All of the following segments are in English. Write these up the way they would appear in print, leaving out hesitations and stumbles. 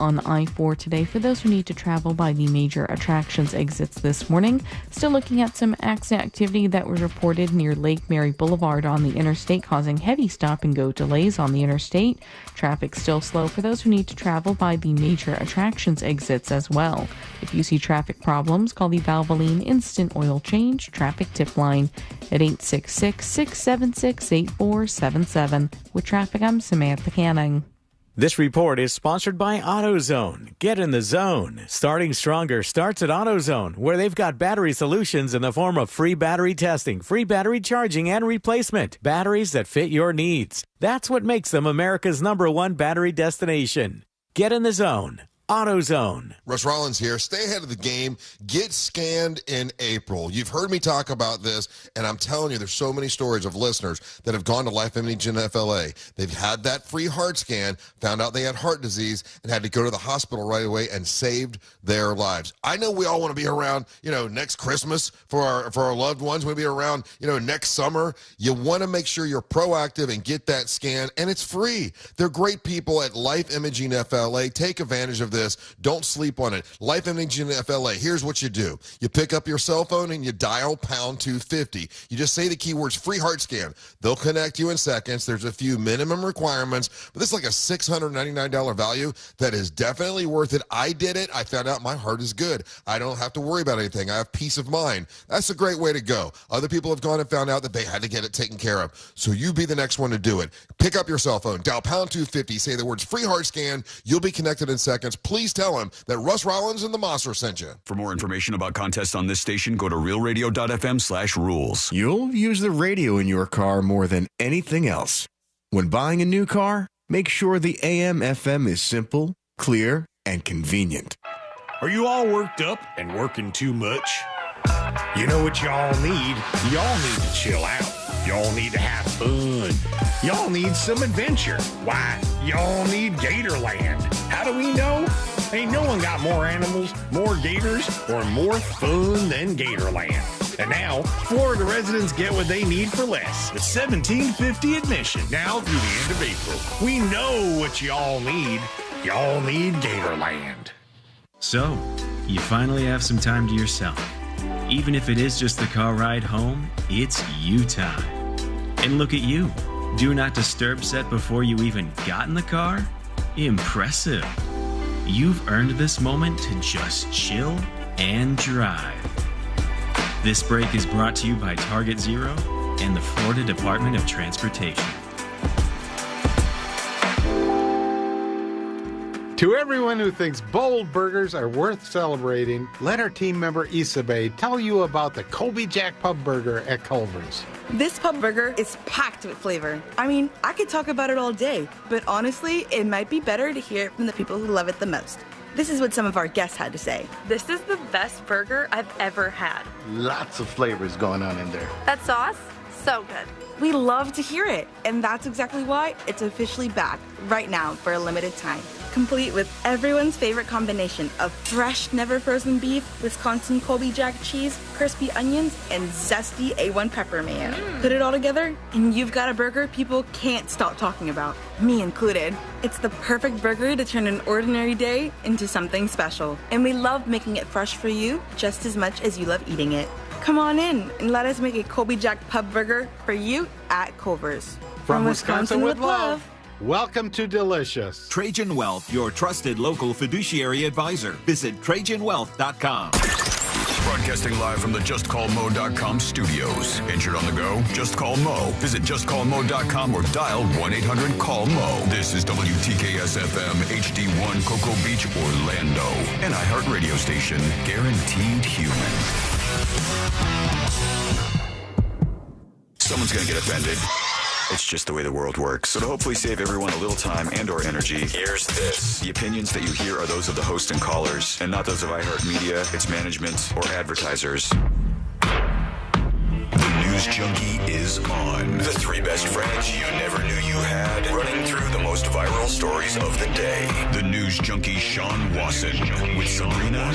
on I-4 today for those who need to travel by the major attractions exits this morning. Still looking at some accident activity that was reported near Lake Mary Boulevard on the interstate, causing heavy stop-and-go delays on the interstate. Traffic still slow for those who need to travel by the major attractions exits as well. If you see traffic problems, call the Valvoline Instant Oil Change Traffic Tip Line at 866-676-8477. With traffic, I'm Samantha Canning. This report is sponsored by AutoZone. Get in the zone. Starting stronger starts at AutoZone, where they've got battery solutions in the form of free battery testing, free battery charging, and replacement. Batteries that fit your needs. That's what makes them America's #1 battery destination. Get in the zone. AutoZone. Russ Rollins here. Stay ahead of the game. Get scanned in April. You've heard me talk about this, and I'm telling you, there's so many stories of listeners that have gone to Life Imaging FLA. They've had that free heart scan, found out they had heart disease, and had to go to the hospital right away and saved their lives. I know we all want to be around, next Christmas for our loved ones. We'll be around, next summer. You want to make sure you're proactive and get that scan, and it's free. They're great people at Life Imaging FLA. Take advantage of this. Don't sleep on it. Life Imaging FLA, here's what you do. You pick up your cell phone and you dial pound 250. You just say the keywords free heart scan. They'll connect you in seconds. There's a few minimum requirements, but this is like a $699 value that is definitely worth it. I did it. I found out my heart is good. I don't have to worry about anything. I have peace of mind. That's a great way to go. Other people have gone and found out that they had to get it taken care of. So you be the next one to do it. Pick up your cell phone, dial pound 250, say the words free heart scan. You'll be connected in seconds. Please tell him that Russ Rollins and the Monster sent you. For more information about contests on this station, go to realradio.fm/rules. You'll use the radio in your car more than anything else. When buying a new car, make sure the AM/FM is simple, clear, and convenient. Are you all worked up and working too much? You know what y'all need? Y'all need to chill out. Y'all need to have fun. Y'all need some adventure. Why, y'all need Gatorland. How do we know? Ain't no one got more animals, more gators, or more fun than Gatorland. And now, Florida residents get what they need for less. With $17.50 admission now through the end of April. We know what y'all need. Y'all need Gatorland. So, you finally have some time to yourself. Even if it is just the car ride home, it's you time. And look at you. Do not disturb set before you even got in the car? Impressive. You've earned this moment to just chill and drive. This break is brought to you by Target Zero and the Florida Department of Transportation. To everyone who thinks bold burgers are worth celebrating, let our team member Isabel tell you about the Colby Jack Pub Burger at Culver's. This pub burger is packed with flavor. I mean, I could talk about it all day, but honestly, it might be better to hear it from the people who love it the most. This is what some of our guests had to say. This is the best burger I've ever had. Lots of flavors going on in there. That sauce, so good. We love to hear it, and that's exactly why it's officially back right now for a limited time. Complete with everyone's favorite combination of fresh, never frozen beef, Wisconsin Colby Jack cheese, crispy onions, and zesty A1 pepper mayo. Put it all together, and you've got a burger people can't stop talking about, me included. It's the perfect burger to turn an ordinary day into something special, and we love making it fresh for you just as much as you love eating it. Come on in and let us make a Colby Jack Pub Burger for you at Culver's. From Wisconsin with love. Welcome to Delicious. Trajan Wealth, your trusted local fiduciary advisor. Visit TrajanWealth.com. Broadcasting live from the JustCallMo.com studios. Injured on the go? Just call Mo. Visit JustCallMo.com or dial 1-800-CALL-MO. This is WTKS-FM HD1 Cocoa Beach, Orlando. An iHeartRadio station. Guaranteed human. Someone's going to get offended. It's just the way the world works. So to hopefully save everyone a little time and or energy, here's this. The opinions that you hear are those of the host and callers, and not those of iHeartMedia, its management, or advertisers. The news News Junkie is on. The three best friends you never knew you had, running through the most viral stories of the day. The News Junkie Sean Wasson with Sabrina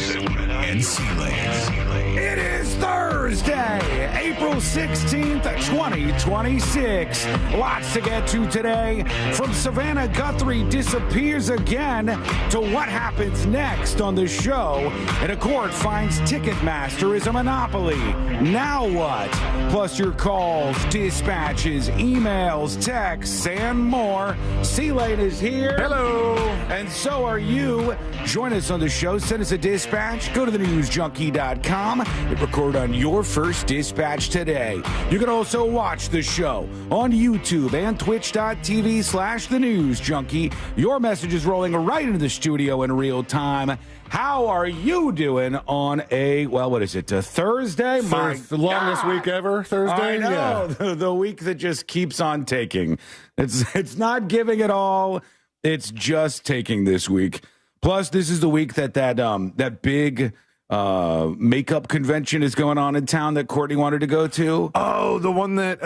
and C-Lane. It is Thursday, April 16th, 2026. Lots to get to today. From Savannah, Guthrie disappears again to what happens next on the show. And a court finds Ticketmaster is a monopoly. Now what? Plus your calls, dispatches, emails, texts, and more. C-Lane is here. Hello. And so are you. Join us on the show. Send us a dispatch. Go to thenewsjunkie.com and record on your first dispatch today. You can also watch the show on YouTube and twitch.tv/thenewsjunkie. Your message is rolling right into the studio in real time. How are you doing on a Thursday? The longest week ever, Thursday? I know, the week that just keeps on taking. It's not giving it all. It's just taking this week. Plus, this is the week that big makeup convention is going on in town that Courtney wanted to go to. Oh, the one that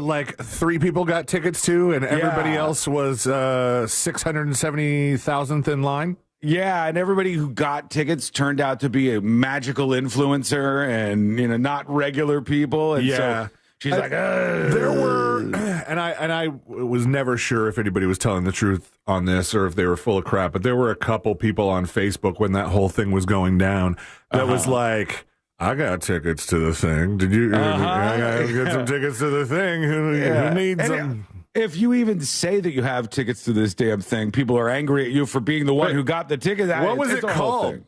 like 3 people got tickets to and everybody else was 670,000th in line? Yeah, and everybody who got tickets turned out to be a magical influencer and, not regular people. And so she's like, there were, and I was never sure if anybody was telling the truth on this or if they were full of crap, but there were a couple people on Facebook when that whole thing was going down that was like, I got tickets to the thing. Did you? I gotta get some tickets to the thing. Who needs them? If you even say that you have tickets to this damn thing, people are angry at you for being the one who got the ticket. What was it called?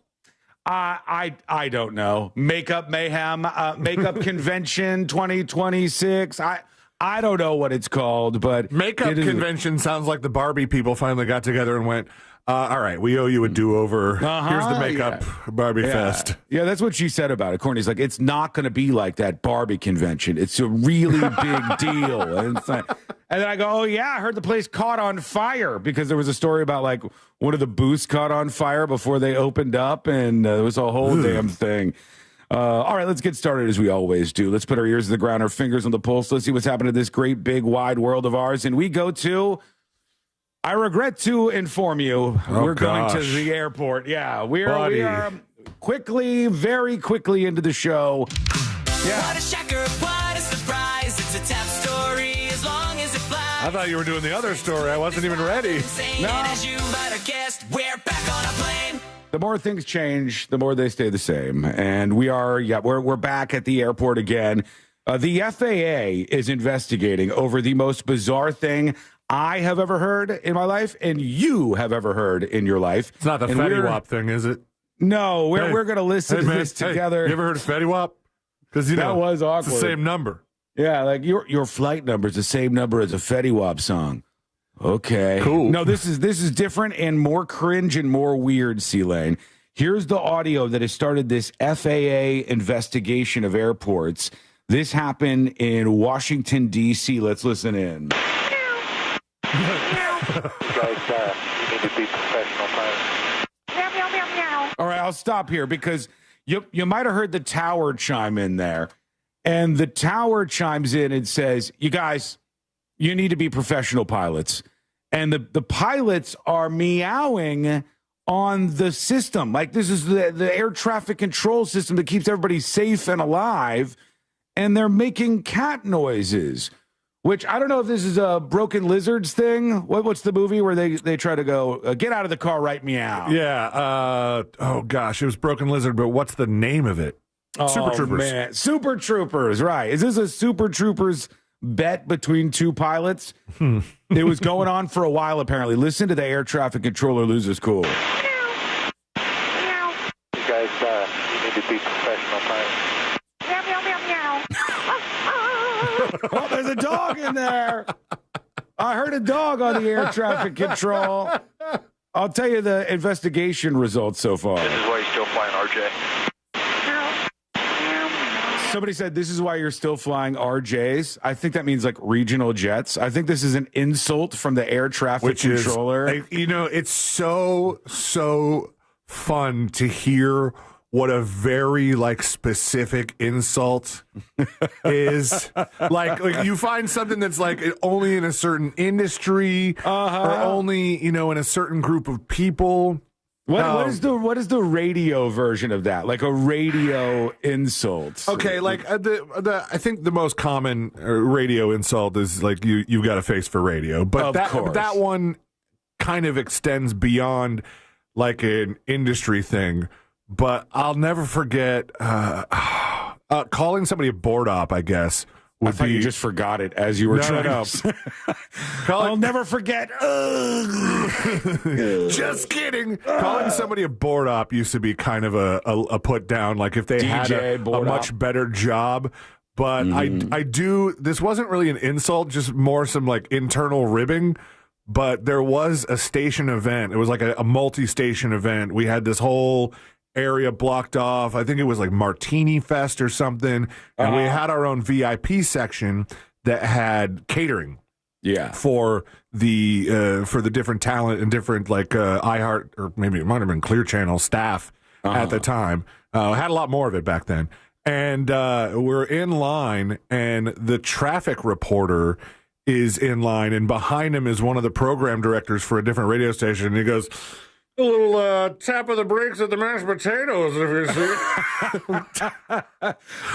I don't know. Makeup Mayhem, Makeup Convention 2026. I don't know what it's called, but Makeup Convention sounds like the Barbie people finally got together and went, all right, we owe you a do-over. Here's the makeup Barbie Fest. Yeah, that's what she said about it. Courtney's like, it's not going to be like that Barbie convention. It's a really big deal. And then I go, oh, yeah, I heard the place caught on fire because there was a story about, like, one of the booths caught on fire before they opened up, and it was a whole damn thing. All right, let's get started as we always do. Let's put our ears to the ground, our fingers on the pulse. Let's see what's happening in this great, big, wide world of ours. And we go to... I regret to inform you, we're going to the airport. Yeah, we are very quickly into the show. Yeah. What a shocker, what a surprise. It's a top story as long as it flies. I thought you were doing the other story. I wasn't even ready. No. As you might have guessed, we're back on a plane. The more things change, the more they stay the same. And we're back at the airport again. The FAA is investigating over the most bizarre thing I have ever heard in my life, and you have ever heard in your life. It's not the Fetty Wap thing, is it? No, we're going to listen to this together. You ever heard of Fetty Wap? Because that was awkward. It's the same number. Yeah, like your flight number is the same number as a Fetty Wap song. Okay, cool. No, this is different and more cringe and more weird. C-Lane. Here's the audio that has started this FAA investigation of airports. This happened in Washington, D.C. Let's listen in. Guys, you need to be professional pilots. Meow, meow, meow, meow. All right, I'll stop here because you might have heard the tower chime in there. And the tower chimes in and says, you guys, you need to be professional pilots. And the pilots are meowing on the system. Like this is the air traffic control system that keeps everybody safe and alive. And they're making cat noises. Which I don't know if this is a Broken Lizards thing. What's the movie where they try to go, get out of the car, right, meow? Yeah. Oh, gosh. It was Broken Lizard, but what's the name of it? Super Troopers. Man. Super Troopers, right. Is this a Super Troopers bet between two pilots? It was going on for a while, apparently. Listen to the air traffic controller lose his cool. Meow. Meow. You guys, you need to be professional pilots. Meow, meow, meow, meow. Oh, there's a dog in there. I heard a dog on the air traffic control. I'll tell you the investigation results so far. This is why you're still flying RJ. Somebody said this is why you're still flying RJs. I think that means like regional jets. I think this is an insult from the air traffic controller. It's so fun to hear what a very like specific insult is. like you find something that's like only in a certain industry or only, in a certain group of people. What is the radio version of that? Like a radio insult? Okay, like I think the most common radio insult is like you've got a face for radio, but that one kind of extends beyond like an industry thing. But I'll never forget calling somebody a board op, I guess. I thought you just forgot it as you were trying to. I'll never forget. Just kidding. Calling somebody a board op used to be kind of a put down, like if they DJ had a much better job. But I do. This wasn't really an insult, just more some like internal ribbing. But there was a station event. It was like a multi-station event. We had this whole area blocked off. I think it was like Martini Fest or something. And we had our own VIP section that had catering. Yeah. For the different talent and different like iHeart, or maybe it might have been Clear Channel staff at the time. Had a lot more of it back then. And we're in line, and the traffic reporter is in line, and behind him is one of the program directors for a different radio station. And he goes, a little tap of the brakes at the mashed potatoes, if you see.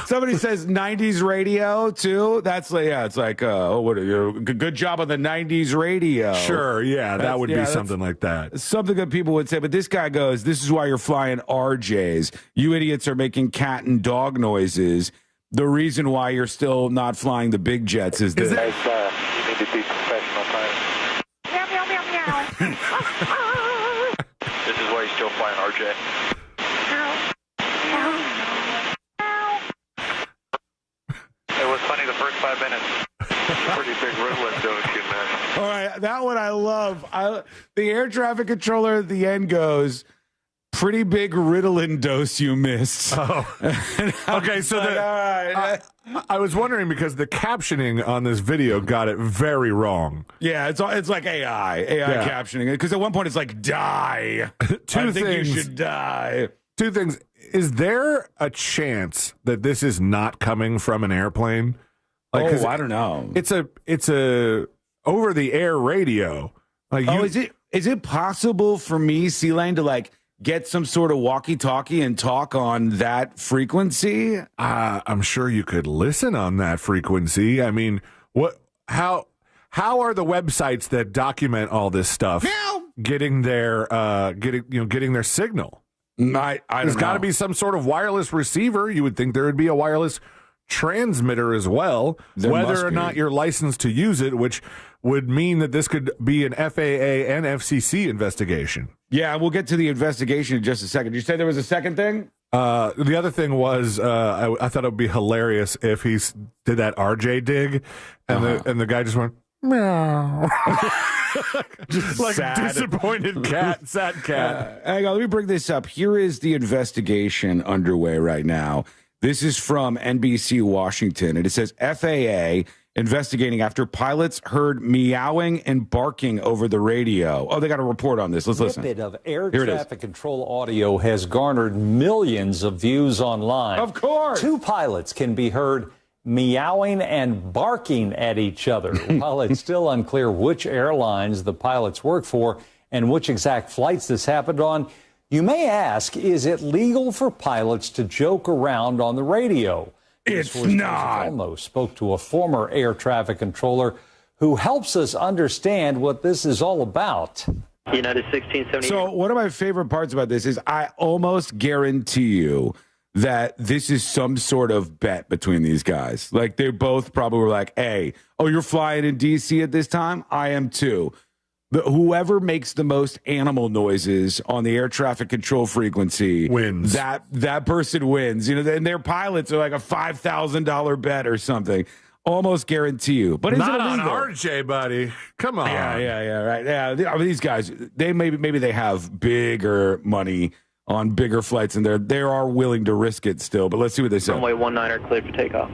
Somebody says 90s radio, too. That's like, it's like, good job on the 90s radio. Sure, yeah, that would be something like that. Something that people would say, but this guy goes, this is why you're flying RJs. You idiots are making cat and dog noises. The reason why you're still not flying the big jets is this. You need to be professional, pilot. Meow, meow, meow, meow. This is why you're still flying RJ. It was funny the first 5 minutes. Pretty big Ritalin dose you missed. All right, that one I love. The air traffic controller at the end goes, pretty big Ritalin dose you missed. Oh. Okay, so I was wondering because the captioning on this video got it very wrong. Yeah, it's like AI captioning it. Because at one point it's like, die. I think you should die. Two things. Is there a chance that this is not coming from an airplane? Like, I don't know. It's a over the air radio. Like is it possible for me, C-Lane, to like get some sort of walkie-talkie and talk on that frequency? I'm sure you could listen on that frequency. I mean, how are the websites that document all this stuff getting their signal? There's got to be some sort of wireless receiver. You would think there would be a wireless transmitter as well, whether or not you're licensed to use it, which would mean that this could be an FAA and FCC investigation. Yeah, we'll get to the investigation in just a second. Did you say there was a second thing? The other thing was I thought it would be hilarious if he did that RJ dig and the guy just went meow. Just like sad. Disappointed cat, sad cat. Hang on, let me bring this up. Here is the investigation underway right now. This is from NBC Washington, and it says FAA investigating after pilots heard meowing and barking over the radio. Oh, they got a report on this. Let's listen. A snippet of air traffic control audio has garnered millions of views online. Of course. 2 pilots can be heard meowing and barking at each other. While it's still unclear which airlines the pilots work for and which exact flights this happened on, you may ask, is it legal for pilots to joke around on the radio? It's not. Almost spoke to a former air traffic controller who helps us understand what this is all about. United 1670. So one of my favorite parts about this is I almost guarantee you that this is some sort of bet between these guys. Like they both probably were like, hey, you're flying in DC at this time? I am too. Whoever makes the most animal noises on the air traffic control frequency wins. That person wins. And their pilots are like a $5,000 bet or something. Almost guarantee you. But is not it illegal? on RJ, buddy. Come on. Yeah, right. Yeah, I mean, these guys, they maybe they have bigger money on bigger flights, and they are willing to risk it still. But let's see what they say. Runway 19 are cleared for takeoff.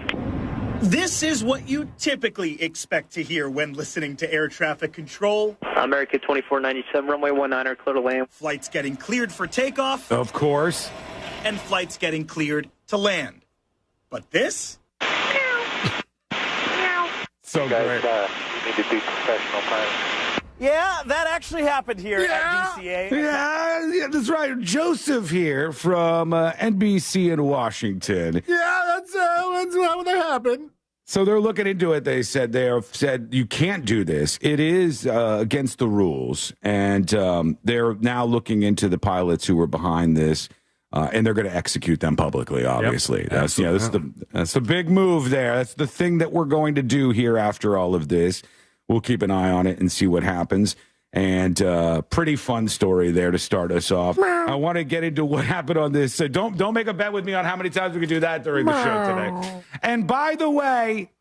This is what you typically expect to hear when listening to air traffic control. America 2497, runway 19 are clear to land. Flights getting cleared for takeoff. Of course. and flights getting cleared to land. But this? So great. You need to be professional pilots. Yeah, that actually happened here at DCA. Yeah, that's right. Joseph here from NBC in Washington. Yeah, that's how that happened. So they're looking into it. They said you can't do this. It is against the rules, and they're now looking into the pilots who were behind this, and they're going to execute them publicly. Obviously, yep. That's the big move there. That's the thing that we're going to do here after all of this. We'll keep an eye on it and see what happens. And pretty fun story there to start us off. I want to get into what happened on this. So don't make a bet with me on how many times we can do that during the show today. And by the way,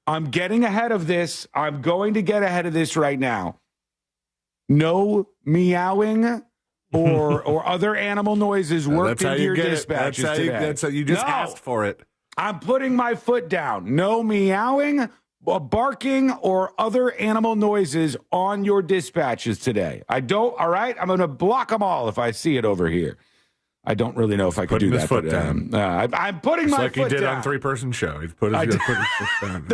I'm getting ahead of this. I'm going to get ahead of this right now. No meowing or other animal noises worked into your dispatches today. That's how you just asked for it. I'm putting my foot down. No meowing, barking, or other animal noises on your dispatches today. All right? I'm going to block them all if I see it over here. I don't really know if I could do that. Foot down. I'm putting my foot down. Like he did on 3-Person Show. He's put his foot down.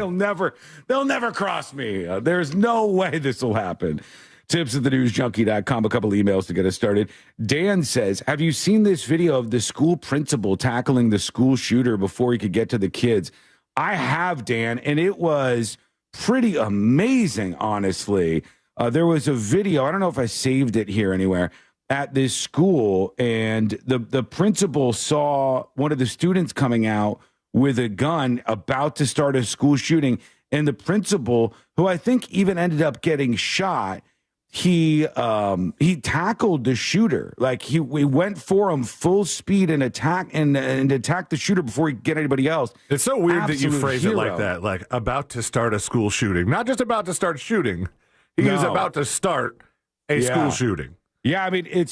They'll never cross me. There's no way this will happen. Tips@thenewsjunkie.com. A couple emails to get us started. Dan says, have you seen this video of the school principal tackling the school shooter before he could get to the kids? I have, Dan, and it was pretty amazing, honestly. There was a video, I don't know if I saved it here anywhere, at this school, and the principal saw one of the students coming out with a gun about to start a school shooting, and the principal, who I think even ended up getting shot, he tackled the shooter. Like we went for him full speed and attacked the shooter before he could get anybody else. It's so weird that you phrase hero. it like that, like about to start a school shooting. Not just about to start shooting. He was about to start a school shooting. Yeah, I mean, it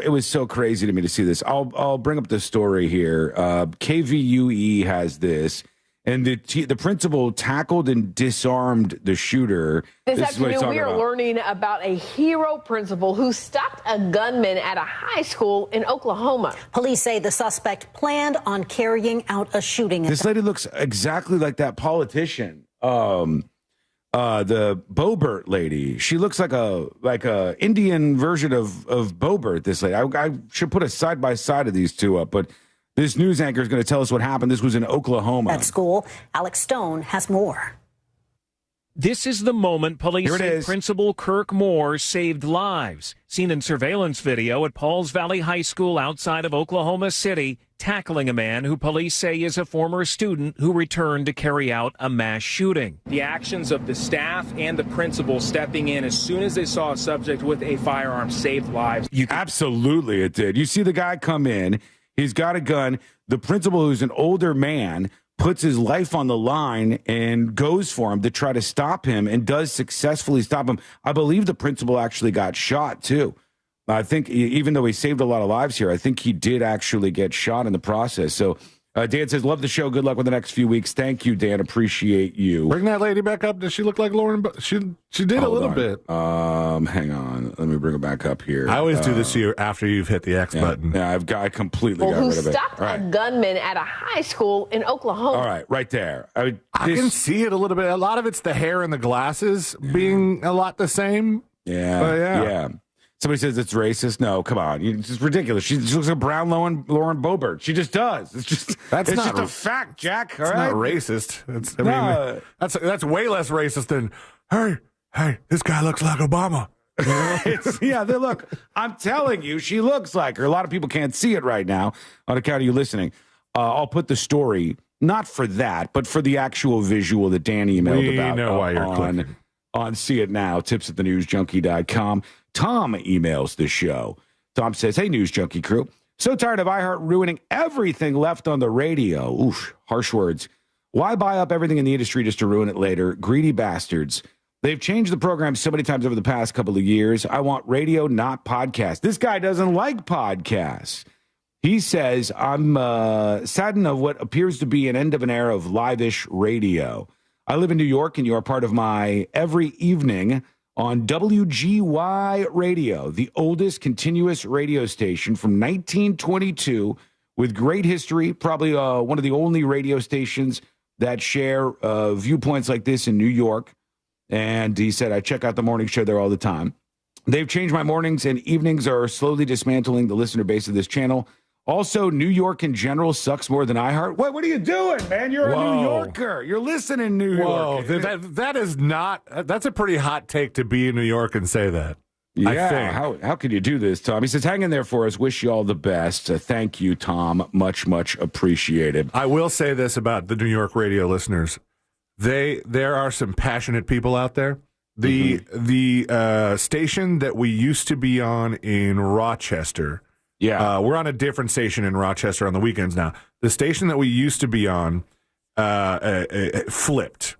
was so crazy to me to see this. I'll bring up the story here. KVUE has this. And the principal tackled and disarmed the shooter. This afternoon, we are learning about a hero principal who stopped a gunman at a high school in Oklahoma. Police say the suspect planned on carrying out a shooting. This lady looks exactly like that politician, the Boebert lady. She looks like a Indian version of Boebert. This lady. I should put a side by side of these two up, but. This news anchor is going to tell us what happened. This was in Oklahoma. At school, Alex Stone has more. This is the moment police say Principal Kirk Moore saved lives. Seen in surveillance video at Pauls Valley High School outside of Oklahoma City, tackling a man who police say is a former student who returned to carry out a mass shooting. The actions of the staff and the principal stepping in as soon as they saw a subject with a firearm saved lives. Absolutely, it did. You see the guy come in. He's got a gun. The principal, who's an older man, puts his life on the line and goes for him to try to stop him and does successfully stop him. I believe the principal actually got shot, too. I think even though he saved a lot of lives here, I think he did actually get shot in the process. So Dan says, love the show. Good luck with the next few weeks. Thank you, Dan. Appreciate you. Bring that lady back up. Does she look like Lauren? She did a little bit. Hang on. Let me bring her back up here. I always do this to you after you've hit the X button. Yeah, I completely got rid of it. Who stopped a gunman at a high school in Oklahoma. All right, right there. I can see it a little bit. A lot of it's the hair and the glasses being a lot the same. Yeah. Somebody says it's racist. No, come on. It's just ridiculous. She looks like Brown Lauren Boebert. She just does. It's just just a fact, Jack. All it's right? not racist. That's way less racist than, hey, this guy looks like Obama. Look, I'm telling you, she looks like her. A lot of people can't see it right now on account of you listening. I'll put the story, not for that, but for the actual visual that Dan emailed about. We know why you're clicking. On See It Now, tips@thenewsjunkie.com. Tom emails the show. Tom says, hey, News Junkie crew. So tired of iHeart ruining everything left on the radio. Oof, harsh words. Why buy up everything in the industry just to ruin it later? Greedy bastards. They've changed the program so many times over the past couple of years. I want radio, not podcast. This guy doesn't like podcasts. He says, I'm saddened of what appears to be an end of an era of live-ish radio. I live in New York, and you are part of my every evening on WGY Radio, the oldest continuous radio station from 1922, with great history, probably one of the only radio stations that share viewpoints like this in New York. And he said, I check out the morning show there all the time. They've changed my mornings and evenings are slowly dismantling the listener base of this channel. Also, New York in general sucks more than iHeart. What are you doing, man? You're a New Yorker. You're listening New York. That is not, that's a pretty hot take to be in New York and say that. Yeah, I think. How could you do this, Tom? He says, hang in there for us. Wish you all the best. Thank you, Tom. Much, much appreciated. I will say this about the New York radio listeners. There are some passionate people out there. The station that we used to be on in Rochester, we're on a different station in Rochester on the weekends now. The station that we used to be on flipped.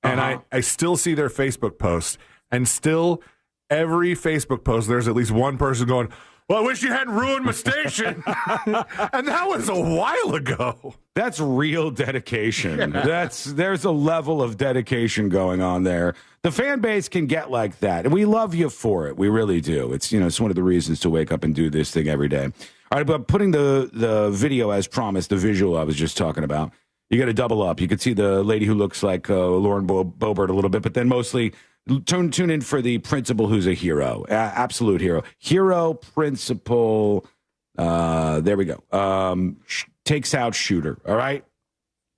And I still see their Facebook posts, and still every Facebook post, there's at least one person going, well, I wish you hadn't ruined my station. And that was a while ago. That's real dedication. There's a level of dedication going on there. The fan base can get like that, and we love you for it. We really do. It's one of the reasons to wake up and do this thing every day. All right, but putting the video as promised, the visual I was just talking about, you got to double up. You could see the lady who looks like Lauren Boebert a little bit, but then mostly tune in for the principal who's a hero, absolute hero. Hero, principal, there we go. Takes out shooter, all right?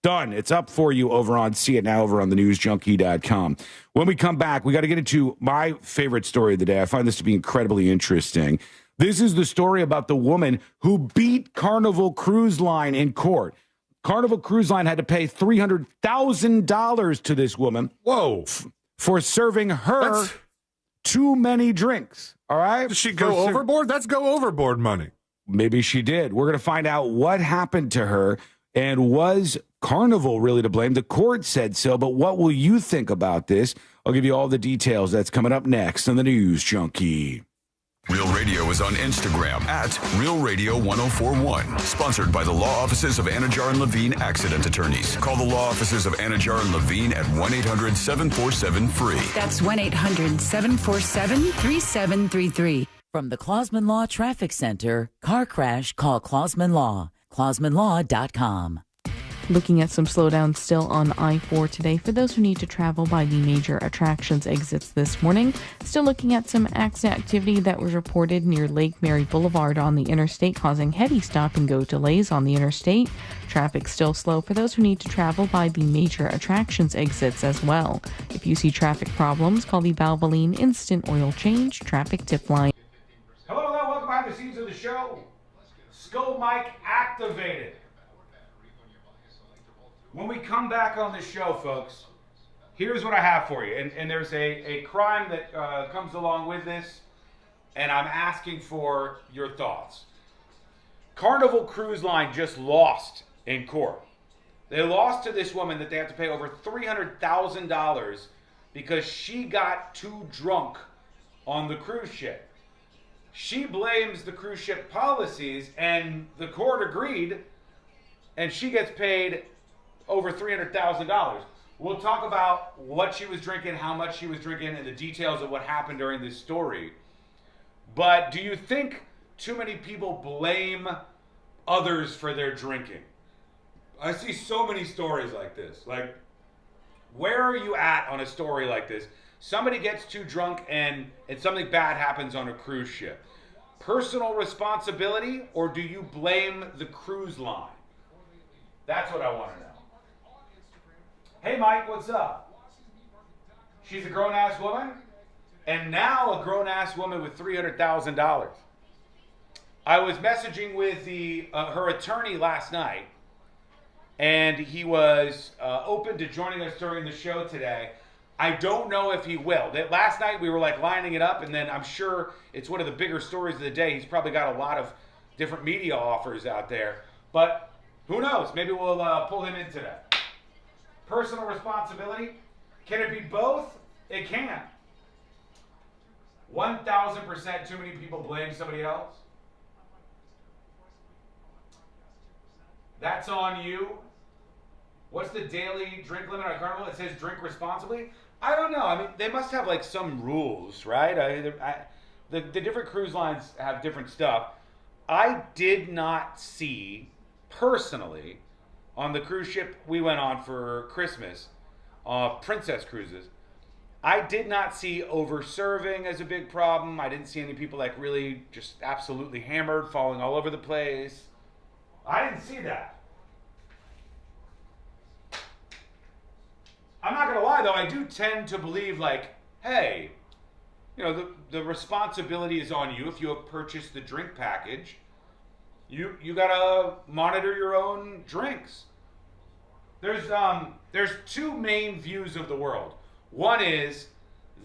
Done. It's up for you over on See It Now over on thenewsjunkie.com. When we come back, we got to get into my favorite story of the day. I find this to be incredibly interesting. This is the story about the woman who beat Carnival Cruise Line in court. Carnival Cruise Line had to pay $300,000 to this woman. Whoa. For serving her too many drinks. All right? Did she go overboard? That's go overboard money. Maybe she did. We're going to find out what happened to her, and was Carnival really to blame? The court said so, but what will you think about this? I'll give you all the details. That's coming up next on the News Junkie. Real Radio is on Instagram at Real Radio 1041. Sponsored by the law offices of Anajar and Levine Accident Attorneys. Call the law offices of Anajar and Levine at 1-800-747-FREE. That's 1-800-747-3733. From the Clausman Law Traffic Center, car crash, call Clausman Law. ClausmanLaw.com. Looking at some slowdowns still on I-4 today for those who need to travel by the major attractions exits this morning. Still looking at some accident activity that was reported near Lake Mary Boulevard on the interstate, causing heavy stop and go delays on the interstate. Traffic still slow for those who need to travel by the major attractions exits as well. If you see traffic problems, call the Valvoline Instant Oil Change Traffic Tip Line. Hello, welcome behind the scenes of the show. Skull mic activated. When we come back on the show, folks, here's what I have for you. And there's a crime that comes along with this, and I'm asking for your thoughts. Carnival Cruise Line just lost in court. They lost to this woman that they have to pay over $300,000 because she got too drunk on the cruise ship. She blames the cruise ship policies, and the court agreed, and she gets paid over $300,000. We'll talk about what she was drinking, how much she was drinking, and the details of what happened during this story. But do you think too many people blame others for their drinking? I see so many stories like this. Like, where are you at on a story like this? Somebody gets too drunk and something bad happens on a cruise ship. Personal responsibility, or do you blame the cruise line? That's what I want to know. Hey, Mike, what's up? She's a grown-ass woman, and now a grown-ass woman with $300,000. I was messaging with her attorney last night, and he was open to joining us during the show today. I don't know if he will. Last night we were like lining it up, and then I'm sure it's one of the bigger stories of the day. He's probably got a lot of different media offers out there, but who knows? Maybe we'll pull him in today. Personal responsibility. Can it be both? It can. 1,000% too many people blame somebody else. That's on you. What's the daily drink limit on Carnival? It says drink responsibly. I don't know. I mean, they must have like some rules, right? The different cruise lines have different stuff. I did not see personally, on the cruise ship we went on for Christmas, Princess Cruises, I did not see over-serving as a big problem. I didn't see any people like really just absolutely hammered, falling all over the place. I didn't see that. I'm not going to lie, though. I do tend to believe, like, hey, you know, the responsibility is on you. If you have purchased the drink package, you got to monitor your own drinks. There's two main views of the world. One is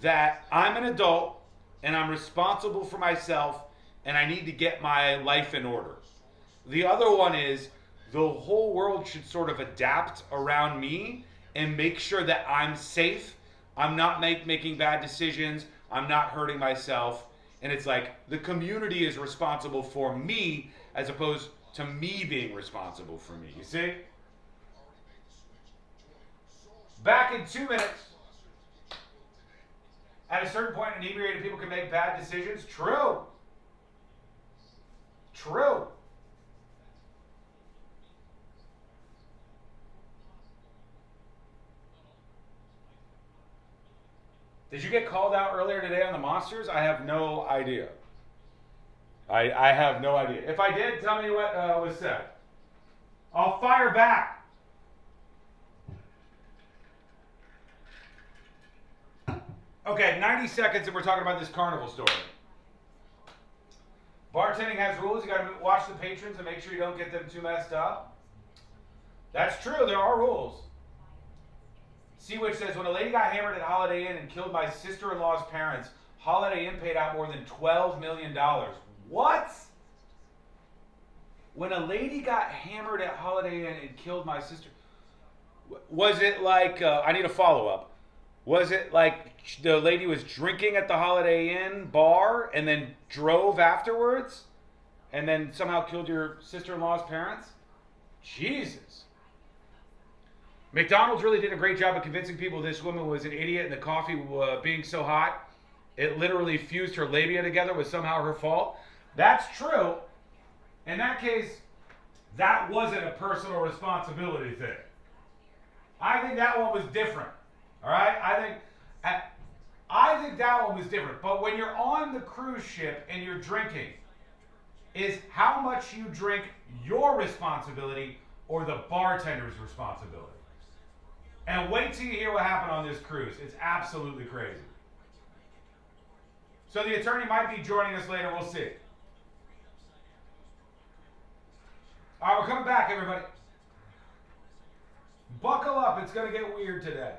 that I'm an adult and I'm responsible for myself and I need to get my life in order. The other one is the whole world should sort of adapt around me and make sure that I'm safe. I'm not making bad decisions. I'm not hurting myself. And it's like the community is responsible for me as opposed to me being responsible for me. You see? Back in 2 minutes. At a certain point, inebriated people can make bad decisions. True. True. Did you get called out earlier today on the monsters? I have no idea. I have no idea. If I did, tell me what was said. I'll fire back. Okay, 90 seconds and we're talking about this Carnival story. Bartending has rules. You got to watch the patrons and make sure you don't get them too messed up. That's true. There are rules. Seawitch says, when a lady got hammered at Holiday Inn and killed my sister-in-law's parents, Holiday Inn paid out more than $12 million. What? When a lady got hammered at Holiday Inn and killed my sister, was it like, I need a follow-up. Was it like the lady was drinking at the Holiday Inn bar and then drove afterwards and then somehow killed your sister-in-law's parents? Jesus. McDonald's really did a great job of convincing people this woman was an idiot and the coffee being so hot, it literally fused her labia together was somehow her fault. That's true. In that case, that wasn't a personal responsibility thing. I think that one was different. All right? I think that one was different. But when you're on the cruise ship and you're drinking, is how much you drink your responsibility or the bartender's responsibility? And wait till you hear what happened on this cruise. It's absolutely crazy. So the attorney might be joining us later. We'll see. All right, we're coming back, everybody. Buckle up. It's going to get weird today.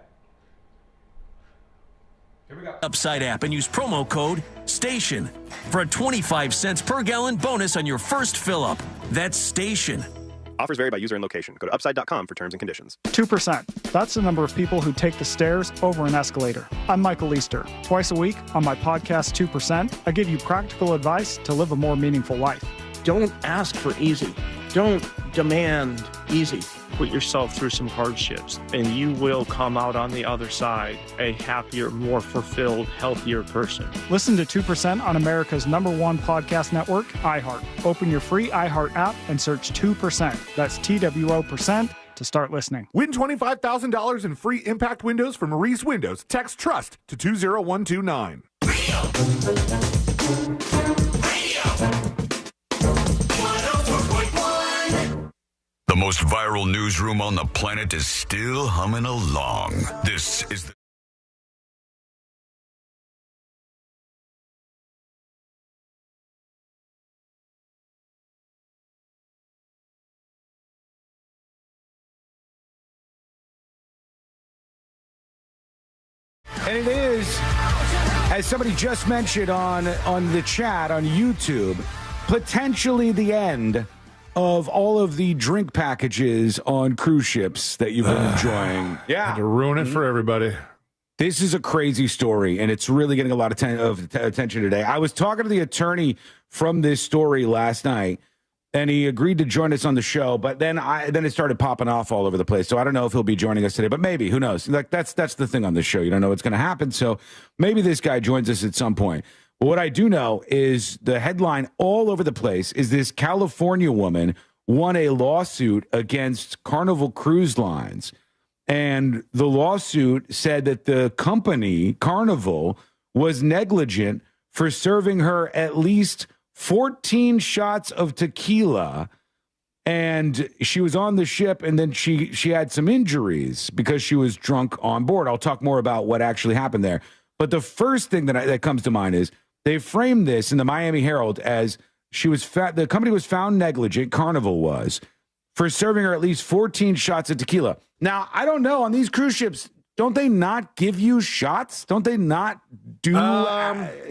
Here we go. Upside app and use promo code STATION for a 25 cents per gallon bonus on your first fill up. That's STATION. Offers vary by user and location. Go to upside.com for terms and conditions. 2%. That's the number of people who take the stairs over an escalator. I'm Michael Easter. Twice a week on my podcast 2%, I give you practical advice to live a more meaningful life. Don't ask for easy. Don't demand easy. Put yourself through some hardships, and you will come out on the other side a happier, more fulfilled, healthier person. Listen to 2% on America's #1 podcast network, iHeart. Open your free iHeart app and search 2%. That's TWO% to start listening. Win $25,000 in free impact windows from Maurice Windows. Text TRUST to 20129. The most viral newsroom on the planet is still humming along. This is the... And it is, as somebody just mentioned on the chat on YouTube, potentially the end of all of the drink packages on cruise ships that you've been enjoying. Yeah. Had to ruin it for everybody. This is a crazy story, and it's really getting a lot of attention today. I was talking to the attorney from this story last night, and he agreed to join us on the show, but then it started popping off all over the place. So I don't know if he'll be joining us today, but maybe. Who knows? Like that's the thing on this show. You don't know what's going to happen, so maybe this guy joins us at some point. But what I do know is the headline all over the place is this California woman won a lawsuit against Carnival Cruise Lines. And the lawsuit said that the company, Carnival, was negligent for serving her at least 14 shots of tequila. And she was on the ship, and then she had some injuries because she was drunk on board. I'll talk more about what actually happened there. But the first thing that comes to mind is they framed this in the Miami Herald as the company was found negligent, Carnival was, for serving her at least 14 shots of tequila. Now, I don't know, on these cruise ships, don't they not give you shots? Don't they not do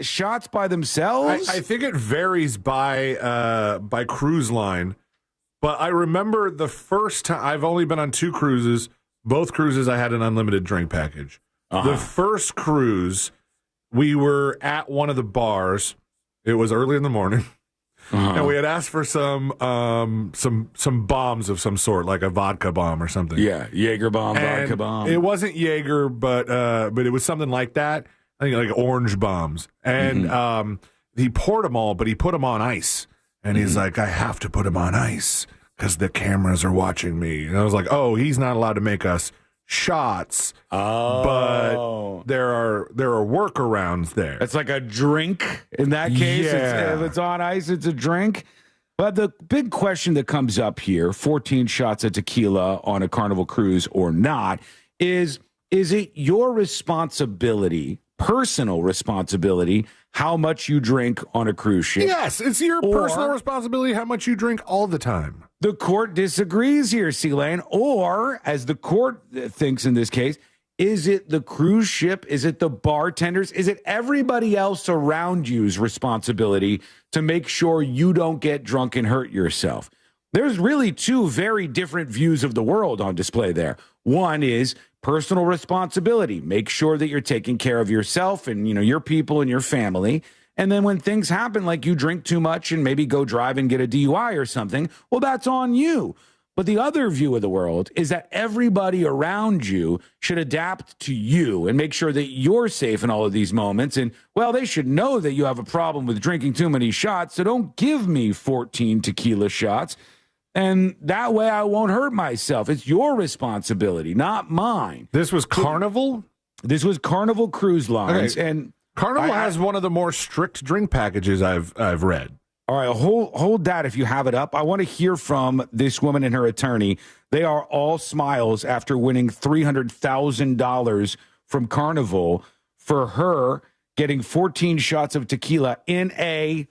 shots by themselves? I think it varies by cruise line. But I remember the first time, I've only been on 2 cruises. Both cruises, I had an unlimited drink package. The first cruise, we were at one of the bars. It was early in the morning. And we had asked for some bombs of some sort, like a vodka bomb or something. Yeah, Jaeger bomb, vodka bomb. It wasn't Jaeger, but it was something like that. I think like orange bombs. And he poured them all, but he put them on ice. And he's like, I have to put them on ice because the cameras are watching me. And I was like, oh, he's not allowed to make us shots. But there are workarounds there. It's like a drink in that case. Yeah. If it's on ice, it's a drink. But the big question that comes up here, 14 shots of tequila on a Carnival cruise or not, is it your responsibility, personal responsibility, how much you drink on a cruise ship? Yes, it's your personal responsibility how much you drink all the time. The court disagrees here, C-Lane. Or, as the court thinks in this case, is it the cruise ship? Is it the bartenders? Is it everybody else around you's responsibility to make sure you don't get drunk and hurt yourself? There's really 2 very different views of the world on display there. One is personal responsibility. Make sure that you're taking care of yourself and, your people and your family. And then when things happen, like you drink too much and maybe go drive and get a DUI or something, well, that's on you. But the other view of the world is that everybody around you should adapt to you and make sure that you're safe in all of these moments. And, well, they should know that you have a problem with drinking too many shots, so don't give me 14 tequila shots. And that way I won't hurt myself. It's your responsibility, not mine. This was Carnival? This was Carnival Cruise Lines. Okay. And Carnival has one of the more strict drink packages I've read. All right, hold that if you have it up. I want to hear from this woman and her attorney. They are all smiles after winning $300,000 from Carnival for her getting 14 shots of tequila in a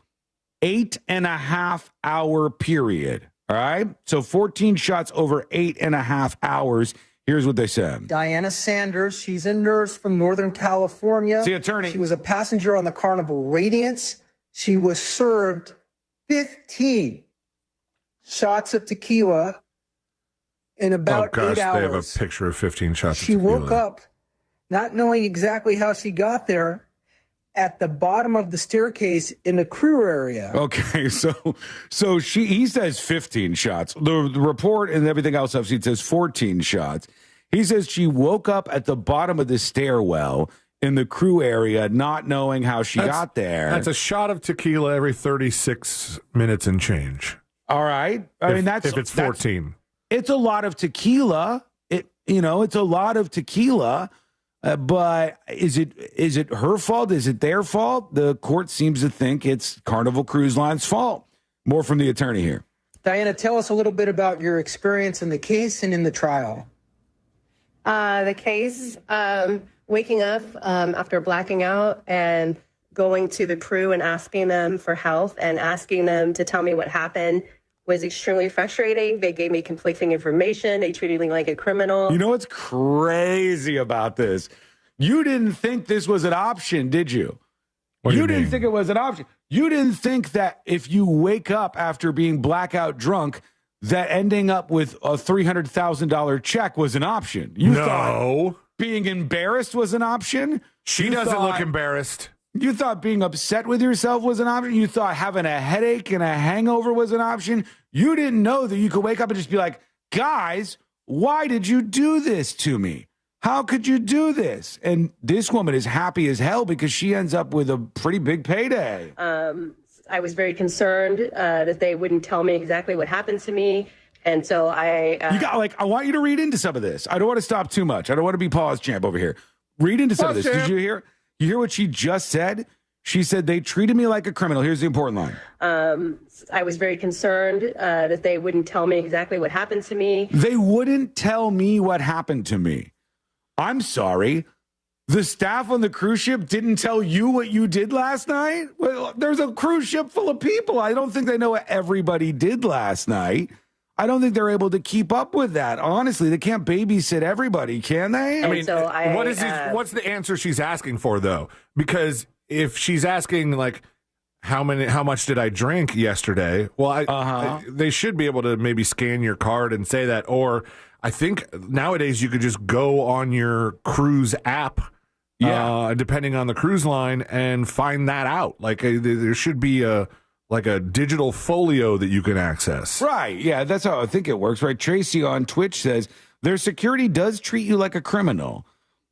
8.5 hour period. All right, so 14 shots over 8.5 hours. Here's what they said. Diana Sanders, she's a nurse from Northern California. The attorney. She was a passenger on the Carnival Radiance. She was served 15 shots of tequila in about 8 hours. They have a picture of 15 shots of tequila. She woke up not knowing exactly how she got there at the bottom of the staircase in the crew area. Okay, so he says 15 shots. The report and everything else I've seen says 14 shots. He says she woke up at the bottom of the stairwell in the crew area, not knowing how she got there. That's a shot of tequila every 36 minutes and change. All right. If it's 14. It's a lot of tequila. It's a lot of tequila. But is it her fault? Is it their fault? The court seems to think it's Carnival Cruise Line's fault. More from the attorney here. Diana, tell us a little bit about your experience in the case and in the trial. The case, waking up after blacking out and going to the crew and asking them for help and asking them to tell me what happened was extremely frustrating. They gave me conflicting information. They treated me like a criminal. You know what's crazy about this? You didn't think this was an option, did you? You didn't think it was an option. You didn't think that if you wake up after being blackout drunk, that ending up with a $300,000 check was an option. You thought being embarrassed was an option? She doesn't look embarrassed. You thought being upset with yourself was an option? You thought having a headache and a hangover was an option? You didn't know that you could wake up and just be like, guys, why did you do this to me? How could you do this? And this woman is happy as hell because she ends up with a pretty big payday. I was very concerned that they wouldn't tell me exactly what happened to me. And so I want you to read into some of this. I don't want to stop too much. I don't want to be pause champ over here. Read into some of this. Did you hear? You hear what she just said? She said they treated me like a criminal. Here's the important line. I was very concerned that they wouldn't tell me exactly what happened to me. They wouldn't tell me what happened to me. I'm sorry. The staff on the cruise ship didn't tell you what you did last night? Well, there's a cruise ship full of people. I don't think they know what everybody did last night. I don't think they're able to keep up with that. Honestly, they can't babysit everybody, can they? I mean, what's the answer she's asking for, though? Because if she's asking, like, how much did I drink yesterday? Well, they should be able to maybe scan your card and say that. Or I think nowadays you could just go on your cruise app, depending on the cruise line, and find that out. Like, there should be a digital folio that you can access. Right. Yeah, that's how I think it works. Right. Tracy on Twitch says their security does treat you like a criminal.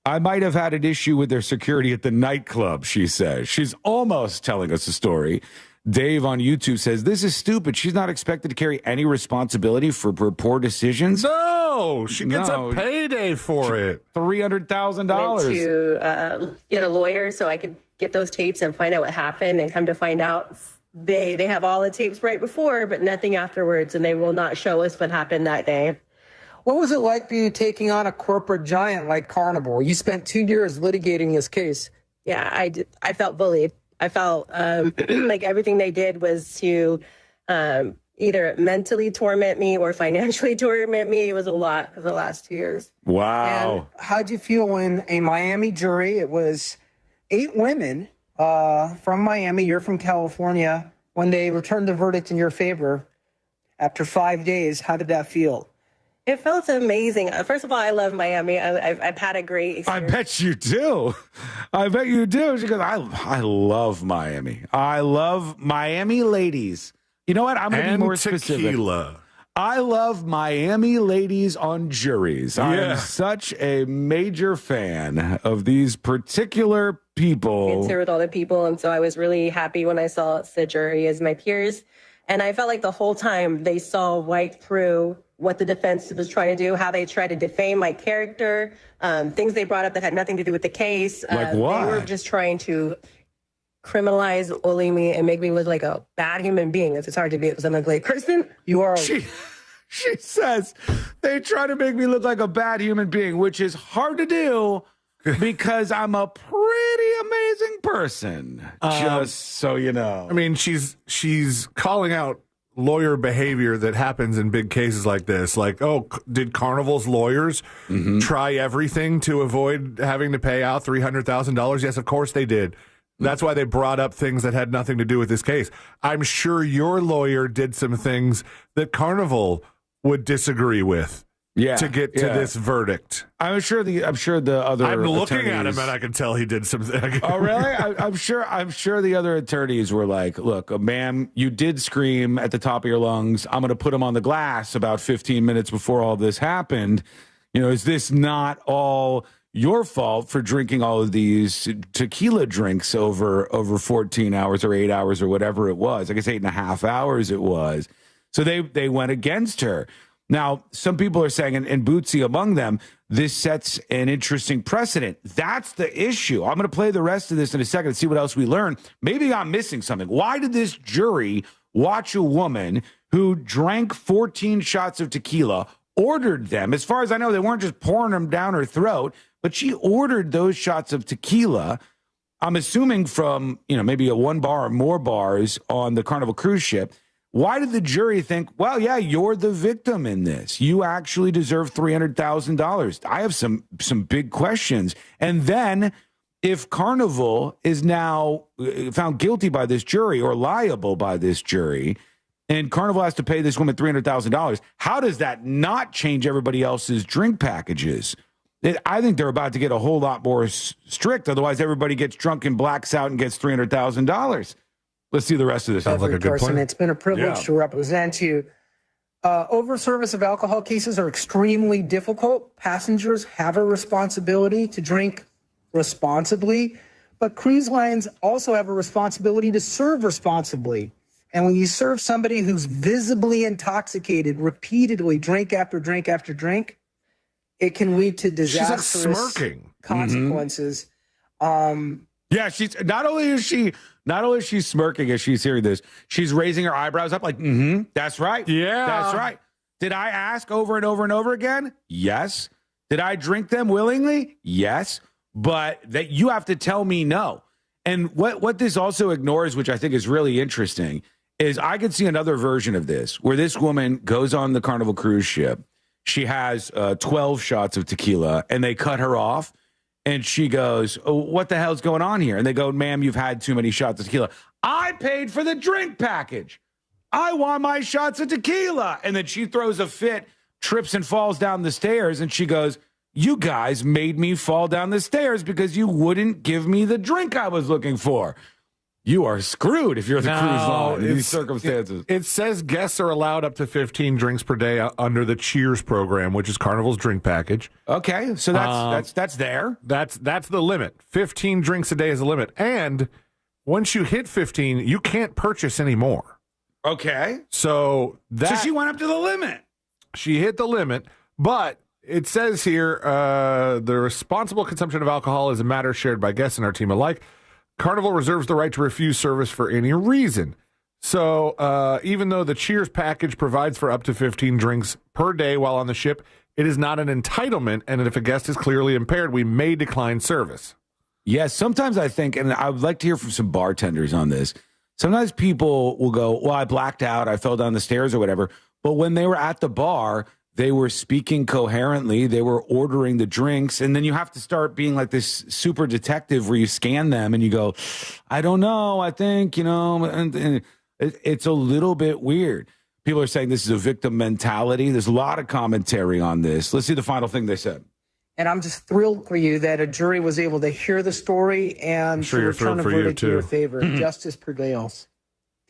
I might have had an issue with their security at the nightclub, she says. She's almost telling us a story. Dave on YouTube says, this is stupid. She's not expected to carry any responsibility for poor decisions. No, she gets a payday for it. $300,000. To get a lawyer so I could get those tapes and find out what happened, and come to find out they have all the tapes right before, but nothing afterwards, and they will not show us what happened that day. What was it like for you taking on a corporate giant like Carnival? You spent 2 years litigating this case. Yeah, I felt bullied. I felt like everything they did was to either mentally torment me or financially torment me. It was a lot for the last 2 years. Wow. And how'd you feel when a Miami jury, it was 8 women from Miami, you're from California, when they returned the verdict in your favor after 5 days, how did that feel? It felt amazing. First of all, I love Miami. I've had a great experience. I bet you do. I bet you do. She goes, I love Miami. I love Miami ladies. You know what? I'm going to be more specific. Tequila. I love Miami ladies on juries. I am such a major fan of these particular people. Consider with all the people, and so I was really happy when I saw the jury as my peers. And I felt like the whole time they saw right through what the defense was trying to do, how they tried to defame my character, things they brought up that had nothing to do with the case. Like what? They were just trying to criminalize, bully me, and make me look like a bad human being. It's hard to be because I'm a great person. You are. She says they try to make me look like a bad human being, which is hard to do because I'm a pretty amazing person. Just so you know. I mean, she's calling out lawyer behavior that happens in big cases like this. Like, oh, did Carnival's lawyers try everything to avoid having to pay out $300,000? Yes, of course they did. That's why they brought up things that had nothing to do with this case. I'm sure your lawyer did some things that Carnival would disagree with to get to this verdict. I'm sure the other I'm looking attorneys, at him and I can tell he did something. Oh, really? I'm sure the other attorneys were like, look, ma'am, you did scream at the top of your lungs. I'm going to put him on the glass about 15 minutes before all this happened. You know, is this not all your fault for drinking all of these tequila drinks over 14 hours or 8 hours or whatever it was? I guess 8.5 hours it was. So they went against her. Now, some people are saying, and Bootsy among them, this sets an interesting precedent. That's the issue. I'm going to play the rest of this in a second and see what else we learn. Maybe I'm missing something. Why did this jury watch a woman who drank 14 shots of tequila, ordered them? As far as I know, they weren't just pouring them down her throat, but she ordered those shots of tequila, I'm assuming from, maybe a one bar or more bars on the Carnival cruise ship. Why did the jury think, well, yeah, you're the victim in this. You actually deserve $300,000. I have some big questions. And then if Carnival is now found guilty by this jury or liable by this jury, and Carnival has to pay this woman $300,000, how does that not change everybody else's drink packages? I think they're about to get a whole lot more strict. Otherwise, everybody gets drunk and blacks out and gets $300,000. Let's see the rest of this. Sounds like a good plan. It's been a privilege to represent you. Overservice of alcohol cases are extremely difficult. Passengers have a responsibility to drink responsibly. But cruise lines also have a responsibility to serve responsibly. And when you serve somebody who's visibly intoxicated, repeatedly, drink after drink after drink, it can lead to disastrous consequences. Yeah, she's not only is she smirking as she's hearing this, she's raising her eyebrows up like, that's right. Yeah. That's right. Did I ask over and over and over again? Yes. Did I drink them willingly? Yes. But that you have to tell me no. And what this also ignores, which I think is really interesting, is I could see another version of this where this woman goes on the Carnival cruise ship. She has 12 shots of tequila and they cut her off. And she goes, oh, what the hell's going on here? And they go, ma'am, you've had too many shots of tequila. I paid for the drink package. I want my shots of tequila. And then she throws a fit, trips and falls down the stairs. And she goes, you guys made me fall down the stairs because you wouldn't give me the drink I was looking for. You are screwed if you're the cruise line in these circumstances. It says guests are allowed up to 15 drinks per day under the Cheers program, which is Carnival's drink package. Okay, so that's there. That's the limit. 15 drinks a day is the limit. And once you hit 15, you can't purchase any more. Okay. So she went up to the limit. She hit the limit, but it says here, the responsible consumption of alcohol is a matter shared by guests and our team alike. Carnival reserves the right to refuse service for any reason. So even though the Cheers package provides for up to 15 drinks per day while on the ship, it is not an entitlement, and if a guest is clearly impaired, we may decline service. Yes, sometimes I think, and I would like to hear from some bartenders on this, sometimes people will go, well, I blacked out, I fell down the stairs or whatever, but when they were at the bar, they were speaking coherently. They were ordering the drinks. And then you have to start being like this super detective where you scan them and you go, I don't know. I think, and it's a little bit weird. People are saying this is a victim mentality. There's a lot of commentary on this. Let's see the final thing they said. And I'm just thrilled for you that a jury was able to hear the story and to return a verdict in your favor. Justice prevails.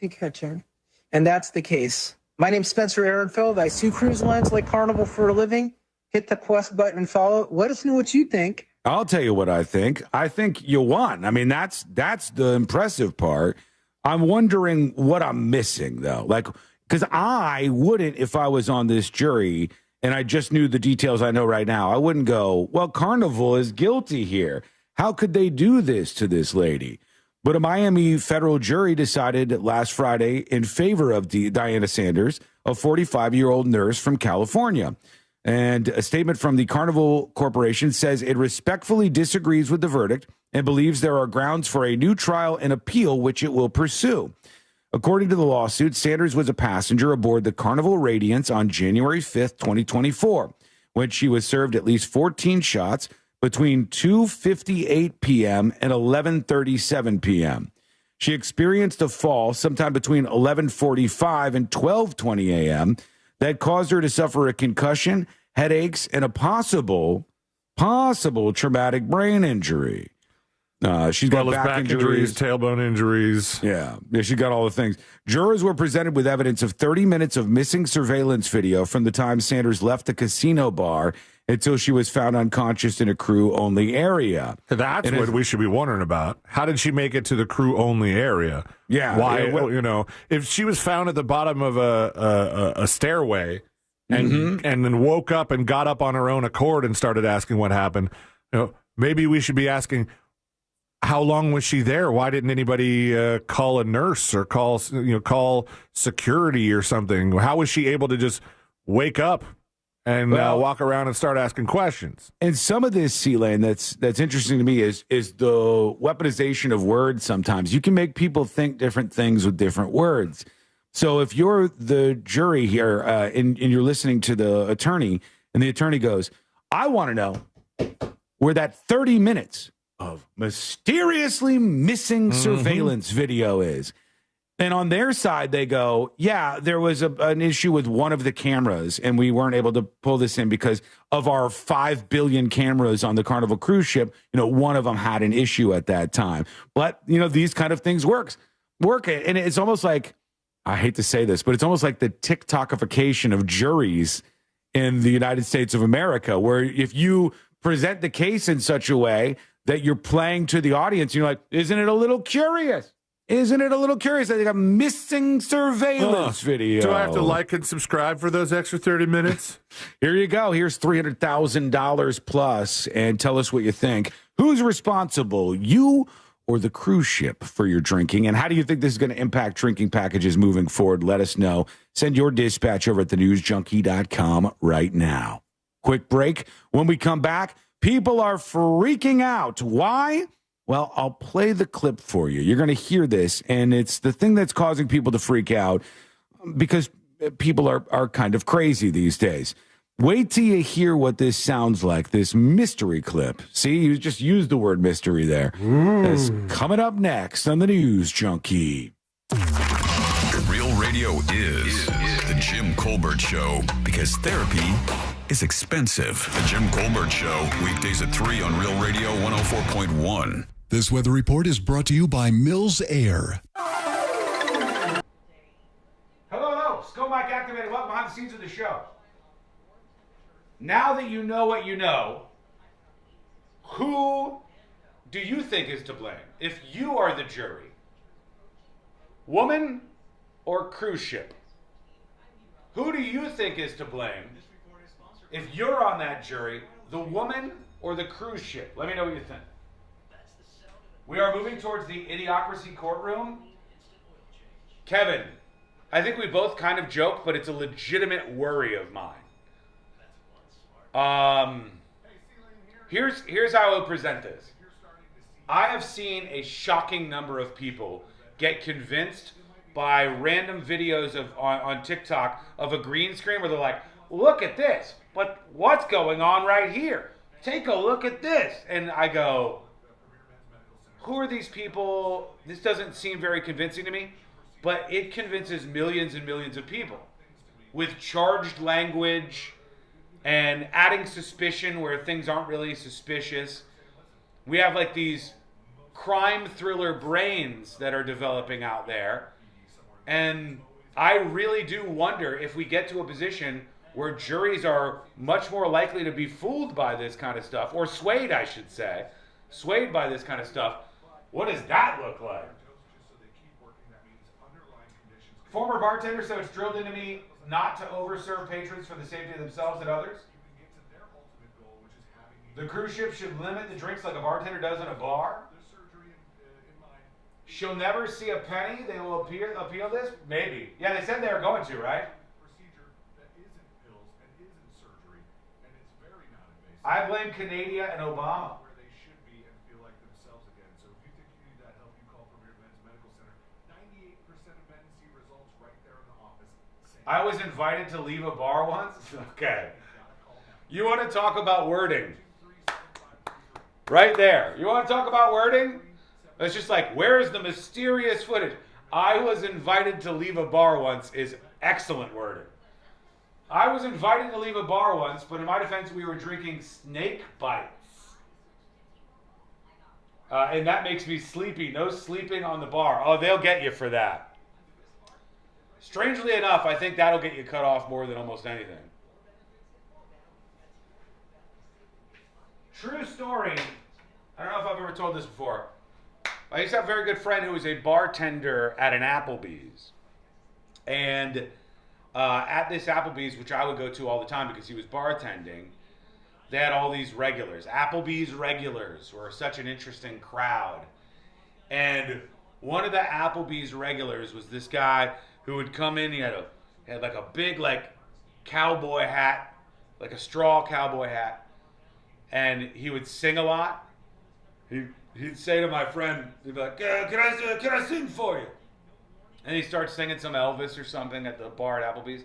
Take care, Sharon. And that's the case. My name's Spencer Ehrenfeld. I sue cruise lines like Carnival for a living. Hit the quest button and follow. Let us know what you think. I'll tell you what I think. I think you won. I mean, that's the impressive part. I'm wondering what I'm missing, though. Like, because I wouldn't, if I was on this jury and I just knew the details I know right now, I wouldn't go, well, Carnival is guilty here. How could they do this to this lady? But a Miami federal jury decided last Friday in favor of Diana Sanders, a 45-year-old nurse from California. And a statement from the Carnival Corporation says it respectfully disagrees with the verdict and believes there are grounds for a new trial and appeal, which it will pursue. According to the lawsuit, Sanders was a passenger aboard the Carnival Radiance on January 5th, 2024, when she was served at least 14 shots between 2:58 p.m. and 11:37 p.m. She experienced a fall sometime between 11:45 and 12:20 a.m. that caused her to suffer a concussion, headaches, and a possible traumatic brain injury. She's got back injuries, tailbone injuries. Yeah, she got all the things. Jurors were presented with evidence of 30 minutes of missing surveillance video from the time Sanders left the casino bar until she was found unconscious in a crew-only area. That's what we should be wondering about. How did she make it to the crew-only area? Yeah. Why, if she was found at the bottom of a stairway and then woke up and got up on her own accord and started asking what happened, maybe we should be asking, how long was she there? Why didn't anybody call a nurse or call security or something? How was she able to just wake up and walk around and start asking questions? And some of this, C-Lane, that's interesting to me is the weaponization of words sometimes. You can make people think different things with different words. So if you're the jury here and you're listening to the attorney, and the attorney goes, I want to know where that 30 minutes of mysteriously missing surveillance video is. And on their side, they go, yeah, there was an issue with one of the cameras, and we weren't able to pull this in because of our 5 billion cameras on the Carnival cruise ship. One of them had an issue at that time. But, these kind of things work. And it's almost like, I hate to say this, but it's almost like the TikTokification of juries in the United States of America, where if you present the case in such a way that you're playing to the audience. You're like, isn't it a little curious? Isn't it a little curious that they got missing surveillance video? Do I have to like and subscribe for those extra 30 minutes? Here you go. Here's $300,000 plus, and tell us what you think. Who's responsible, you or the cruise ship, for your drinking? And how do you think this is going to impact drinking packages moving forward? Let us know. Send your dispatch over at thenewsjunkie.com right now. Quick break. When we come back, people are freaking out. Why? Well, I'll play the clip for you. You're going to hear this, and it's the thing that's causing people to freak out because people are kind of crazy these days. Wait till you hear what this sounds like, this mystery clip. See, you just used the word mystery there. That's coming up next on the News Junkie. Real radio is the Jim Colbert Show, because therapy is expensive. The Jim Colbert Show, weekdays at 3 on Real Radio 104.1. This weather report is brought to you by Mills Air. Hello, Skull Mike activated. Welcome behind the scenes of the show. Now that you know what you know, who do you think is to blame? If you are the jury, woman or cruise ship? Who do you think is to blame? If you're on that jury, the woman or the cruise ship? Let me know what you think. We are moving towards the Idiocracy courtroom. Kevin, I think we both kind of joke, but it's a legitimate worry of mine. Here's how I would present this. I have seen a shocking number of people get convinced by random videos on TikTok of a green screen where they're like, look at this, but what's going on right here? Take a look at this. And I go, who are these people? This doesn't seem very convincing to me, but it convinces millions and millions of people with charged language and adding suspicion where things aren't really suspicious. We have like these crime thriller brains that are developing out there. And I really do wonder if we get to a position where juries are much more likely to be fooled by this kind of stuff, or swayed, I should say, swayed by this kind of stuff. What does that look like? Former bartender, so it's drilled into me not to overserve patrons for the safety of themselves and others. The cruise ship should limit the drinks like a bartender does in a bar. She'll never see a penny. They will appeal this? Maybe. Yeah, they said they were going to, right? I blame Canada and Obama. I was invited to leave a bar once? Okay. You want to talk about wording? Right there. You want to talk about wording? It's just like, where's the mysterious footage? I was invited to leave a bar once is excellent wording. I was invited to leave a bar once, but in my defense, we were drinking snake bites. And that makes me sleepy. No sleeping on the bar. Oh, they'll get you for that. Strangely enough, I think that'll get you cut off more than almost anything. True story. I don't know if I've ever told this before. I used to have a very good friend who was a bartender at an Applebee's. And at this Applebee's, which I would go to all the time because he was bartending, they had all these regulars. Applebee's regulars were such an interesting crowd. And one of the Applebee's regulars was this guy who would come in. He had like a big like cowboy hat, like a straw cowboy hat, and he would sing a lot. He'd say to my friend, he'd be like, can I sing for you? And he starts singing some Elvis or something at the bar at Applebee's.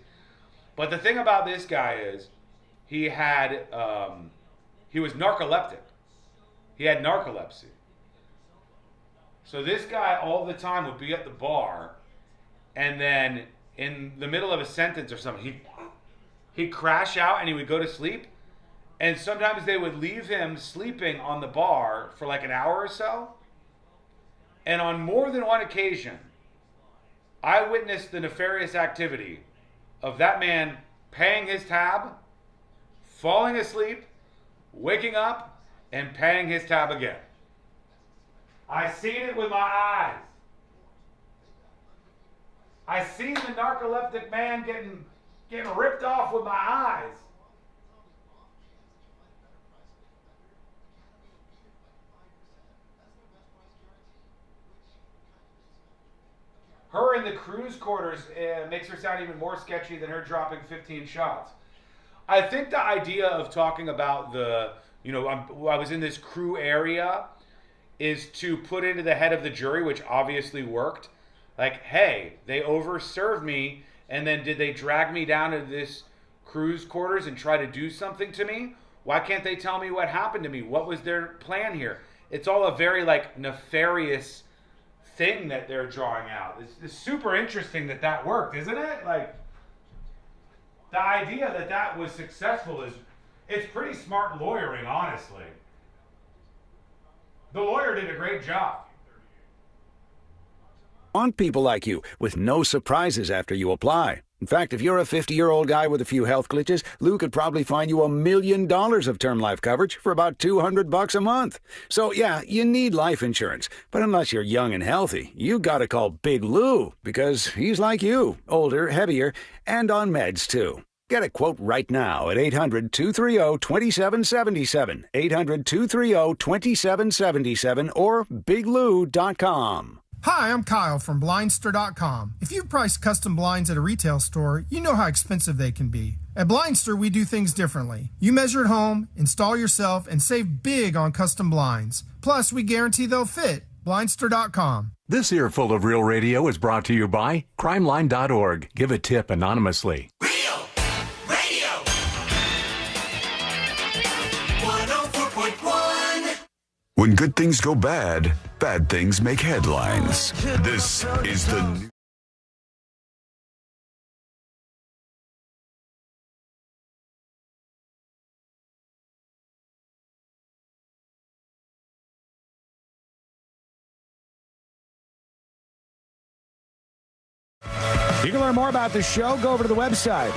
But the thing about this guy is he was narcoleptic. He had narcolepsy. So this guy all the time would be at the bar, and then in the middle of a sentence or something, he'd crash out and he would go to sleep. And sometimes they would leave him sleeping on the bar for like an hour or so. And on more than one occasion, I witnessed the nefarious activity of that man paying his tab, falling asleep, waking up, and paying his tab again. I seen it with my eyes. I seen the narcoleptic man getting ripped off with my eyes. Her in the cruise quarters makes her sound even more sketchy than her dropping 15 shots. I think the idea of talking about I was in this crew area is to put into the head of the jury, which obviously worked. Like, hey, they overserved me, and then did they drag me down to this cruise quarters and try to do something to me? Why can't they tell me what happened to me? What was their plan here? It's all a very, nefarious thing that they're drawing out. It's super interesting that worked, isn't it? Like, the idea that was successful it's pretty smart lawyering, honestly. The lawyer did a great job. Want people like you with no surprises after you apply. In fact, if you're a 50-year-old guy with a few health glitches, Lou could probably find you $1 million of term life coverage for about $200 a month. So yeah, you need life insurance. But unless you're young and healthy, you gotta call Big Lou, because he's like you, older, heavier, and on meds too. Get a quote right now at 800-230-2777, 800-230-2777, or biglou.com. Hi, I'm Kyle from Blindster.com. If you price custom blinds at a retail store, you know how expensive they can be. At Blindster, we do things differently. You measure at home, install yourself, and save big on custom blinds. Plus, we guarantee they'll fit. Blindster.com. This earful of Real Radio is brought to you by crimeline.org. Give a tip anonymously. When good things go bad, bad things make headlines. This is the new. You can learn more about the show. Go over to the website.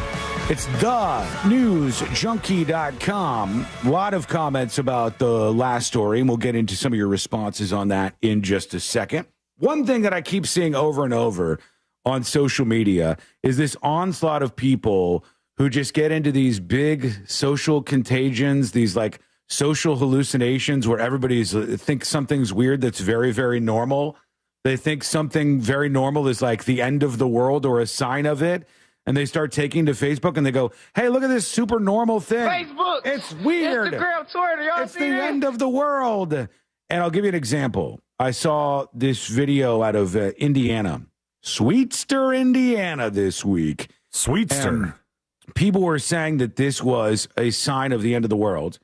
It's thenewsjunkie.com. A lot of comments about the last story, and we'll get into some of your responses on that in just a second. One thing that I keep seeing over and over on social media is this onslaught of people who just get into these big social contagions, these social hallucinations where everybody's thinks something's weird that's very, very normal. They think something very normal is like the end of the world or a sign of it. And they start taking to Facebook and they go, hey, look at this super normal thing. Facebook. It's weird. Instagram, Twitter. Y'all it's see the this? end of the world. And I'll give you an example. I saw this video out of Indiana, Sweetster, Indiana this week. Sweetster. And people were saying that this was a sign of the end of the world.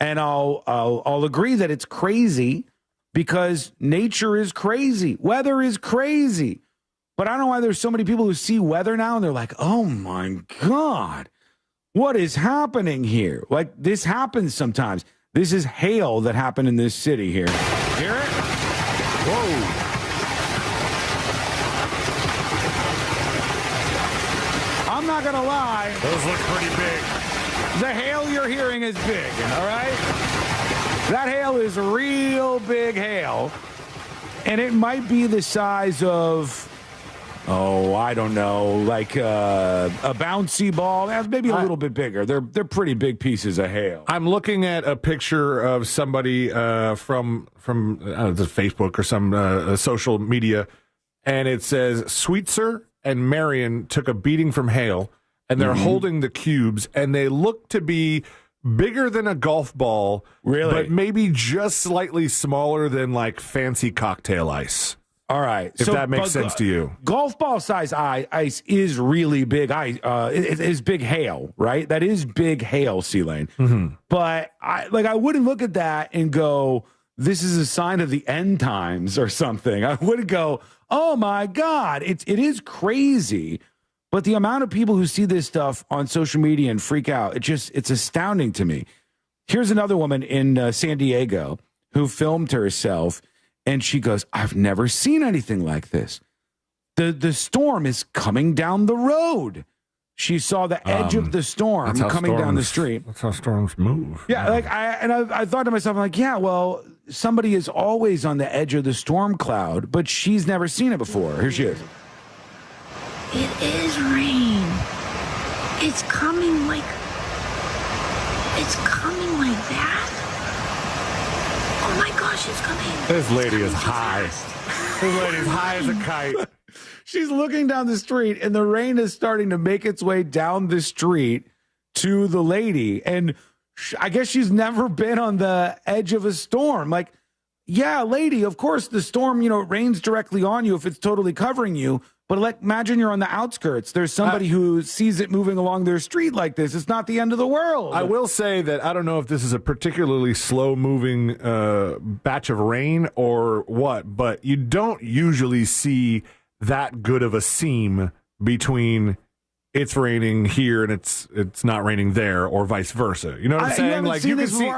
And I'll agree that it's crazy because nature is crazy. Weather is crazy. But I don't know why there's so many people who see weather now and they're like, oh my God, what is happening here? Like, this happens sometimes. This is hail that happened in this city here. Hear it? Whoa. I'm not going to lie. Those look pretty big. The hail you're hearing is big, all right? That hail is real big hail. And it might be the size of, I don't know, like a bouncy ball. Maybe a little bit bigger. They're pretty big pieces of hail. I'm looking at a picture of somebody from Facebook or some social media, and it says Sweetser and Marion took a beating from hail, and they're holding the cubes, and they look to be bigger than a golf ball, really, but maybe just slightly smaller than like fancy cocktail ice. All right. If that makes sense to you. Golf ball size ice is really big. It is big hail, right? That is big hail, C-Lane. Mm-hmm. But I wouldn't look at that and go, this is a sign of the end times or something. I would go, oh my God, it is crazy. But the amount of people who see this stuff on social media and freak out, it's astounding to me. Here's another woman in San Diego who filmed herself. And she goes, I've never seen anything like this. The storm is coming down the road. She saw the edge of the storm coming down the street. That's how storms move. Yeah, I thought to myself, I'm like, yeah, well, somebody is always on the edge of the storm cloud, but she's never seen it before. Here she is. It is rain. It's coming like that. Oh my gosh, it's coming. This lady is high. This lady's high as a kite. She's looking down the street, and the rain is starting to make its way down the street to the lady. And I guess she's never been on the edge of a storm. Like, yeah, lady, of course, the storm, it rains directly on you if it's totally covering you. But imagine you're on the outskirts. There's somebody who sees it moving along their street like this. It's not the end of the world. I will say that I don't know if this is a particularly slow-moving batch of rain or what, but you don't usually see that good of a seam between it's raining here and it's not raining there, or vice versa. You know what I'm saying? Like you can see.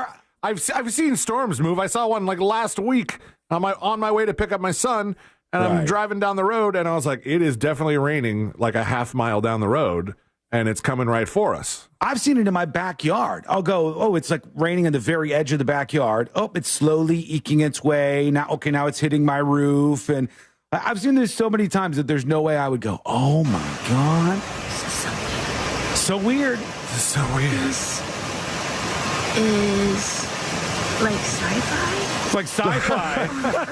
I've seen storms move. I saw one last week on my way to pick up my son. And I'm driving down the road, and I was like, it is definitely raining like a half mile down the road, and it's coming right for us. I've seen it in my backyard. I'll go, it's like raining on the very edge of the backyard. Oh, it's slowly eking its way. Now it's hitting my roof. And I've seen this so many times that there's no way I would go, oh, my God. This is so weird. So weird. This is so weird. This is like sci-fi. It's like sci-fi.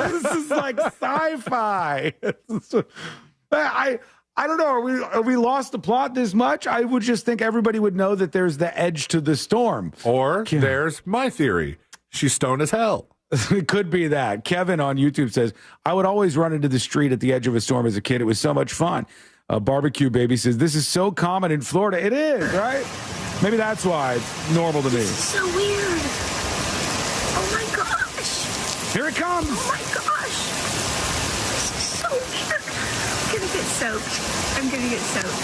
This is like sci-fi. I don't know. Are we lost the plot this much? I would just think everybody would know that there's the edge to the storm. Or there's my theory. She's stoned as hell. It could be that. Kevin on YouTube says, I would always run into the street at the edge of a storm as a kid. It was so much fun. Barbecue Baby says, this is so common in Florida. It is, right? Maybe that's why it's normal to me. This is so weird. Oh, my gosh. Here it comes. Oh, my gosh. This is so weird. I'm going to get soaked.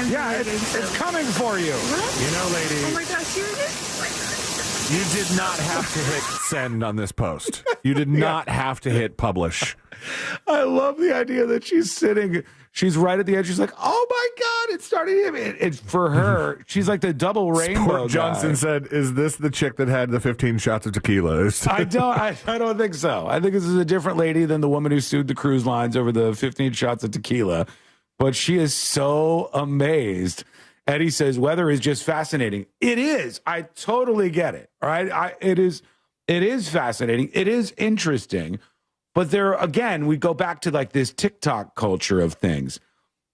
It's coming for you. What? You know, lady. Oh, my gosh. You're this. You did not have to hit send on this post. You did not have to hit publish. I love the idea that she's right at the edge. She's like, oh my God, it's starting to hit. It's for her. She's like the double rainbow Sport Johnson guy. said, is this the chick that had the 15 shots of tequila? I don't think so. I think this is a different lady than the woman who sued the cruise lines over the 15 shots of tequila. But she is so amazed. Eddie says, weather is just fascinating. It is. I totally get it. All right. It is fascinating. It is interesting. But again, we go back to like this TikTok culture of things.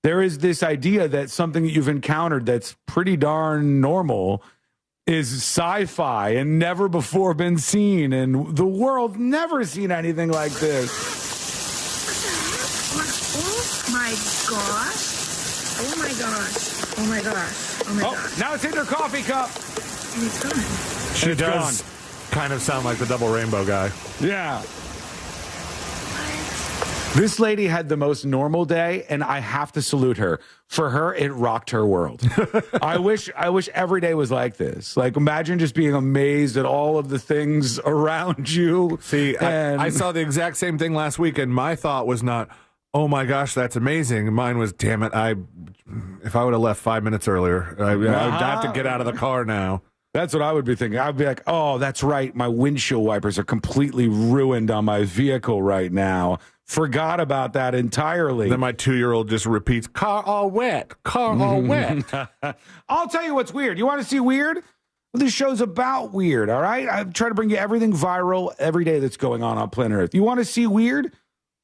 There is this idea that something that you've encountered that's pretty darn normal is sci-fi and never before been seen. And the world never seen anything like this. Oh my gosh. Oh my gosh. Oh my gosh. Oh my gosh. Now it's in her coffee cup. And it's gone. She does kind of sound like the double rainbow guy. Yeah. This lady had the most normal day, and I have to salute her. For her, it rocked her world. I wish every day was like this. Like, imagine just being amazed at all of the things around you. See, I saw the exact same thing last week, and my thought was not, oh my gosh, that's amazing. Mine was, damn it, if I would have left 5 minutes earlier, I would have to get out of the car now. That's what I would be thinking. I'd be like, oh, that's right. My windshield wipers are completely ruined on my vehicle right now. Forgot about that entirely. Then my 2-year-old just repeats, car all wet, car all wet. I'll tell you what's weird. You want to see weird? Well, this show's about weird, all right? I try to bring you everything viral every day that's going on planet Earth. You want to see weird?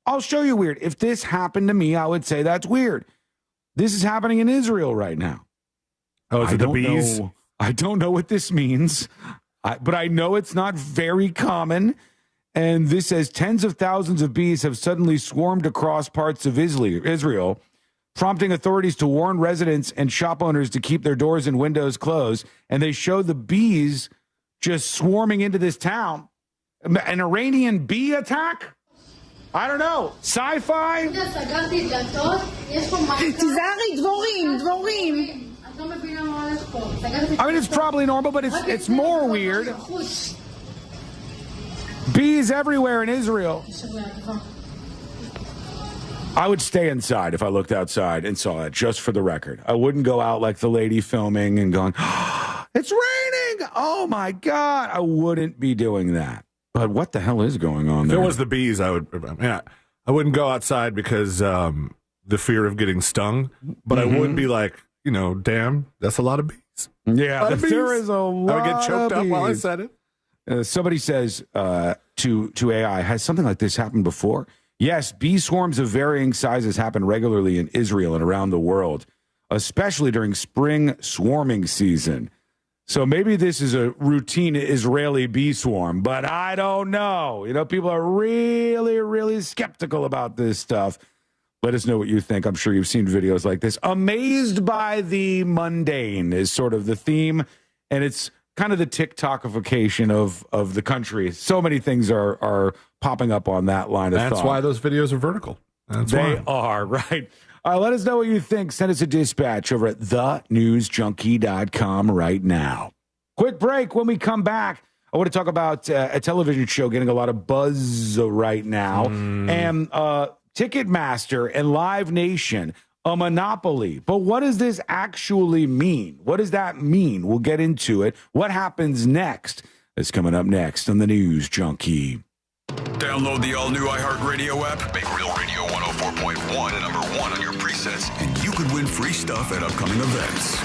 I'll show you weird. If this happened to me, I would say that's weird. This is happening in Israel right now. Oh, is it the bees? I don't know what this means, but I know it's not very common. And this says tens of thousands of bees have suddenly swarmed across parts of Israel, prompting authorities to warn residents and shop owners to keep their doors and windows closed. And they show the bees just swarming into this town. An Iranian bee attack? I don't know. Sci-fi? I mean, it's probably normal, but it's more weird. Bees everywhere in Israel. I would stay inside if I looked outside and saw it, just for the record. I wouldn't go out like the lady filming and going, oh, it's raining. Oh, my God. I wouldn't be doing that. But what the hell is going on If there? it was the bees, I wouldn't go outside because the fear of getting stung. But I would be like, damn, that's a lot of bees. Yeah, there is a lot. I would get choked up while I said it. Somebody says to AI, has something like this happened before? Yes, bee swarms of varying sizes happen regularly in Israel and around the world, especially during spring swarming season. So maybe this is a routine Israeli bee swarm, but I don't know. People are really, really skeptical about this stuff. Let us know what you think. I'm sure you've seen videos like this. Amazed by the mundane is sort of the theme, and it's kind of the TikTokification of the country. So many things are popping up on that line of thought. That's why those videos are vertical. They are, right? Let us know what you think. Send us a dispatch over at thenewsjunkie.com right now. Quick break. When we come back, I want to talk about a television show getting a lot of buzz right now. And Ticketmaster and Live Nation, a monopoly. But what does this actually mean? What does that mean? We'll get into it. What happens next? That's coming up next on the News Junkie. Download the all-new iHeartRadio app. Make Real Radio 104.1 number one on your presets, and you could win free stuff at upcoming events.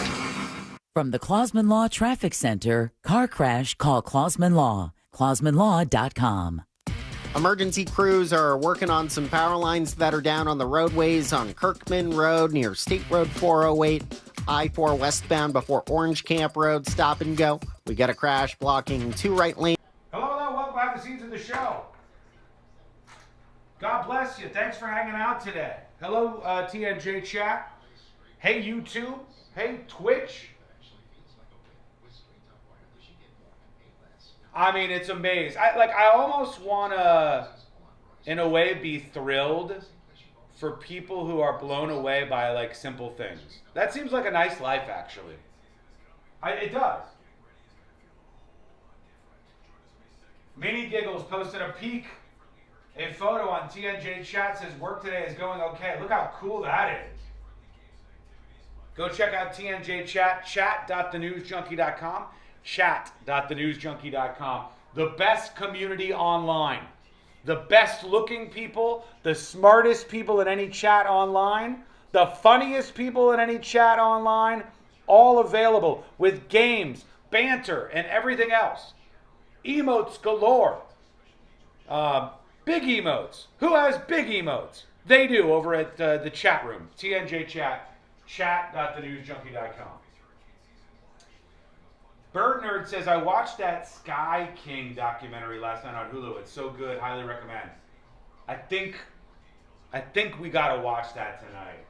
From the Clausman Law Traffic Center, car crash, call Clausman Law. ClausmanLaw.com. Emergency crews are working on some power lines that are down on the roadways on Kirkman Road near State Road 408, I-4 westbound before Orange Camp Road. Stop and go. We got a crash blocking 2 right lanes. Hello, welcome behind the scenes of the show. God bless you. Thanks for hanging out today. Hello, TNJ chat. Hey, YouTube. Hey, Twitch. I mean, it's amazing. I almost want to, in a way, be thrilled for people who are blown away by, simple things. That seems like a nice life, actually. It does. Mini Giggles posted a photo on TNJ chat, says work today is going okay. Look how cool that is. Go check out TNJ chat, chat.thenewsjunkie.com. chat.thenewsjunkie.com. The best community online. The best looking people, the smartest people in any chat online, the funniest people in any chat online, all available with games, banter, and everything else. Emotes galore. Big emotes. Who has big emotes? They do over at the chat room. TNJ chat, chat.thenewsjunkie.com. Bird Nerd says, I watched that Sky King documentary last night on Hulu. It's so good. Highly recommend. I think we got to watch that tonight.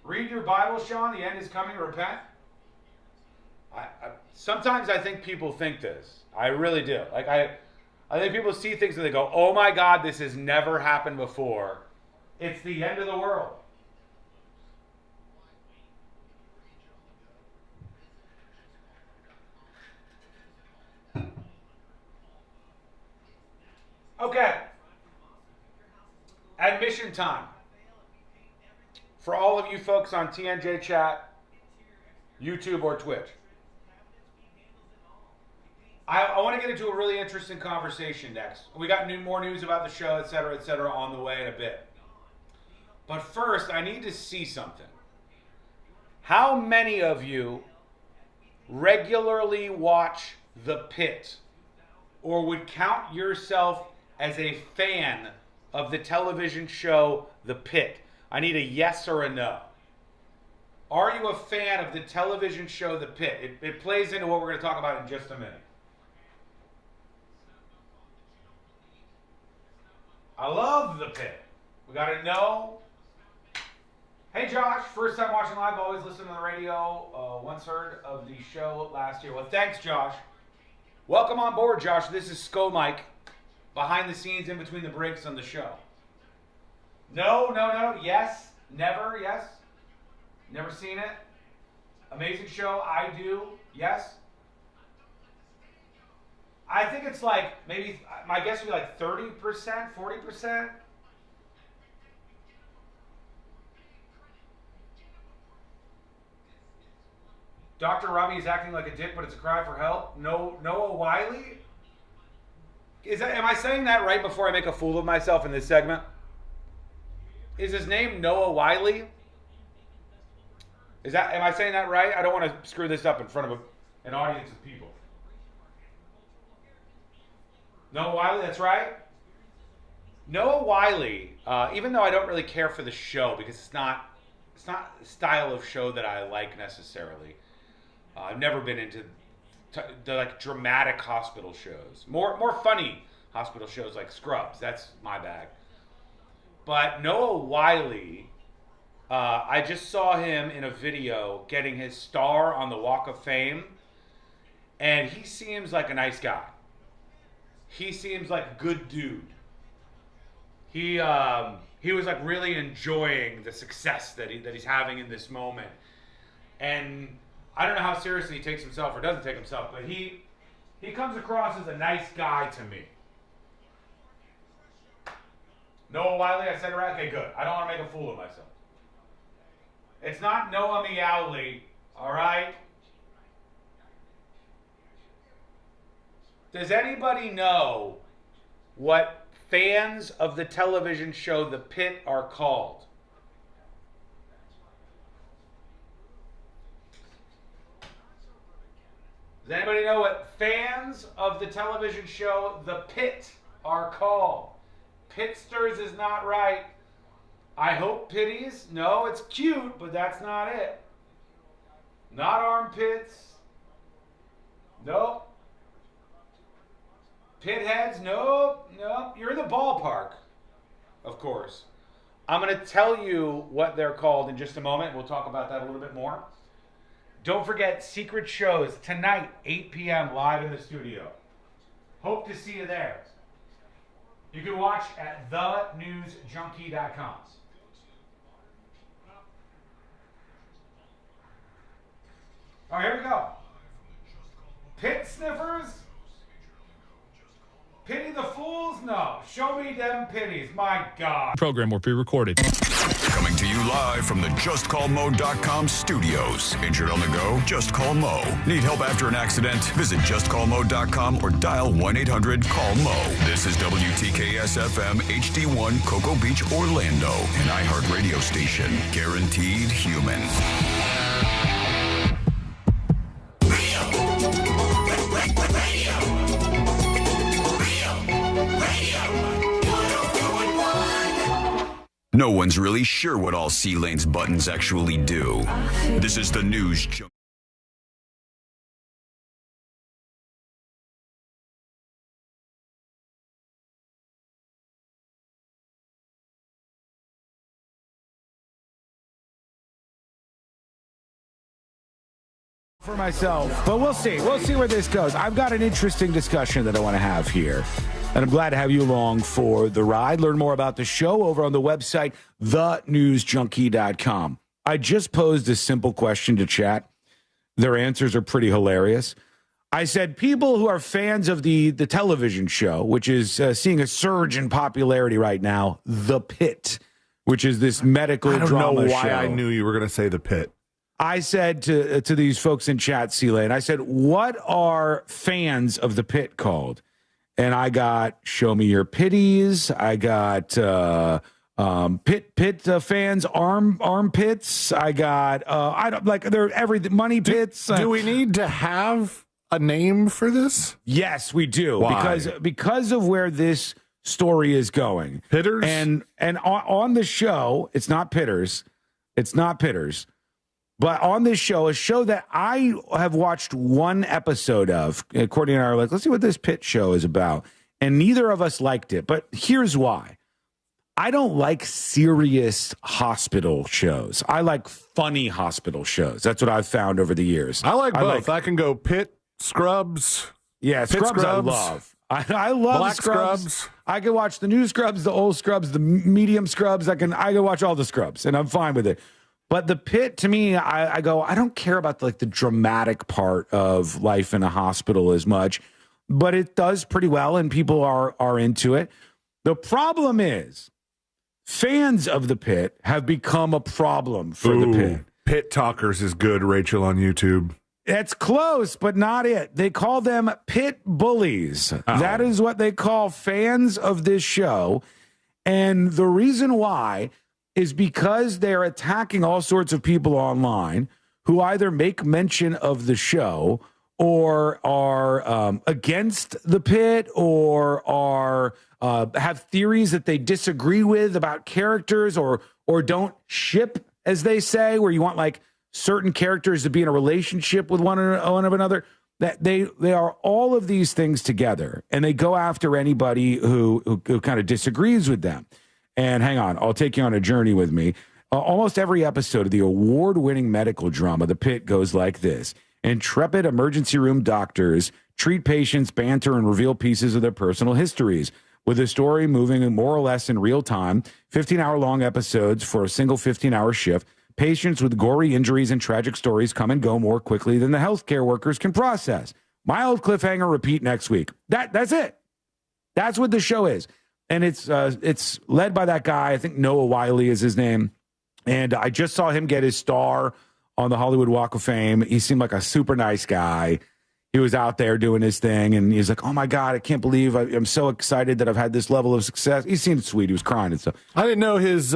Read your Bible, Sean. The end is coming. Repent. Sometimes I think people think this. I really do. I think people see things and they go, oh my God, this has never happened before. It's the end of the world. Okay. Admission time. For all of you folks on TNJ chat, YouTube, or Twitch. I want to get into a really interesting conversation next. We got more news about the show, et cetera, on the way in a bit. But first, I need to see something. How many of you regularly watch The Pit or would count yourself as a fan of the television show The Pit? I need a yes or a no. Are you a fan of the television show The Pit? It plays into what we're going to talk about in just a minute. I love The Pit. We got to know. Hey Josh, first time watching live, always listen to the radio. Once heard of the show last year. Well, thanks Josh. Welcome on board, Josh. This is Sko Mike, behind the scenes, in between the breaks on the show. No, yes, never, yes. Never seen it. Amazing show, I do, yes. I think it's maybe, my guess would be 30%, 40%. Dr. Robbie's acting like a dick, but it's a cry for help. Noah Wiley? Am I saying that right before I make a fool of myself in this segment? Is his name Noah Wiley? Am I saying that right? I don't want to screw this up in front of an audience of people. Noah Wiley, that's right. Noah Wiley, even though I don't really care for the show because it's not the style of show that I like necessarily. I've never been into the like dramatic hospital shows. More funny hospital shows like Scrubs. That's my bag. But Noah Wiley, I just saw him in a video getting his star on the Walk of Fame, and he seems like a nice guy. He seems like a good dude. He was like really enjoying the success that he's having in this moment, and I don't know how seriously he takes himself or doesn't take himself, but he comes across as a nice guy to me. Noah Wiley, I said it right? Okay, good. I don't want to make a fool of myself. It's not Noah Meowley, all right? Does anybody know what fans of the television show The Pit are called? Does anybody know what fans of the television show The Pit are called? Pitsters is not right. I hope pitties. No, it's cute, but that's not it. Not armpits. Nope. Pitheads. Nope. You're in the ballpark, of course. I'm going to tell you what they're called in just a moment. We'll talk about that a little bit more. Don't forget, secret shows tonight, 8 p.m. live in the studio. Hope to see you there. You can watch at thenewsjunkie.com. All right, here we go. Pit sniffers? Pity the fools? No. Show me them pitties. My God. Program will be recorded. Coming to you live from the JustCallMo.com studios. Injured on the go? Just call Mo. Need help after an accident? Visit JustCallMo.com or dial 1-800-CALL-MO. This is WTKS-FM HD1 Cocoa Beach, Orlando. An iHeart radio station. Guaranteed human. No one's really sure what all C-Lane's buttons actually do. This is the News Junkie. For myself, but we'll see. We'll see where this goes. I've got an interesting discussion that I want to have here. And I'm glad to have you along for the ride. Learn more about the show over on the website, thenewsjunkie.com. I just posed a simple question to chat. Their answers are pretty hilarious. I said, people who are fans of the television show, which is seeing a surge in popularity right now, The Pit, which is this medical drama show. I don't know why I knew you were going to say The Pit. I said to these folks in chat, C-Lane, I said, what are fans of The Pit called? And I got Show Me Your Pitties. I got pit fans, armpits. I got I don't like they're everything. Money pits. Do we need to have a name for this? Yes, we do. Why? Because of where this story is going. Pitters? And on the show, it's not pitters. It's not pitters. But on this show, a show that I have watched one episode of, according to our, let's see what this Pit show is about. And neither of us liked it. But here's why. I don't like serious hospital shows. I like funny hospital shows. That's what I've found over the years. I like both. I can go Pit, Scrubs. Yeah, Scrubs I love. I love Black Scrubs. I can watch the new Scrubs, the old Scrubs, the medium Scrubs. I can watch all the Scrubs, and I'm fine with it. But The Pit, to me, I go, I don't care about the dramatic part of life in a hospital as much, but it does pretty well, and people are into it. The problem is, fans of The Pit have become a problem for The Pit. Pit Talkers is good, Rachel, on YouTube. That's close, but not it. They call them pit bullies. Oh. That is what they call fans of this show. And the reason why is because they're attacking all sorts of people online who either make mention of the show or are against the pit or are have theories that they disagree with about characters or don't ship, as they say, where you want like certain characters to be in a relationship with one of another. That they are all of these things together, and they go after anybody who kind of disagrees with them. And hang on, I'll take you on a journey with me. Almost every episode of the award-winning medical drama, The Pit, goes like this. Intrepid emergency room doctors treat patients, banter, and reveal pieces of their personal histories, with the story moving more or less in real time. 15-hour-long episodes for a single 15-hour shift. Patients with gory injuries and tragic stories come and go more quickly than the healthcare workers can process. Mild cliffhanger, repeat next week. That's it. That's what the show is. And it's led by that guy. I think Noah Wyle is his name. And I just saw him get his star on the Hollywood Walk of Fame. He seemed like a super nice guy. He was out there doing his thing, and he's like, oh, my God, I can't believe I'm so excited that I've had this level of success. He seemed sweet. He was crying and stuff. I didn't know his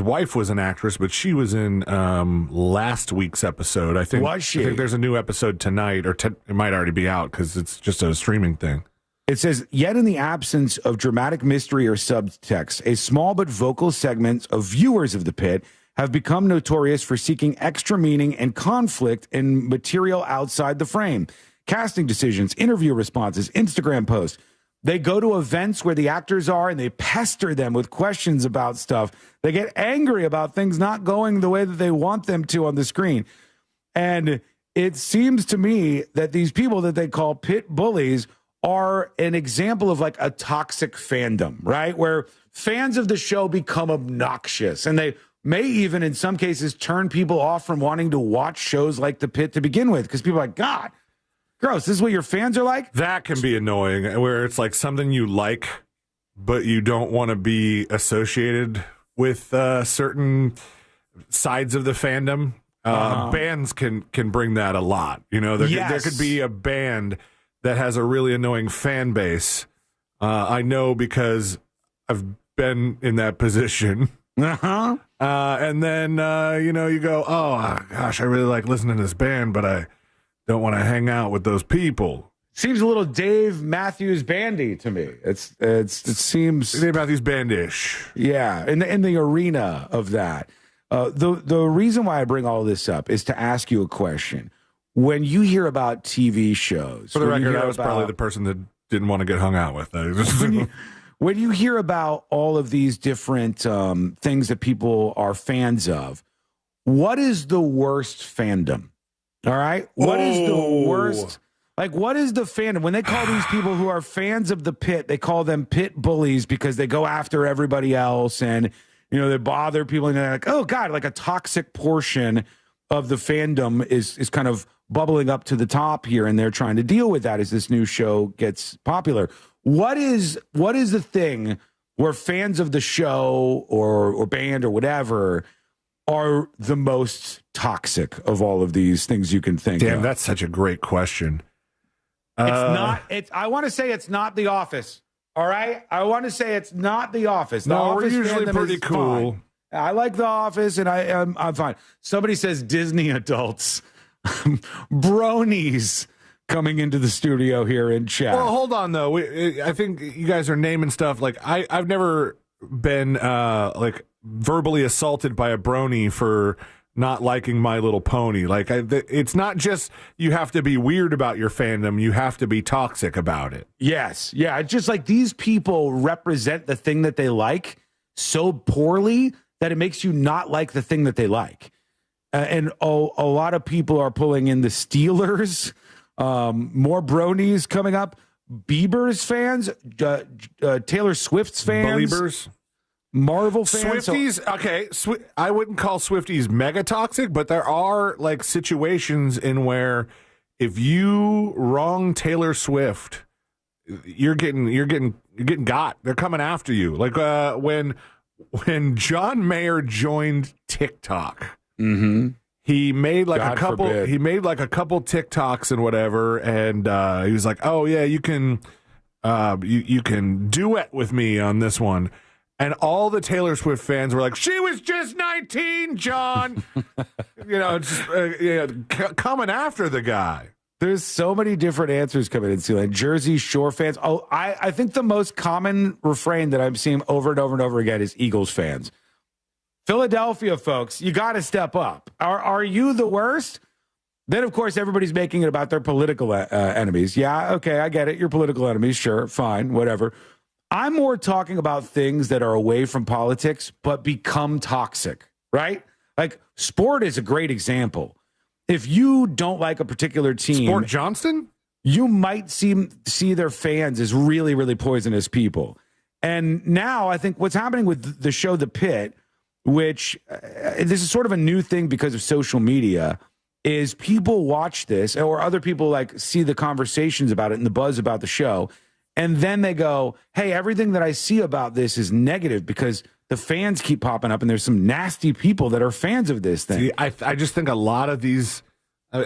wife was an actress, but she was in last week's episode. I think. Was she? I think there's a new episode tonight, or it might already be out because it's just a streaming thing. It says, yet in the absence of dramatic mystery or subtext, a small but vocal segment of viewers of The Pit have become notorious for seeking extra meaning and conflict in material outside the frame. Casting decisions, interview responses, Instagram posts. They go to events where the actors are and they pester them with questions about stuff. They get angry about things not going the way that they want them to on the screen. And it seems to me that these people that they call pit bullies are an example of like a toxic fandom, right? Where fans of the show become obnoxious and they may even in some cases turn people off from wanting to watch shows like The Pit to begin with, because people are like, God, gross, this is what your fans are like? That can be annoying, where it's like something you like, but you don't want to be associated with certain sides of the fandom. Bands can bring that a lot. You know, there could be a band that has a really annoying fan base. I know because I've been in that position. And then, you go, oh, gosh, I really like listening to this band, but I don't want to hang out with those people. Seems a little Dave Matthews Bandy to me. It seems Dave Matthews Bandish. Yeah, in the arena of that. The reason why I bring all this up is to ask you a question. When you hear about TV shows, for the record, I was probably the person that didn't want to get hung out with. When you hear about all of these different things that people are fans of, what is the worst fandom? All right? What is the worst? Like, what is the fandom? When they call these people who are fans of The Pit, they call them pit bullies because they go after everybody else and, they bother people. And they're like, oh, God, like a toxic portion of the fandom is kind of bubbling up to the top here. And they're trying to deal with that as this new show gets popular. What is the thing where fans of the show or band or whatever are the most toxic of all of these things you can think of? Damn, that's such a great question. I want to say it's not The Office. All right? I want to say it's not The Office. The Office we're usually pretty cool. Fine. I like The Office, and I'm fine. Somebody says Disney adults. Bronies. Coming into the studio here in chat. Well, hold on though. I think you guys are naming stuff like I've never been like verbally assaulted by a brony for not liking My Little Pony. Like it's not just you have to be weird about your fandom; you have to be toxic about it. Yes, yeah. It's just like these people represent the thing that they like so poorly that it makes you not like the thing that they like. And a lot of people are pulling in the Steelers. More bronies coming up. Bieber's fans, Taylor Swift's fans, Beliebers, Marvel fans. Swifties, okay. I wouldn't call Swifties mega toxic, but there are like situations in where if you wrong Taylor Swift, you're getting got. They're coming after you. Like when John Mayer joined TikTok. Mm-hmm. he made like God a couple. forbid. He made like a couple TikToks and whatever, and he was like, "Oh yeah, you can duet with me on this one." And all the Taylor Swift fans were like, "She was just 19, John." Coming after the guy. There's so many different answers coming in, Celine. Jersey Shore fans. Oh, I think the most common refrain that I'm seeing over and over and over again is Eagles fans. Philadelphia folks, you got to step up. Are you the worst? Then, of course, everybody's making it about their political enemies. Yeah, okay, I get it. Your political enemies, sure, fine, whatever. I'm more talking about things that are away from politics but become toxic, right? Like sport is a great example. If you don't like a particular team, Sport Johnston, you might see their fans as really, really poisonous people. And now I think what's happening with the show The Pit, which this is sort of a new thing because of social media, is people watch this or other people like see the conversations about it and the buzz about the show. And then they go, hey, everything that I see about this is negative because the fans keep popping up and there's some nasty people that are fans of this thing. See, I just think a lot of these,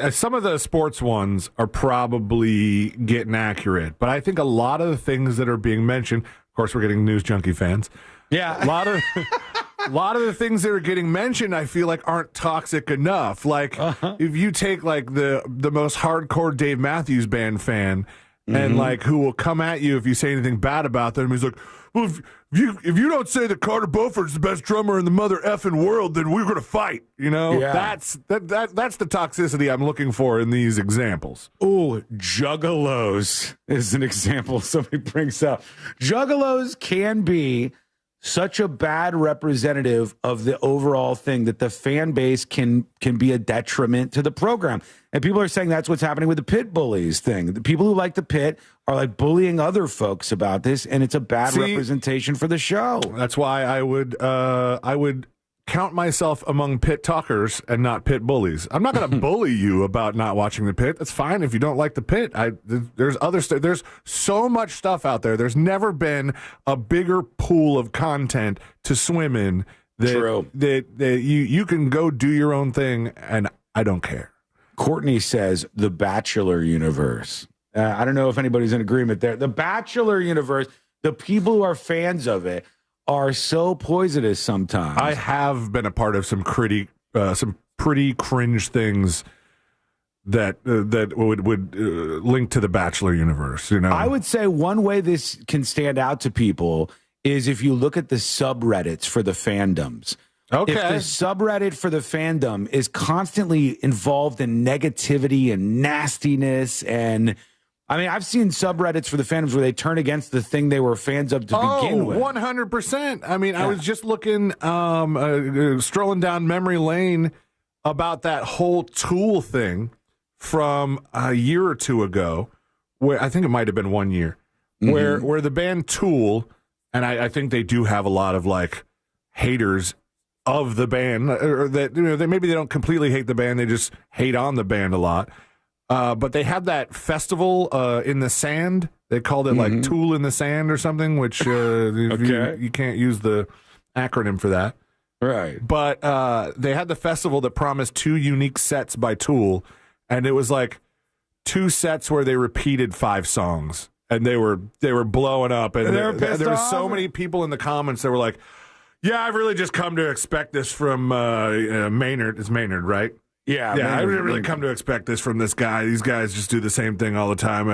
some of the sports ones are probably getting accurate, but I think a lot of the things that are being mentioned, of course, we're getting News Junkie fans. Yeah. A lot of the things that are getting mentioned, I feel like aren't toxic enough. Like if you take like the most hardcore Dave Matthews Band fan and like who will come at you if you say anything bad about them, he's like, well, if you don't say that Carter Beaufort's the best drummer in the mother effing world, then we're going to fight. You know, that's the toxicity I'm looking for in these examples. Ooh, juggalos is an example somebody brings up. Juggalos can be such a bad representative of the overall thing that the fan base can be a detriment to the program. And people are saying that's what's happening with the pit bullies thing. The people who like the pit are like bullying other folks about this, and it's a bad representation for the show. That's why I would count myself among pit talkers and not pit bullies. I'm not going to bully you about not watching the pit. That's fine if you don't like the pit. There's other stuff. There's so much stuff out there. There's never been a bigger pool of content to swim in. That you can go do your own thing, and I don't care. Courtney says the Bachelor universe. I don't know if anybody's in agreement there. The Bachelor universe, the people who are fans of it are so poisonous sometimes. I have been a part of some pretty cringe things that would link to the Bachelor universe. You know, I would say one way this can stand out to people is if you look at the subreddits for the fandoms. Okay. If the subreddit for the fandom is constantly involved in negativity and nastiness, and I mean, I've seen subreddits for the fandoms where they turn against the thing they were fans of to begin with. 100%. I mean, I was just looking, strolling down memory lane about that whole Tool thing from a year or two ago, where I think it might have been 1 year, where the band Tool, and I think they do have a lot of like haters of the band, or that maybe they don't completely hate the band, they just hate on the band a lot. But they had that festival in the sand. They called it like Tool in the Sand or something, which you can't use the acronym for that. Right. But they had the festival that promised 2 unique sets by Tool, and it was like 2 sets where they repeated 5 songs, and they were blowing up, and there were so many people in the comments that were like, yeah, I've really just come to expect this from Maynard. It's Maynard, right? Yeah, I really come to expect this from this guy. These guys just do the same thing all the time.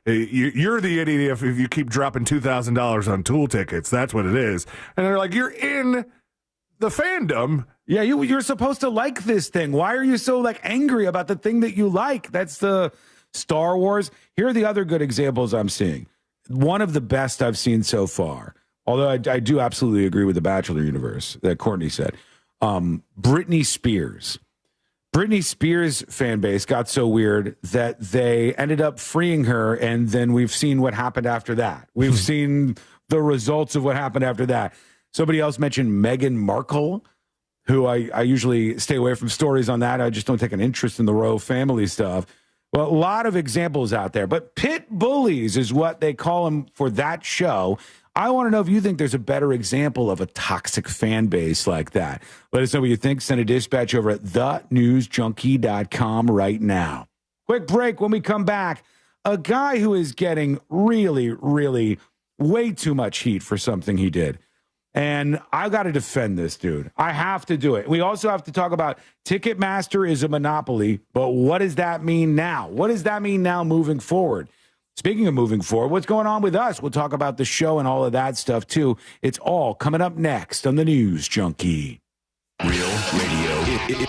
You're the idiot if you keep dropping $2,000 on Tool tickets. That's what it is. And they're like, you're in the fandom. Yeah, you're supposed to like this thing. Why are you so like angry about the thing that you like? That's the Star Wars. Here are the other good examples I'm seeing. One of the best I've seen so far, although I do absolutely agree with the Bachelor universe that Courtney said. Britney Spears. Britney Spears fan base got so weird that they ended up freeing her, and then we've seen what happened after that. We've seen the results of what happened after that. Somebody else mentioned Meghan Markle, who I usually stay away from stories on that. I just don't take an interest in the royal family stuff. Well, a lot of examples out there, but pit bullies is what they call them for that show. I want to know if you think there's a better example of a toxic fan base like that. Let us know what you think. Send a dispatch over at thenewsjunkie.com right now. Quick break. When we come back, a guy who is getting really, really way too much heat for something he did. And I got to defend this dude. I have to do it. We also have to talk about Ticketmaster is a monopoly, but what does that mean now? What does that mean now moving forward? Speaking of moving forward, what's going on with us? We'll talk about the show and all of that stuff, too. It's all coming up next on the News Junkie. Real radio is.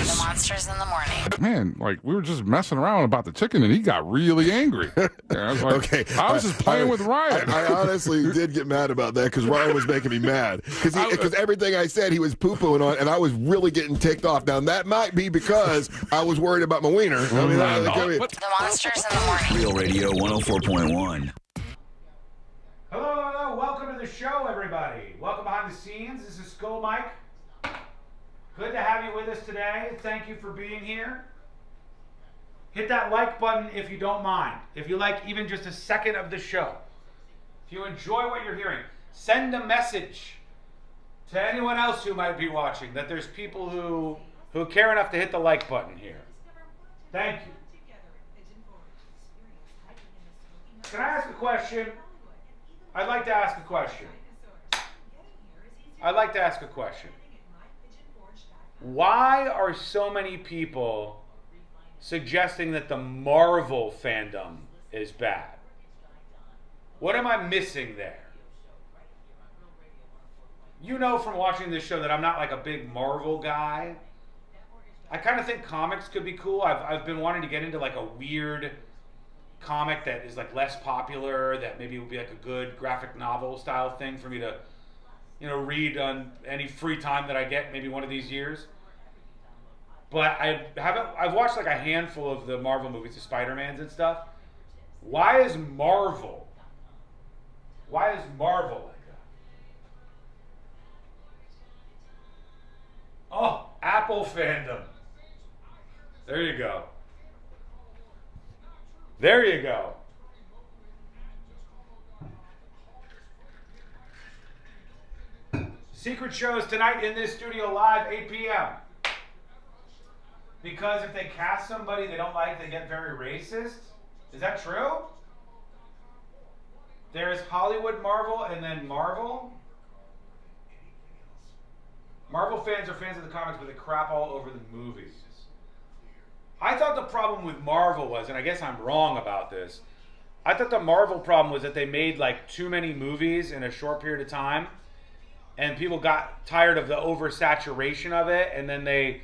The Monsters in the Morning. Man, like, we were just messing around about the chicken, and he got really angry. I was like, Okay. I was just playing with Ryan. I honestly did get mad about that because Ryan was making me mad. Because everything I said, he was poo-pooing on, and I was really getting ticked off. Now, that might be because I was worried about my wiener. I mean, The Monsters in the Morning. Real Radio 104.1. Hello, welcome to the show, everybody. Welcome behind the scenes. This is Skull Mike. Good to have you with us today. Thank you for being here. Hit that like button if you don't mind. If you like even just a second of the show. If you enjoy what you're hearing, send a message to anyone else who might be watching that there's people who care enough to hit the like button here. Thank you. Can I ask a question? I'd like to ask a question. Why are so many people suggesting that the Marvel fandom is bad? What am I missing there? You know from watching this show that I'm not like a big Marvel guy. I kind of think comics could be cool. I've been wanting to get into like a weird comic that is like less popular, that maybe would be like a good graphic novel style thing for me to, read on any free time that I get, maybe one of these years. But I've watched like a handful of the Marvel movies, the Spider-Mans and stuff. Why is Marvel like that? Oh, Apple fandom. There you go. Secret shows tonight in this studio live, 8 p.m. Because if they cast somebody they don't like, they get very racist. Is that true? There's Hollywood Marvel and then Marvel. Marvel fans are fans of the comics, but they crap all over the movies. I thought the problem with Marvel was, and I guess I'm wrong about this, I thought the Marvel problem was that they made like too many movies in a short period of time, and people got tired of the oversaturation of it, and then they,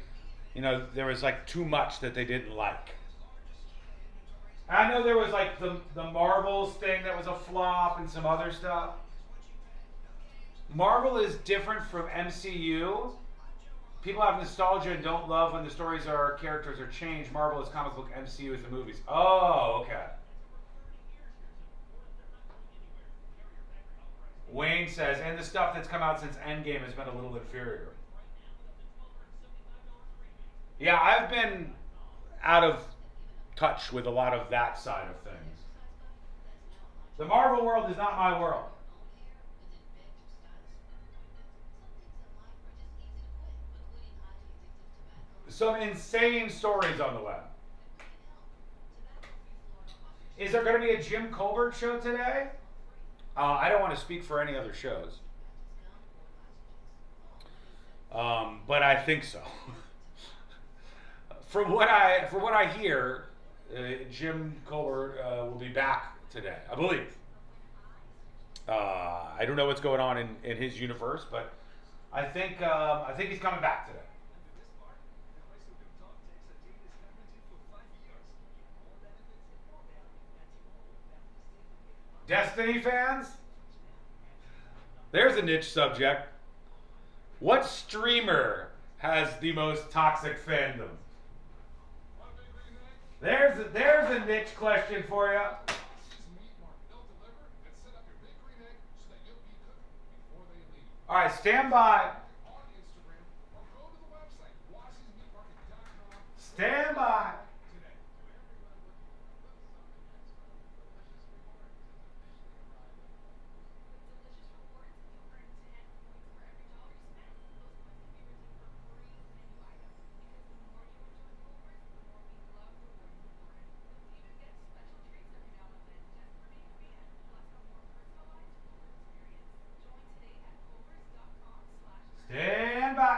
there was like too much that they didn't like. I know there was like the Marvels thing that was a flop and some other stuff. Marvel is different from MCU. People have nostalgia and don't love when the stories or characters are changed. Marvel is comic book, MCU is the movies. Oh, okay. Wayne says, and the stuff that's come out since Endgame has been a little inferior. Yeah, I've been out of touch with a lot of that side of things. The Marvel world is not my world. Some insane stories on the web. Is there going to be a Jim Colbert show today? I don't want to speak for any other shows. But I think so. From what I hear, Jim Colbert will be back today, I believe. I don't know what's going on in his universe, but I think he's coming back today. Destiny fans? There's a niche subject. What streamer has the most toxic fandom? There's a niche question for you. All right, stand by. Stand by.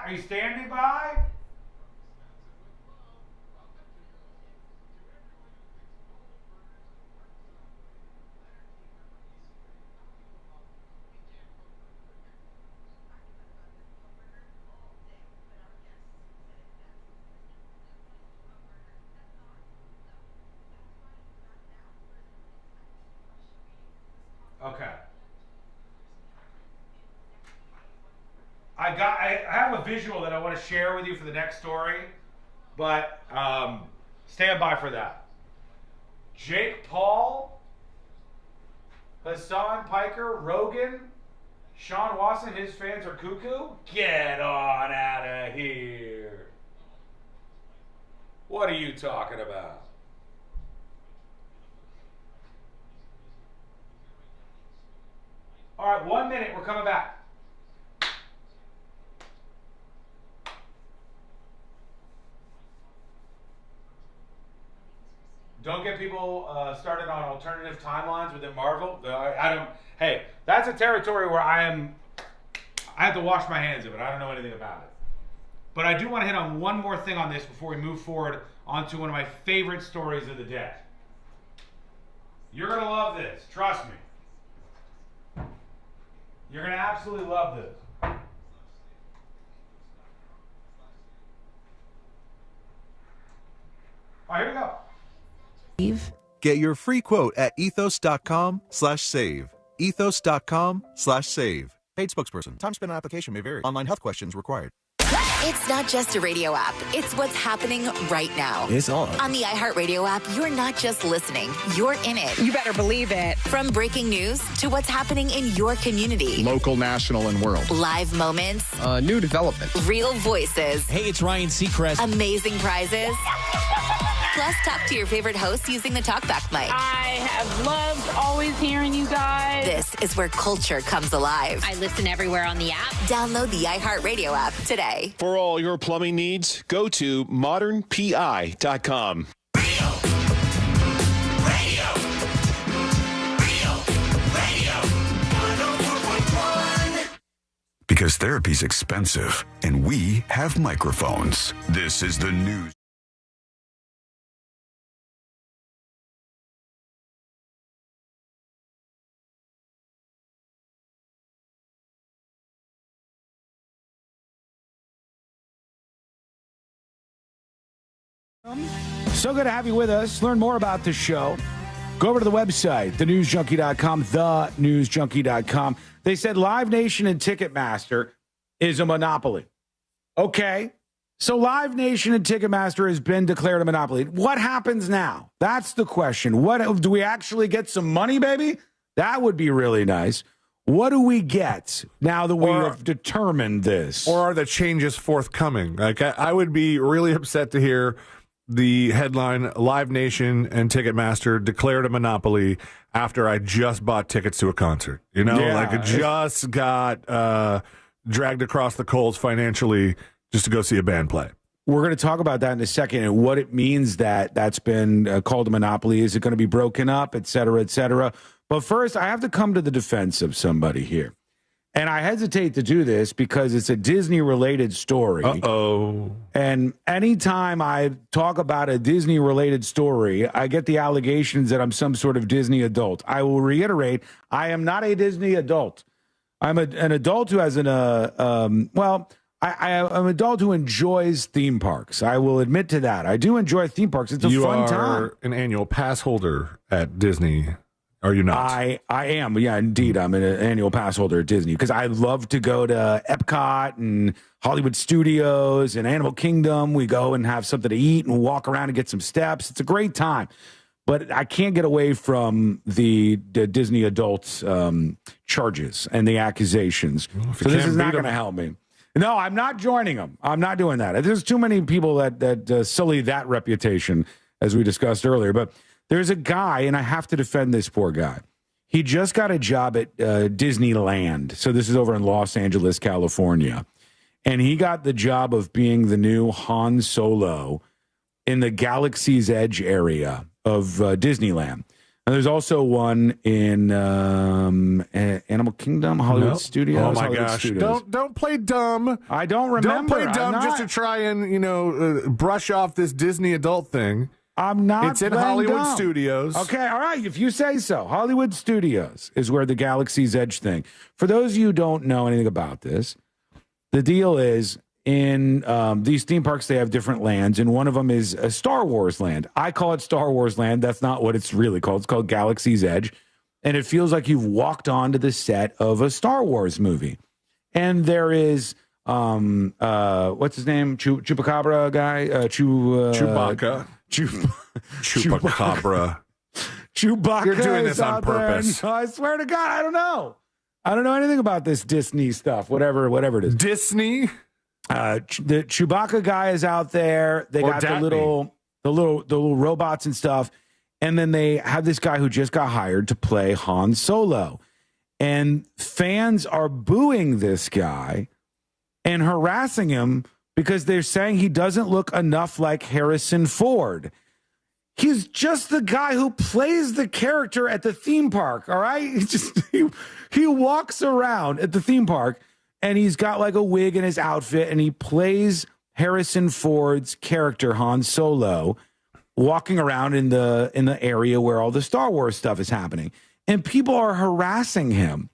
Are you standing by? Okay. I have a visual that I want to share with you for the next story, but stand by for that. Jake Paul, Hassan Piker, Rogan, Sean Watson, his fans are cuckoo? Get on out of here. What are you talking about? All right, 1 minute. We're coming back. Don't get people started on alternative timelines within Marvel. I don't. Hey, that's a territory where I have to wash my hands of it. I don't know anything about it. But I do want to hit on one more thing on this before we move forward onto one of my favorite stories of the day. You're gonna love this. Trust me. You're going to absolutely love this. All right, here we go. Get your free quote at ethos.com/save. Ethos.com/save. Paid spokesperson. Time spent on application may vary. Online health questions required. It's not just a radio app. It's what's happening right now. It's on. On the iHeartRadio app, you're not just listening. You're in it. You better believe it. From breaking news to what's happening in your community. Local, national, and world. Live moments. New development. Real voices. Hey, it's Ryan Seacrest. Amazing prizes. Plus, talk to your favorite hosts using the TalkBack mic. I have loved always hearing you guys. This is where culture comes alive. I listen everywhere on the app. Download the iHeartRadio app today. For all your plumbing needs, go to modernpi.com. Because therapy's expensive, and we have microphones. This is the news. So good to have you with us. Learn more about the show. Go over to the website, thenewsjunkie.com, thenewsjunkie.com. They said Live Nation and Ticketmaster is a monopoly. Okay. So Live Nation and Ticketmaster has been declared a monopoly. What happens now? That's the question. What do we actually get some money, baby? That would be really nice. What do we get now that we have determined this? Or are the changes forthcoming? Like, I would be really upset to hear the headline, Live Nation and Ticketmaster declared a monopoly after I just bought tickets to a concert. You know, like it just got dragged across the coals financially just to go see a band play. We're going to talk about that in a second and what it means that that's been called a monopoly. Is it going to be broken up, et cetera, et cetera? But first, I have to come to the defense of somebody here. And I hesitate to do this because it's a Disney-related story. Uh-oh. And anytime I talk about a Disney-related story, I get the allegations that I'm some sort of Disney adult. I will reiterate, I am not a Disney adult. I'm an adult who has I'm an adult who enjoys theme parks. I will admit to that. I do enjoy theme parks. It's a fun time. You are an annual pass holder at Disney. Are you not? I am. Yeah, indeed. I'm an annual pass holder at Disney because I love to go to Epcot and Hollywood Studios and Animal Kingdom. We go and have something to eat and walk around and get some steps. It's a great time. But I can't get away from the Disney adults charges and the accusations. So this is not going to help me. No, I'm not joining them. I'm not doing that. There's too many people that sully that reputation, as we discussed earlier. But there's a guy, and I have to defend this poor guy. He just got a job at Disneyland. So this is over in Los Angeles, California. And he got the job of being the new Han Solo in the Galaxy's Edge area of Disneyland. And there's also one in Animal Kingdom, Hollywood Studios. Oh my Hollywood gosh! Studios. Don't play dumb. I don't remember. Don't play dumb just to try and brush off this Disney adult thing. I'm not. It's in playing Hollywood dumb. Studios. Okay, all right. If you say so, Hollywood Studios is where the Galaxy's Edge thing. For those of you who don't know anything about this, the deal is in these theme parks they have different lands, and one of them is a Star Wars land. I call it Star Wars Land. That's not what it's really called. It's called Galaxy's Edge, and it feels like you've walked onto the set of a Star Wars movie. And there is what's his name? Chupacabra guy? Chewbacca. Chupacabra. Chewbacca. You're doing this on purpose. No, I swear to God, I don't know. I don't know anything about this Disney stuff, whatever it is. Disney? The Chewbacca guy is out there. They got the little robots and stuff. And then they have this guy who just got hired to play Han Solo. And fans are booing this guy and harassing him because they're saying he doesn't look enough like Harrison Ford. He's just the guy who plays the character at the theme park, all right? He walks around at the theme park, and he's got like a wig in his outfit, and he plays Harrison Ford's character, Han Solo, walking around in the area where all the Star Wars stuff is happening. And people are harassing him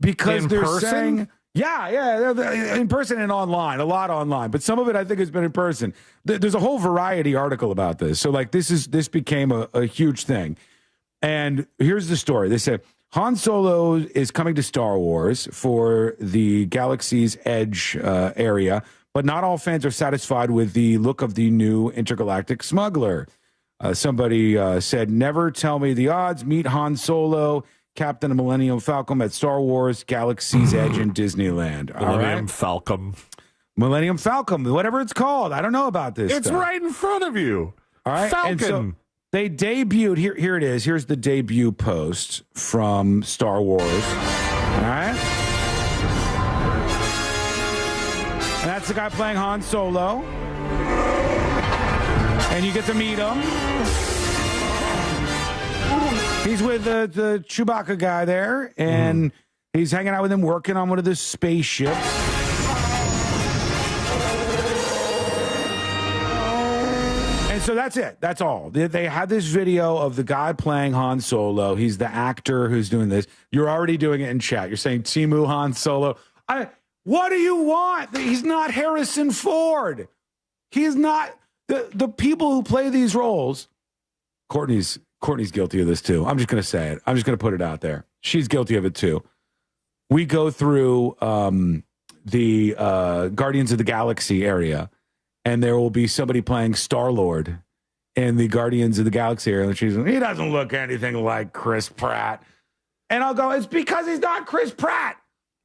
because they're saying... Yeah, in person and online, a lot online, but some of it I think has been in person. There's a whole Variety article about this. So like this became a huge thing. And here's the story. They said Han Solo is coming to Star Wars for the Galaxy's Edge area, but not all fans are satisfied with the look of the new intergalactic smuggler. Somebody said, "Never tell me the odds. Meet Han Solo, Captain of Millennium Falcon at Star Wars Galaxy's Edge in Disneyland." Millennium Falcon. Millennium Falcon, whatever it's called. I don't know about this It's stuff. right in front of you. All right. Falcon. And so they debuted, here it is. Here's the debut post from Star Wars. All right. And that's the guy playing Han Solo. And you get to meet him. He's with the Chewbacca guy there, and he's hanging out with him, working on one of the spaceships. And so that's it. That's all. They had this video of the guy playing Han Solo. He's the actor who's doing this. You're already doing it in chat. You're saying Timu Han Solo. What do you want? He's not Harrison Ford. He's not the people who play these roles. Courtney's guilty of this too. I'm just going to say it. I'm just going to put it out there. She's guilty of it too. We go through the Guardians of the Galaxy area, and there will be somebody playing Star-Lord in the Guardians of the Galaxy area. And she's like, he doesn't look anything like Chris Pratt. And I'll go, it's because he's not Chris Pratt.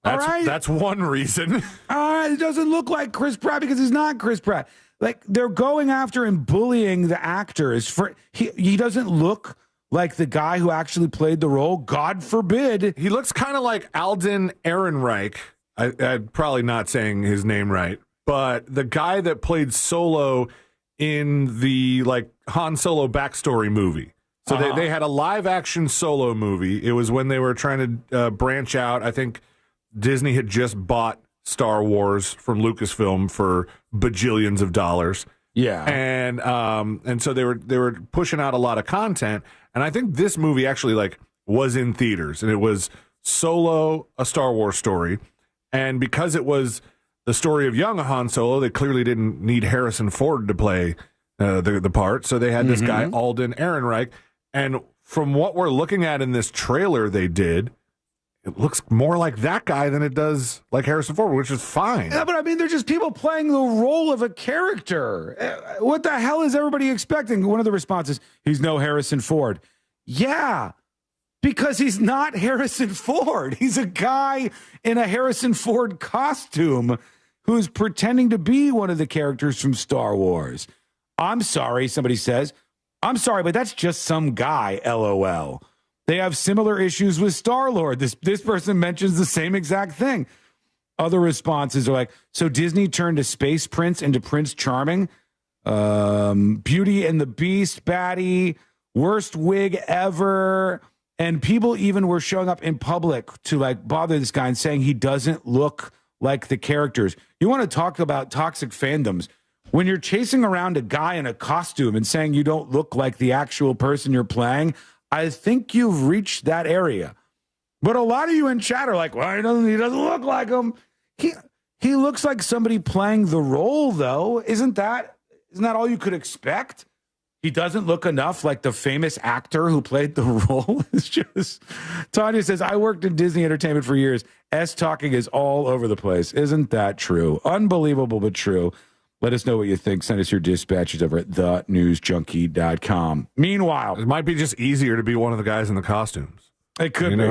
That's one reason. All right, it doesn't look like Chris Pratt because he's not Chris Pratt. Like, they're going after and bullying the actors for he doesn't look like the guy who actually played the role. God forbid. He looks kind of like Alden Ehrenreich. I'm probably not saying his name right, but the guy that played Solo in the Han Solo backstory movie. So they had a live action Solo movie. It was when they were trying to branch out. I think Disney had just bought Star Wars from Lucasfilm for bajillions of dollars. Yeah. And so they were pushing out a lot of content, and I think this movie actually was in theaters, and it was Solo, a Star Wars story. And because it was the story of young Han Solo, they clearly didn't need Harrison Ford to play the part, so they had this guy Alden Ehrenreich. And from what we're looking at in this trailer they did, it looks more like that guy than it does like Harrison Ford, which is fine. Yeah, but I mean, they're just people playing the role of a character. What the hell is everybody expecting? One of the responses, he's no Harrison Ford. Yeah, because he's not Harrison Ford. He's a guy in a Harrison Ford costume who's pretending to be one of the characters from Star Wars. I'm sorry, somebody says. I'm sorry, but that's just some guy, LOL. They have similar issues with Star-Lord. This person mentions the same exact thing. Other responses are like, so Disney turned a Space Prince into Prince Charming? Beauty and the Beast, baddie. Worst wig ever. And people even were showing up in public to like bother this guy and saying he doesn't look like the characters. You want to talk about toxic fandoms. When you're chasing around a guy in a costume and saying you don't look like the actual person you're playing, I think you've reached that area. But a lot of you in chat are like, well, he doesn't look like him. He looks like somebody playing the role, though. Isn't that all you could expect? He doesn't look enough like the famous actor who played the role. It's just, Tanya says, I worked in Disney Entertainment for years. S-talking is all over the place. Isn't that true? Unbelievable, but true. Let us know what you think. Send us your dispatches over at thenewsjunkie.com. Meanwhile, it might be just easier to be one of the guys in the costumes. It could be.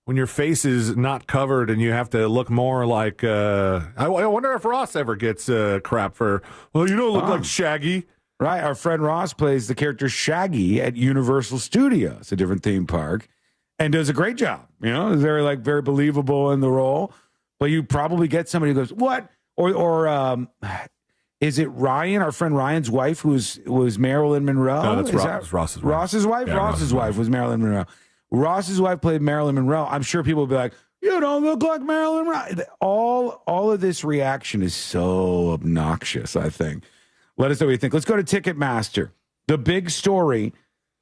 When your face is not covered and you have to look more like I wonder if Ross ever gets crap for, well, you don't look like Shaggy. Right. Our friend Ross plays the character Shaggy at Universal Studios, a different theme park, and does a great job. Is very believable in the role. But you probably get somebody who goes, what? Or is it Ryan, our friend Ryan's wife, who was Marilyn Monroe? No, that's Ross's wife. Ross's wife? Yeah, Ross's wife was Marilyn Monroe. Ross's wife played Marilyn Monroe. I'm sure people will be like, you don't look like Marilyn Monroe. All of this reaction is so obnoxious, I think. Let us know what you think. Let's go to Ticketmaster. The big story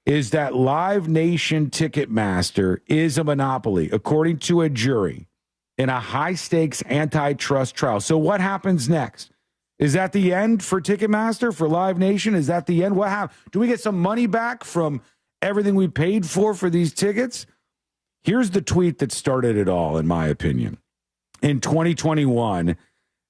is that Live Nation Ticketmaster is a monopoly, according to a jury, in a high-stakes antitrust trial. So what happens next? Is that the end for Ticketmaster, for Live Nation? Is that the end? What happens? Do we get some money back from everything we paid for these tickets? Here's the tweet that started it all, in my opinion. In 2021,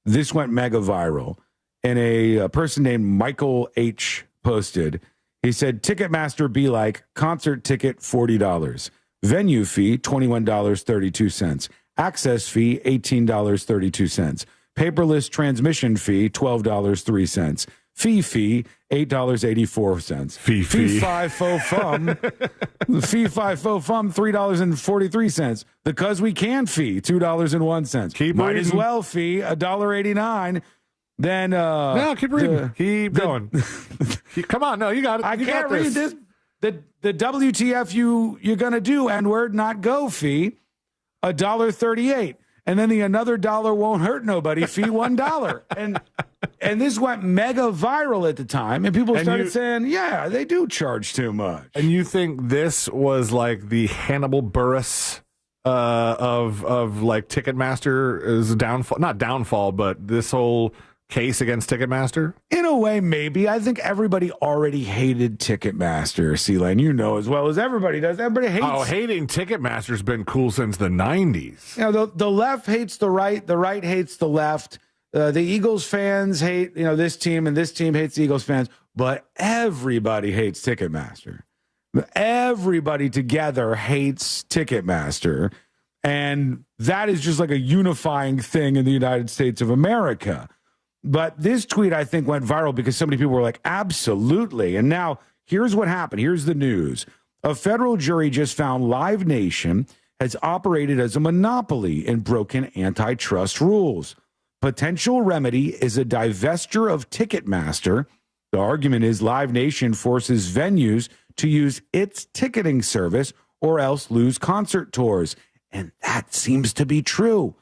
this went mega viral, and a person named Michael H. posted, he said, Ticketmaster be like, concert ticket $40, venue fee $21.32, access fee $18.32, paperless transmission fee $12.03, fee $8.84. Fee fi fo fum. Fee fi fo fum $3.43. The Cause We Can fee $2.01. Might as well fee $1.89. Then no, keep reading. Keep going. Come on, no, you got it. I can't read this. The WTF you're gonna do N-word not go fee $1.38. And then the another dollar won't hurt nobody fee $1. And this went mega viral at the time, and people started saying, yeah, they do charge too much. And you think this was like the Hannibal Buress of like Ticketmaster's downfall? Not downfall, but this whole case against Ticketmaster? In a way, maybe. I think everybody already hated Ticketmaster, C-Lane. You know as well as everybody does. Everybody hates... Oh, hating Ticketmaster's been cool since the 90s. The left hates the right hates the left. The Eagles fans hate, this team, and this team hates the Eagles fans. But everybody hates Ticketmaster. Everybody together hates Ticketmaster. And that is just like a unifying thing in the United States of America. But this tweet, I think, went viral because so many people were like, absolutely. And now here's what happened. Here's the news. A federal jury just found Live Nation has operated as a monopoly and broken antitrust rules. Potential remedy is a divestiture of Ticketmaster. The argument is Live Nation forces venues to use its ticketing service or else lose concert tours. And that seems to be true.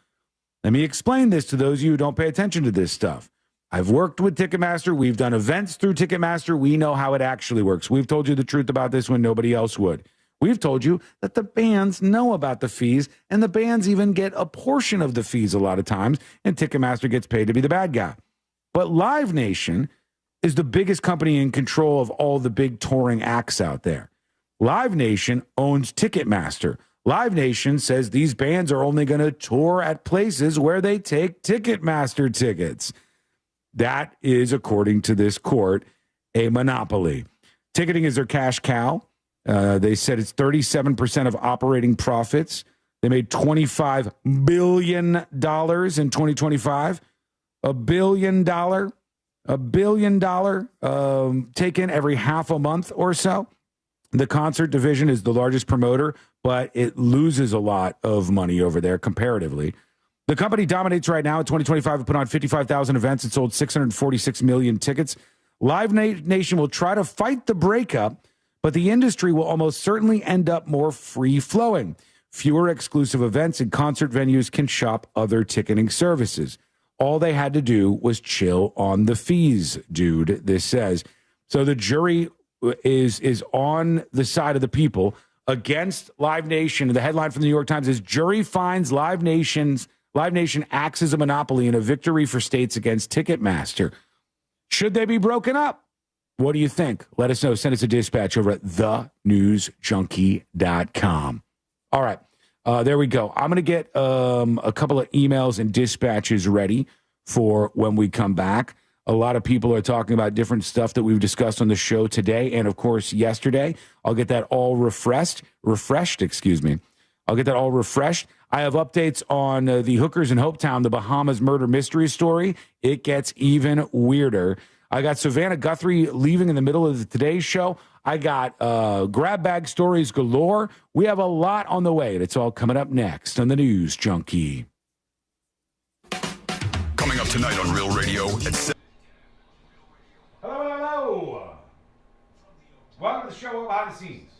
Let me explain this to those of you who don't pay attention to this stuff. I've worked with Ticketmaster. We've done events through Ticketmaster. We know how it actually works. We've told you the truth about this when nobody else would. We've told you that the bands know about the fees, and the bands even get a portion of the fees a lot of times, and Ticketmaster gets paid to be the bad guy. But Live Nation is the biggest company in control of all the big touring acts out there. Live Nation owns Ticketmaster. Live Nation says these bands are only going to tour at places where they take Ticketmaster tickets. That is, according to this court, a monopoly. Ticketing is their cash cow. They said it's 37% of operating profits. They made $25 billion in 2025. $1 billion taken every half a month or so. The concert division is the largest promoter, but it loses a lot of money over there comparatively. The company dominates right now. In 2025, it put on 55,000 events and sold 646 million tickets. Live Nation will try to fight the breakup, but the industry will almost certainly end up more free-flowing. Fewer exclusive events and concert venues can shop other ticketing services. All they had to do was chill on the fees, dude, this says. So the jury is on the side of the people against Live Nation. The headline from the New York Times is Jury finds Live Nation acts as a monopoly in a victory for states against Ticketmaster. Should they be broken up? What do you think? Let us know. Send us a dispatch over at thenewsjunkie.com. All right. There we go. I'm going to get a couple of emails and dispatches ready for when we come back. A lot of people are talking about different stuff that we've discussed on the show today and, of course, yesterday. I'll get that all refreshed. I'll get that all refreshed. I have updates on the hookers in Hopetown, the Bahamas murder mystery story. It gets even weirder. I got Savannah Guthrie leaving in the middle of the Today Show. I got grab bag stories galore. We have a lot on the way, and it's all coming up next on the News Junkie. Coming up tonight on Real Radio at 7. Hello. Welcome to the show behind the scenes.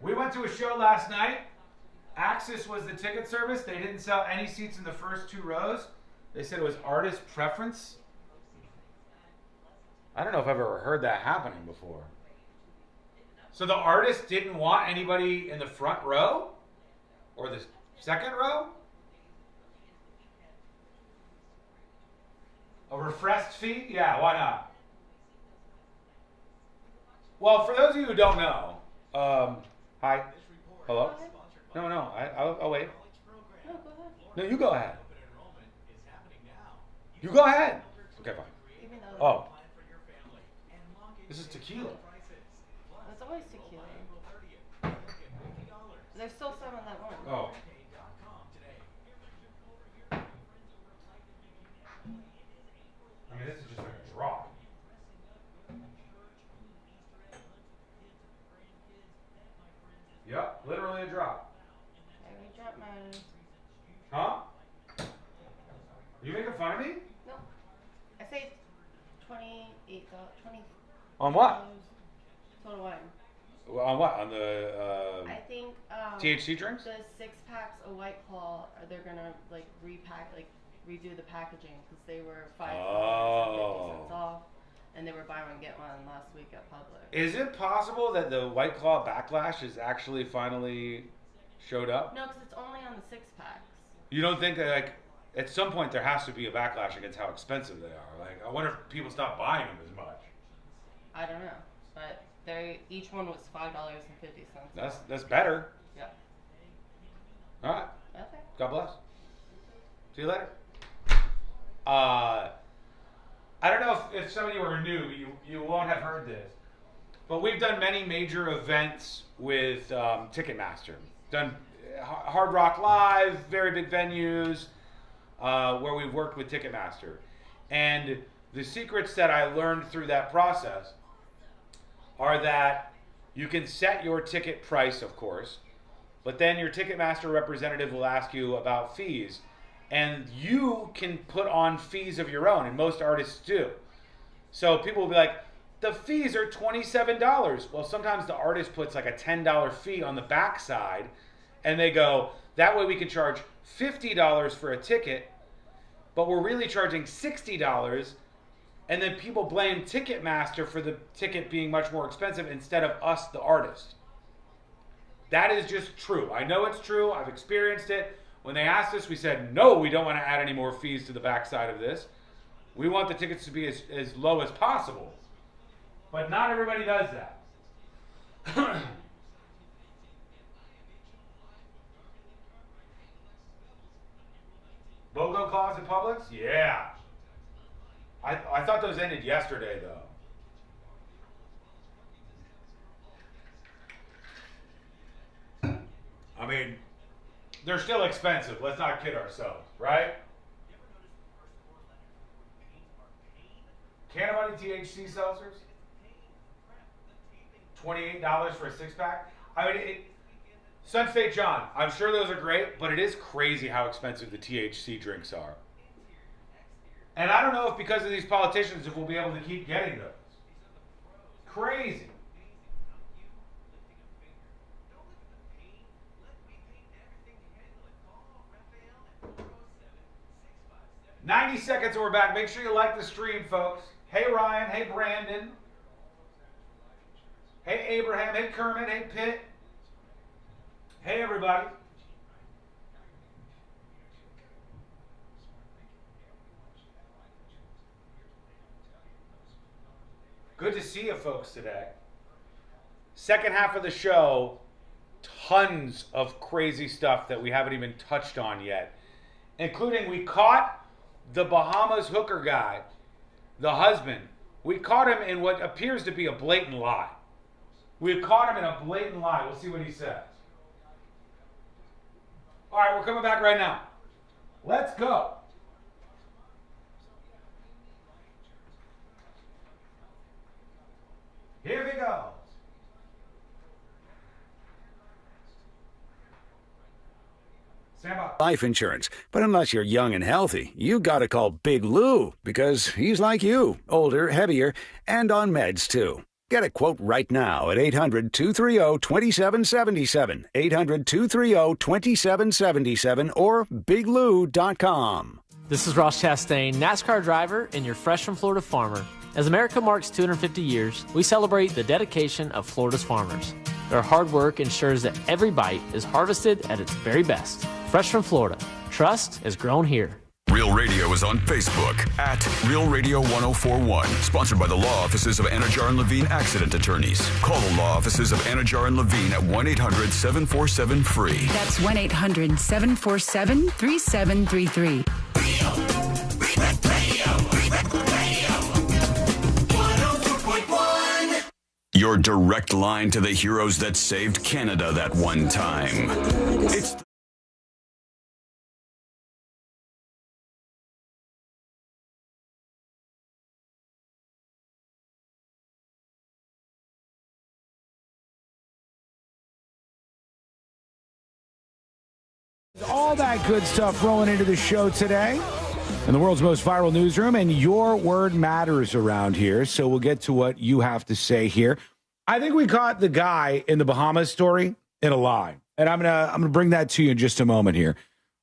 We went to a show last night. Axis was the ticket service. They didn't sell any seats in the first 2 rows. They said it was artist preference. I don't know if I've ever heard that happening before. So the artist didn't want anybody in the front row? Or the second row? A refreshed fee? Yeah, why not? Well, for those of you who don't know, hi. Hello? No, I'll wait. No, you go ahead. You go ahead. Okay, fine. Oh. This is tequila. It's always tequila. There's still some in that one. Oh. I mean, this is just like a drop. Yep, literally a drop. I dropped mine. Huh? Are you making fun of me? No. I say $28. On what? Total wine. On what? On the I think THC drinks? The 6 packs of White Claw, they're gonna like redo the packaging because they were $5 and 50 cents off, and they were buy one get one last week at Publix. Is it possible that the White Claw backlash is actually finally showed up? No, because it's only on the 6 packs. You don't think that, like, at some point there has to be a backlash against how expensive they are? Like, I wonder if people stop buying them as much. I don't know, but each one was $5.50. That's better. Yeah. All right. Okay. God bless. See you later. I don't know if some of you are new, you won't have heard this, but we've done many major events with Ticketmaster. Done Hard Rock Live, very big venues, where we've worked with Ticketmaster. And the secrets that I learned through that process are that you can set your ticket price, of course, but then your Ticketmaster representative will ask you about fees. And you can put on fees of your own, and most artists do. So people will be like, the fees are $27. Well, sometimes the artist puts like a $10 fee on the backside, and they go, that way we can charge $50 for a ticket, but we're really charging $60, and then people blame Ticketmaster for the ticket being much more expensive instead of us, the artist. That is just true. I know it's true. I've experienced it. When they asked us, we said, no, we don't want to add any more fees to the backside of this. We want the tickets to be as low as possible. But not everybody does that. BOGO clause in Publix? Yeah. I thought those ended yesterday, though. I mean, they're still expensive. Let's not kid ourselves, right? Canterbury THC seltzers? $28 for a 6-pack? I mean, Sunfate John, I'm sure those are great, but it is crazy how expensive the THC drinks are. And I don't know if because of these politicians if we'll be able to keep getting those. Crazy. "90 seconds and we're back. Make sure you like the stream, folks. Hey, Ryan. Hey, Brandon. Hey, Abraham. Hey, Kermit. Hey, Pitt. Hey, everybody. Good to see you folks today. Second half of the show, tons of crazy stuff that we haven't even touched on yet, including we caught the Bahamas hooker guy, the husband. We caught him in what appears to be a blatant lie. We caught him in a blatant lie. We'll see what he says. All right, we're coming back right now. Let's go. Here we go. Life insurance. But unless you're young and healthy, you gotta call Big Lou, because he's like you, older, heavier, and on meds too. Get a quote right now at 800-230-2777, 800-230-2777, or biglou.com. This is Ross Chastain, NASCAR driver and your Fresh from Florida farmer. As America marks 250 years, we celebrate the dedication of Florida's farmers. Their hard work ensures that every bite is harvested at its very best. Fresh from Florida. Trust is grown here. Real Radio is on Facebook at Real Radio 1041. Sponsored by the law offices of Anajar and Levine Accident Attorneys. Call the law offices of Anajar and Levine at 1-800-747-FREE. That's 1-800-747-3733. Your direct line to the heroes that saved Canada that one time. It's all that good stuff rolling into the show today in the world's most viral newsroom, and your word matters around here, so we'll get to what you have to say here. I think we caught the guy in the Bahamas story in a lie, and I'm gonna bring that to you in just a moment here.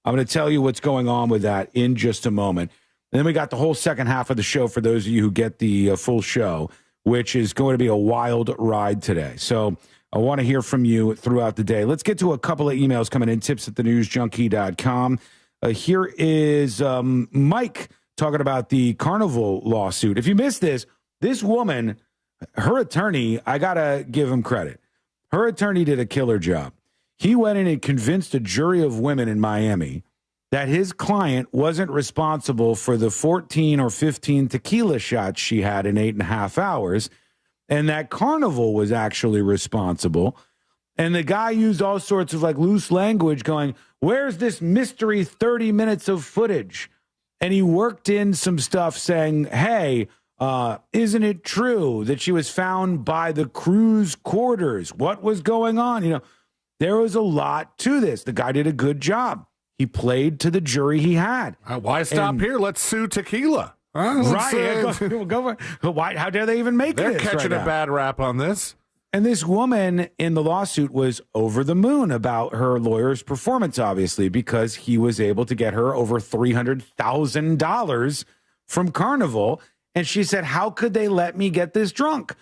I'm gonna tell you what's going on with that in just a moment. And then we got the whole second half of the show for those of you who get the full show, which is going to be a wild ride today. So I want to hear from you throughout the day. Let's get to a couple of emails coming in, tips@thenewsjunkie.com. Here is Mike talking about the Carnival lawsuit. If you missed this woman, her attorney, I got to give him credit. Her attorney did a killer job. He went in and convinced a jury of women in Miami that his client wasn't responsible for the 14 or 15 tequila shots she had in 8.5 hours, and that Carnival was actually responsible. And the guy used all sorts of like loose language going, where's this mystery 30 minutes of footage? And he worked in some stuff saying, hey, isn't it true that she was found by the cruise quarters? What was going on? You know, there was a lot to this. The guy did a good job. He played to the jury he had. Why stop here? Let's sue tequila. Right. Go for, why, how dare they even make They're this? They're catching a bad rap on this. And this woman in the lawsuit was over the moon about her lawyer's performance, obviously, because he was able to get her over $300,000 from Carnival. And she said, how could they let me get this drunk?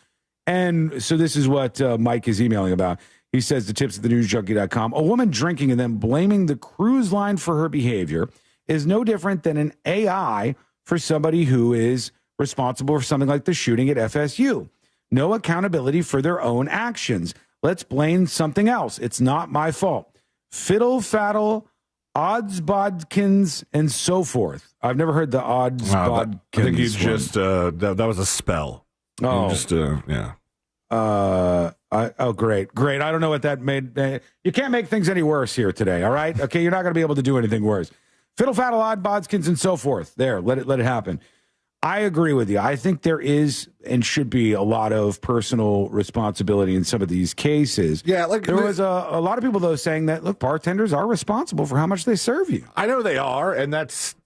And so this is what Mike is emailing about. He says, the tips@thenewsjunkie.com, a woman drinking and then blaming the cruise line for her behavior is no different than an AI for somebody who is responsible for something like the shooting at FSU. No accountability for their own actions. Let's blame something else. It's not my fault. Fiddle faddle, odds bodkins, and so forth. I've never heard the odds bodkins. I think you just that was a spell. Oh, just yeah. Great. I don't know what that made. You can't make things any worse here today. All right. Okay, you're not going to be able to do anything worse. Fiddle faddle, odd bodkins, and so forth. There, let it happen. I agree with you. I think there is and should be a lot of personal responsibility in some of these cases. Yeah, like there was a lot of people though saying that look, bartenders are responsible for how much they serve you. I know they are, and it's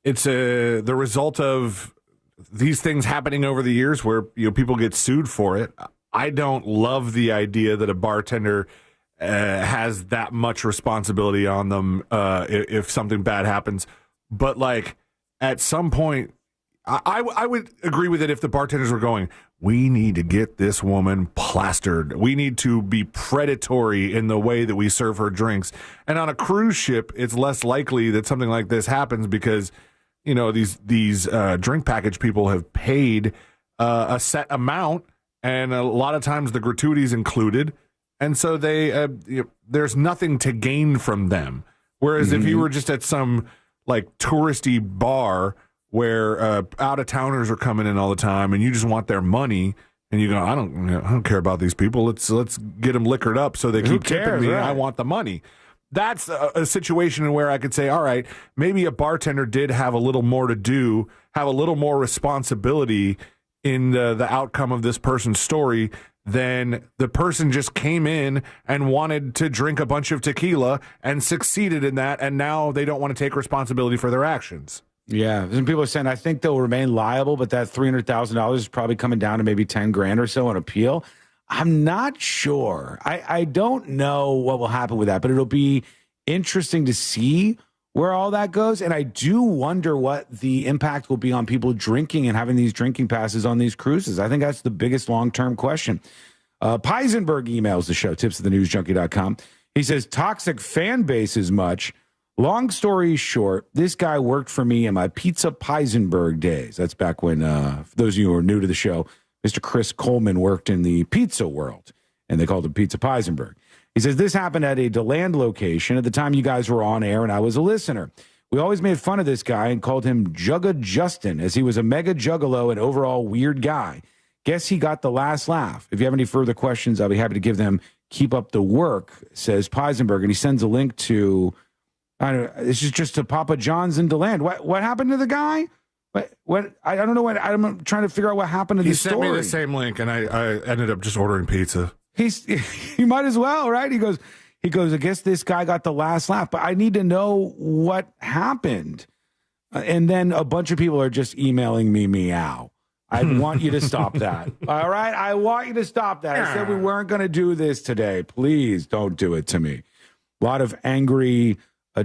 the result of these things happening over the years where people get sued for it. I don't love the idea that a bartender has that much responsibility on them if something bad happens, but like. At some point, I would agree with it if the bartenders were going, we need to get this woman plastered. We need to be predatory in the way that we serve her drinks. And on a cruise ship, it's less likely that something like this happens because, these drink package people have paid a set amount, and a lot of times the gratuities included. And so there's nothing to gain from them. Whereas if you were just at some like touristy bar where out-of-towners are coming in all the time and you just want their money and you go, I don't care about these people. Let's get them liquored up so they keep tipping me. Right. I want the money. That's a situation where I could say, all right, maybe a bartender did have a little more to do, have a little more responsibility in the outcome of this person's story than the person just came in and wanted to drink a bunch of tequila and succeeded in that, and now they don't want to take responsibility for their actions. Yeah, some people are saying I think they'll remain liable, but that $300,000 is probably coming down to maybe 10 grand or so on appeal. I'm not sure. I don't know what will happen with that, but it'll be interesting to see where all that goes. And I do wonder what the impact will be on people drinking and having these drinking passes on these cruises. I think that's the biggest long-term question. Pisenberg emails the show, tips@thenewsjunkie.com. He says, toxic fan base is much. Long story short, this guy worked for me in my Pizza Pisenberg days. That's back when, for those of you who are new to the show, Mr. Chris Coleman worked in the pizza world, and they called it Pizza Pisenberg. He says, this happened at a DeLand location at the time you guys were on air, and I was a listener. We always made fun of this guy and called him Jugga Justin, as he was a mega juggalo and overall weird guy. Guess he got the last laugh. If you have any further questions, I'll be happy to give them. Keep up the work, says Pisenberg. And he sends a link to, this is just to Papa John's in DeLand. What happened to the guy? What? I don't know what. I'm trying to figure out what happened to the story. He sent me the same link, and I ended up just ordering pizza. He might as well, right? He goes, I guess this guy got the last laugh, but I need to know what happened. And then a bunch of people are just emailing me meow. I want you to stop that. All right? I want you to stop that. I said we weren't going to do this today. Please don't do it to me. A lot of angry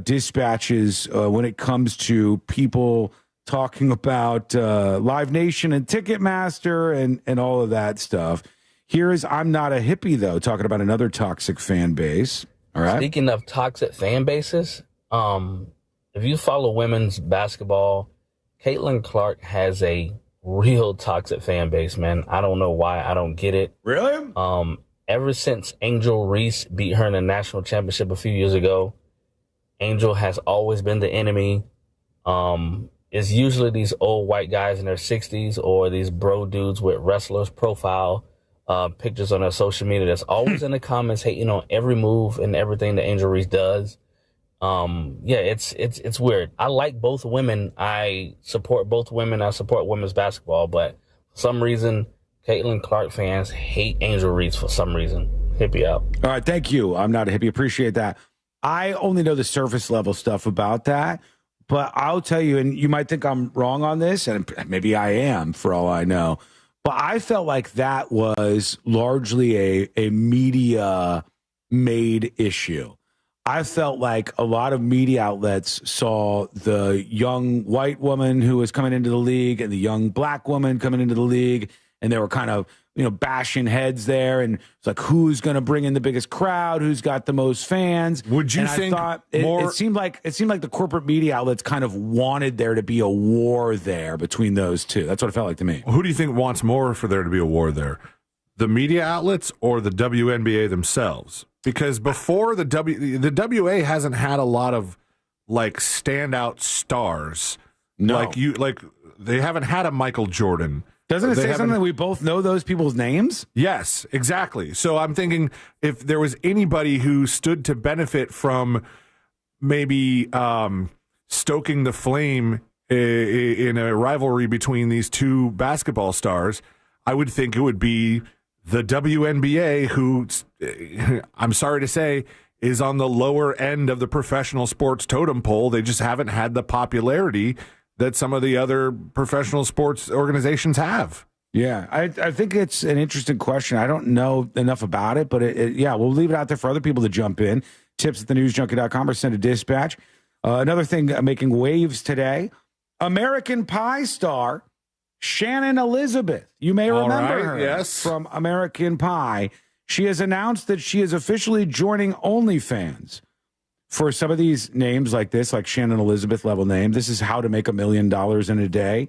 dispatches when it comes to people talking about Live Nation and Ticketmaster and all of that stuff. Here's I'm Not a Hippie, though, talking about another toxic fan base. All right. Speaking of toxic fan bases, if you follow women's basketball, Caitlin Clark has a real toxic fan base, man. I don't know why. I don't get it. Really? Ever since Angel Reese beat her in the national championship a few years ago, Angel has always been the enemy. It's usually these old white guys in their 60s or these bro dudes with wrestlers profile pictures on their social media that's always in the comments hating on every move and everything that Angel Reese does. It's weird. I like both women. I support both women. I support women's basketball, but for some reason, Caitlin Clark fans hate Angel Reese for some reason. Hippie out. All right, thank you. I'm Not a Hippie. Appreciate that. I only know the surface level stuff about that, but I'll tell you, and you might think I'm wrong on this, and maybe I am for all I know, but I felt like that was largely a media-made issue. I felt like a lot of media outlets saw the young white woman who was coming into the league and the young black woman coming into the league, and they were kind of, bashing heads there, and it's like, who's going to bring in the biggest crowd? Who's got the most fans? Would you think it seemed like the corporate media outlets kind of wanted there to be a war there between those two. That's what it felt like to me. Who do you think wants more for there to be a war there? The media outlets or the WNBA themselves? Because before the WA hasn't had a lot of like standout stars. No. Like they haven't had a Michael Jordan. Doesn't it say something that we both know those people's names? Yes, exactly. So I'm thinking if there was anybody who stood to benefit from maybe stoking the flame in a rivalry between these two basketball stars, I would think it would be the WNBA, who, I'm sorry to say, is on the lower end of the professional sports totem pole. They just haven't had the popularity that some of the other professional sports organizations have. Yeah, I think it's an interesting question. I don't know enough about it, but yeah, we'll leave it out there for other people to jump in. Tips at thenewsjunkie.com or send a dispatch. Another thing making waves today, American Pie star Shannon Elizabeth. You may remember her yes. from American Pie. She has announced that she is officially joining OnlyFans. For some of these names like this, like Shannon Elizabeth level name, this is how to make $1 million in a day.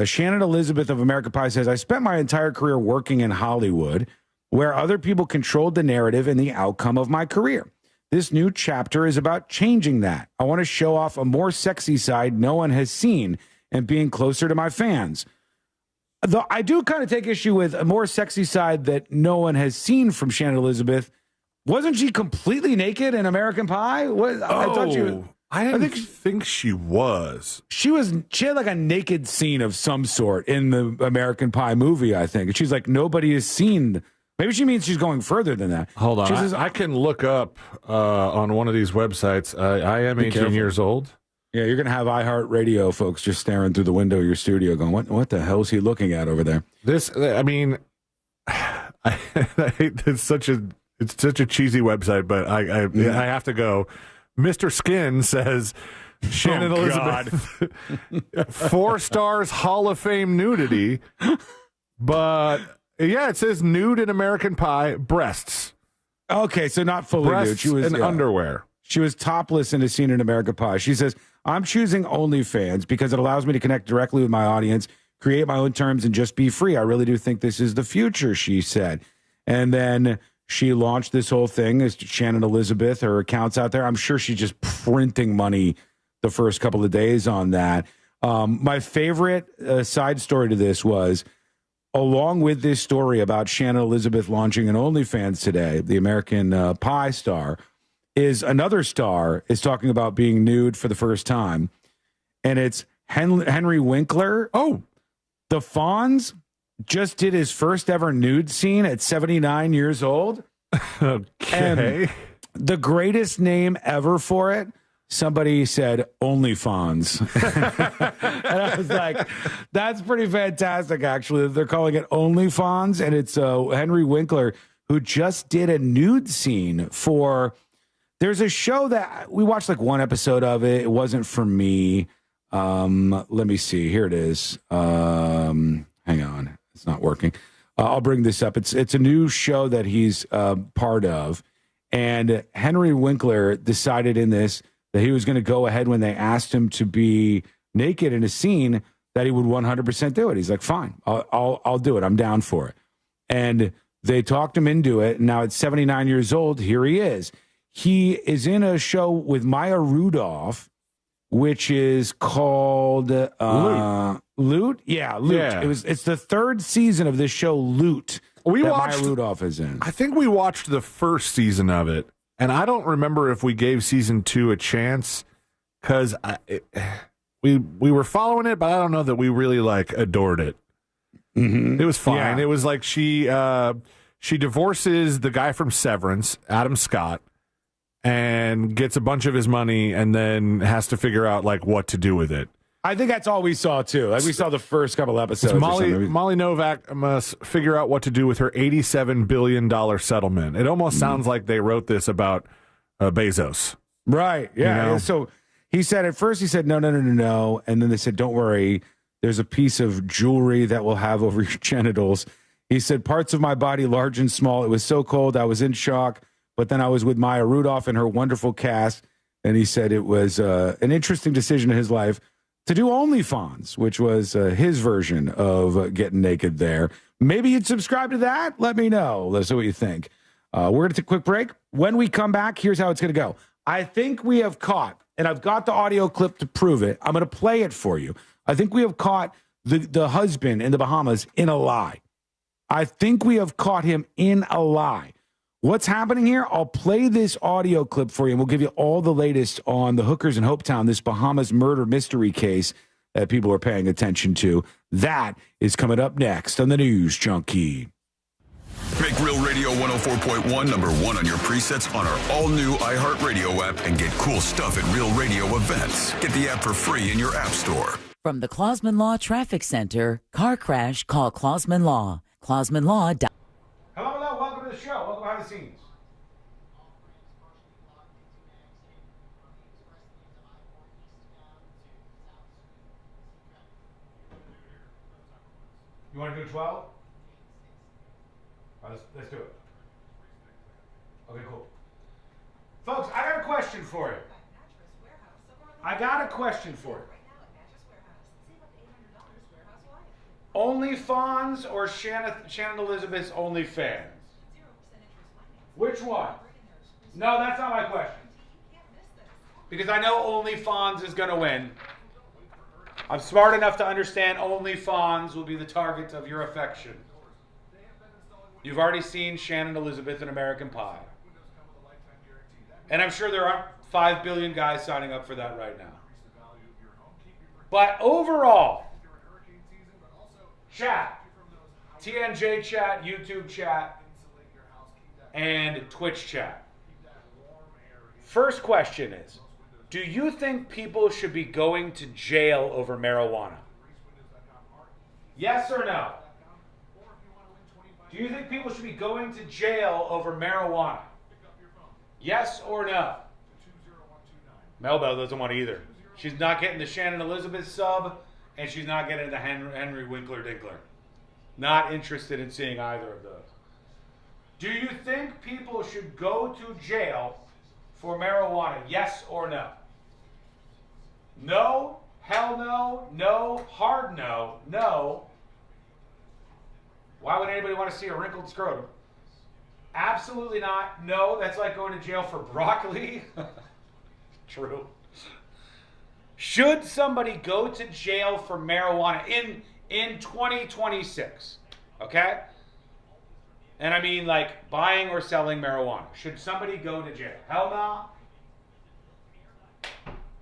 Shannon Elizabeth of American Pie says, I spent my entire career working in Hollywood, where other people controlled the narrative and the outcome of my career. This new chapter is about changing that. I want to show off a more sexy side no one has seen and being closer to my fans. Though I do kind of take issue with a more sexy side that no one has seen from Shannon Elizabeth. Wasn't she completely naked in American Pie? I didn't think she was. She had like a naked scene of some sort in the American Pie movie, I think. And she's like, nobody has seen. Maybe she means she's going further than that. Hold on. I can look up on one of these websites. I am 18 years old. Yeah, you're going to have iHeartRadio folks just staring through the window of your studio going, what the hell is he looking at over there? It's such a cheesy website, but I have to go. Mr. Skin says Shannon Elizabeth, 4 stars Hall of Fame nudity, but yeah, it says nude in American Pie, breasts. Okay, so not fully breasts nude. She was in underwear. She was topless in a scene in American Pie. She says, I'm choosing OnlyFans because it allows me to connect directly with my audience, create my own terms, and just be free. I really do think this is the future, she said. And then she launched this whole thing as Shannon Elizabeth, her account's out there. I'm sure she's just printing money the first couple of days on that. My favorite side story to this was, along with this story about Shannon Elizabeth launching an OnlyFans today, the American Pie star, is another star is talking about being nude for the first time. And it's Henry Winkler. Oh, the Fonz just did his first ever nude scene at 79 years old. Okay. And the greatest name ever for it, somebody said OnlyFans. And I was like, that's pretty fantastic, actually. They're calling it OnlyFans. And it's Henry Winkler, who just did a nude scene for... There's a show that we watched like one episode of it. It wasn't for me. Let me see. Here it is. Hang on. It's not working. I'll bring this up. It's a new show that he's part of. And Henry Winkler decided in this that he was going to go ahead when they asked him to be naked in a scene, that he would 100% do it. He's like, fine, I'll do it. I'm down for it. And they talked him into it. And now at 79 years old, here he is. He is in a show with Maya Rudolph, which is called Loot. Yeah, Loot. Yeah. It's the 3rd season of this show, Loot. That Maya Rudolph is in. I think we watched the first season of it, and I don't remember if we gave season 2 a chance, because we were following it, but I don't know that we really like adored it. Mm-hmm. It was fine. Yeah. It was like she divorces the guy from Severance, Adam Scott, and gets a bunch of his money, and then has to figure out like what to do with it. I think that's all we saw too. Like we saw the first couple episodes. Molly Novak must figure out what to do with her $87 billion settlement. It almost sounds like they wrote this about Bezos. Right. Yeah. You know? So he said at first, he said, no. And then they said, don't worry. There's a piece of jewelry that we'll have over your genitals. He said, parts of my body, large and small. It was so cold. I was in shock. But then I was with Maya Rudolph and her wonderful cast. And he said it was an interesting decision in his life to do OnlyFans, which was his version of getting naked there. Maybe you'd subscribe to that? Let me know. Let us know what you think. We're going to take a quick break. When we come back, here's how it's going to go. I think we have caught, and I've got the audio clip to prove it. I'm going to play it for you. I think we have caught the husband in the Bahamas in a lie. I think we have caught him in a lie. What's happening here? I'll play this audio clip for you, and we'll give you all the latest on the hookers in Hopetown, this Bahamas murder mystery case. that people are paying attention to. That is coming up next on the News Junkie. Make Real Radio 104.1 number one on your presets on our all-new iHeartRadio app and get cool stuff at Real Radio events. Get the app for free in your app store. From the Clausman Law Traffic Center, car crash, call Clausman Law. ClausmanLaw. Hello, welcome to the show. Welcome behind the scenes. You want to do 12? All right, let's do it. Okay, cool. Folks, I got a question for you. OnlyFans or Shannon Elizabeth's OnlyFans? Which one? No, that's not my question. Because I know OnlyFans is going to win. I'm smart enough to understand OnlyFans will be the target of your affection. You've already seen Shannon Elizabeth in American Pie. And I'm sure there aren't 5 billion guys signing up for that right now. But overall, chat, TNJ chat, YouTube chat, and Twitch chat. First question is, do you think people should be going to jail over marijuana? Yes or no? Do you think people should be going to jail over marijuana? Yes or no? Melbell doesn't want either. She's not getting the Shannon Elizabeth sub, and she's not getting the Henry Winkler Dinkler. Not interested in seeing either of those. Do you think people should go to jail for marijuana? Yes or no? No, hell no, no, hard no, no. Why would anybody want to see a wrinkled scrotum? Absolutely not. No, that's like going to jail for broccoli. True. Should somebody go to jail for marijuana in 2026? Okay? And I mean like buying or selling marijuana. Should somebody go to jail? Hell no.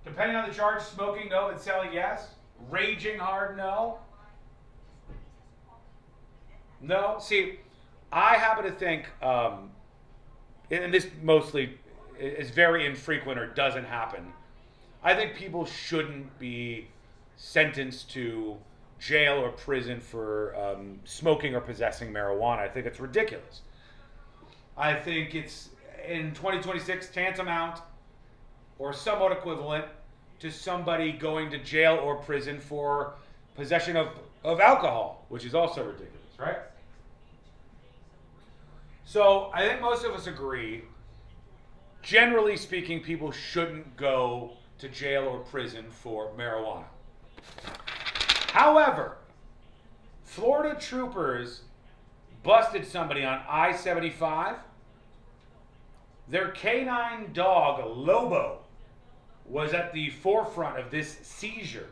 Depending on the charge, smoking no, but selling yes. Raging hard no. No. See, I happen to think, and this mostly is very infrequent or doesn't happen, I think people shouldn't be sentenced to jail or prison for smoking or possessing marijuana. I think it's ridiculous. I think it's, in 2026, tantamount or somewhat equivalent to somebody going to jail or prison for possession of alcohol, which is also ridiculous, right? So I think most of us agree, generally speaking, people shouldn't go to jail or prison for marijuana. However, Florida troopers busted somebody on I-75. Their canine dog, Lobo, was at the forefront of this seizure.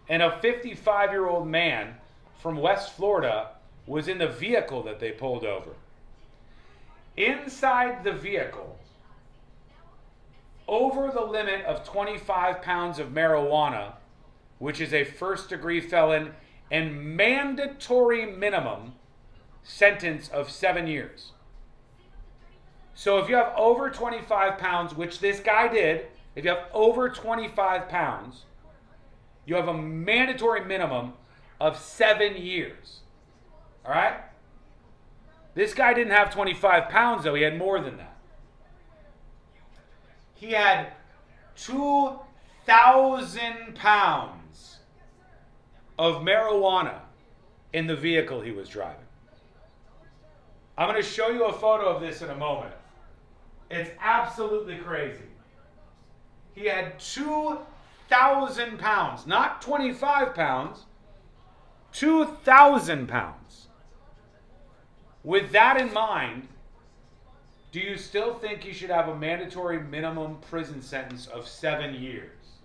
And a 55-year-old man from West Florida was in the vehicle that they pulled over. Inside the vehicle, over the limit of 25 pounds of marijuana, which is a first-degree felon and mandatory minimum sentence of 7 years. So if you have over 25 pounds, which this guy did, if you have over 25 pounds, you have a mandatory minimum of 7 years. All right? This guy didn't have 25 pounds, though. He had more than that. He had 2,000 pounds of marijuana in the vehicle he was driving. I'm going to show you a photo of this in a moment. It's absolutely crazy. He had 2,000 pounds, not 25 pounds, 2,000 pounds. With that in mind, do you still think he should have a mandatory minimum prison sentence of 7 years?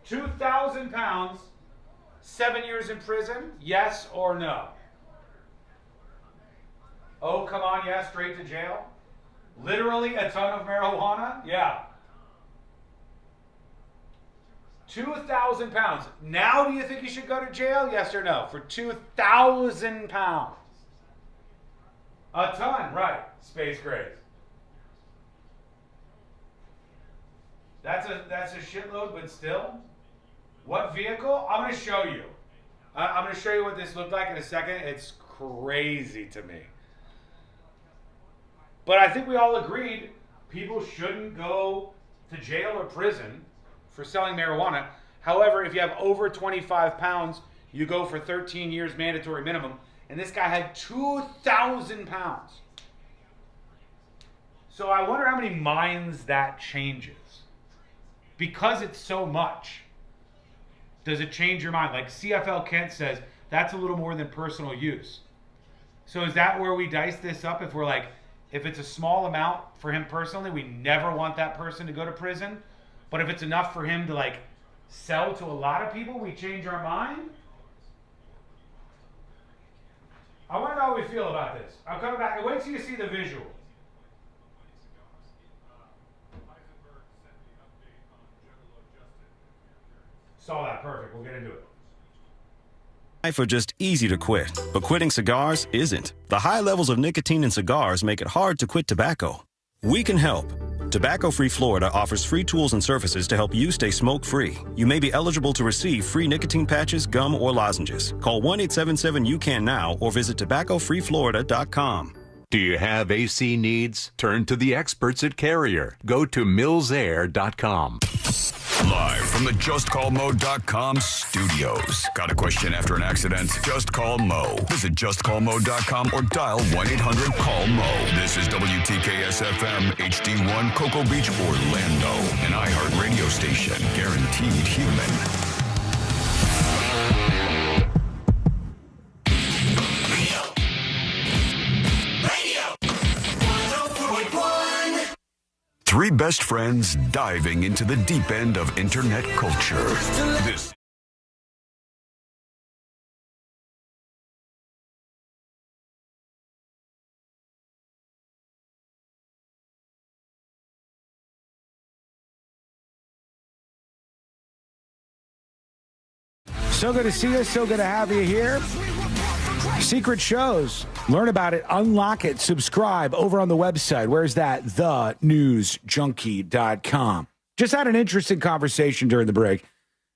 2,000 pounds, 7 years in prison, yes or no? Oh, come on, yeah, straight to jail? Literally a ton of marijuana? Yeah. 2,000 pounds. Now do you think he should go to jail? Yes or no? For 2,000 pounds. A ton, right. Space Grays. That's a shitload, but still. What vehicle? I'm going to show you. I'm going to show you what this looked like in a second. It's crazy to me. But I think we all agreed people shouldn't go to jail or prison for selling marijuana. However, if you have over 25 pounds, you go for 13 years mandatory minimum. And this guy had 2,000 pounds. So I wonder how many minds that changes. Because it's so much, does it change your mind? Like CFL Kent says, that's a little more than personal use. So is that where we dice this up? If we're like, if it's a small amount for him personally, we never want that person to go to prison. But if it's enough for him to like sell to a lot of people, we change our mind? I wonder how we feel about this. I'll come back. Wait till you see the visual. Saw that. Perfect. We'll get into it. Life are just easy to quit, but quitting cigars isn't. The high levels of nicotine in cigars make it hard to quit tobacco. We can help. Tobacco Free Florida offers free tools and services to help you stay smoke-free. You may be eligible to receive free nicotine patches, gum, or lozenges. Call 1-877-YOU-CAN now or visit tobaccofreeflorida.com. Do you have AC needs? Turn to the experts at Carrier. Go to millsair.com. Live from the JustCallMo.com studios. Got a question after an accident? Just call Mo. Visit JustCallMo.com or dial 1-800-CALL-MO. This is WTKS-FM HD1 Cocoa Beach, Orlando. An iHeart radio station. Guaranteed human. Three best friends diving into the deep end of internet culture. This So good to see you. So good to have you here. Secret shows. Learn about it, unlock it, subscribe over on the website. Where's that? thenewsjunkie.com. Just had an interesting conversation during the break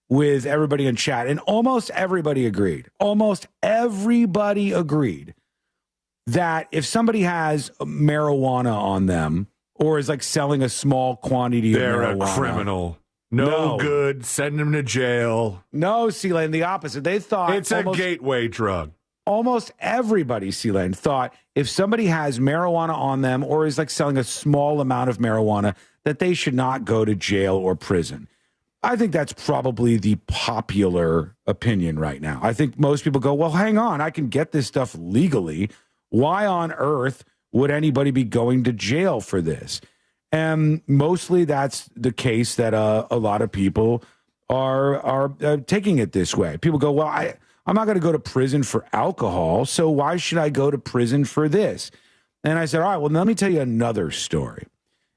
with everybody in chat, and almost everybody agreed. Almost everybody agreed that if somebody has marijuana on them or is like selling a small quantity of marijuana. They're a criminal. No good. Send them to jail. No, C-Lane, the opposite. They thought it's a gateway drug. Almost everybody, C-Lane, thought if somebody has marijuana on them or is like selling a small amount of marijuana, that they should not go to jail or prison. I think that's probably the popular opinion right now. I think most people go, well, hang on, I can get this stuff legally. Why on earth would anybody be going to jail for this? And mostly that's the case that a lot of people are taking it this way. People go, well, I'm not going to go to prison for alcohol, so why should I go to prison for this? And I said, all right, well, let me tell you another story.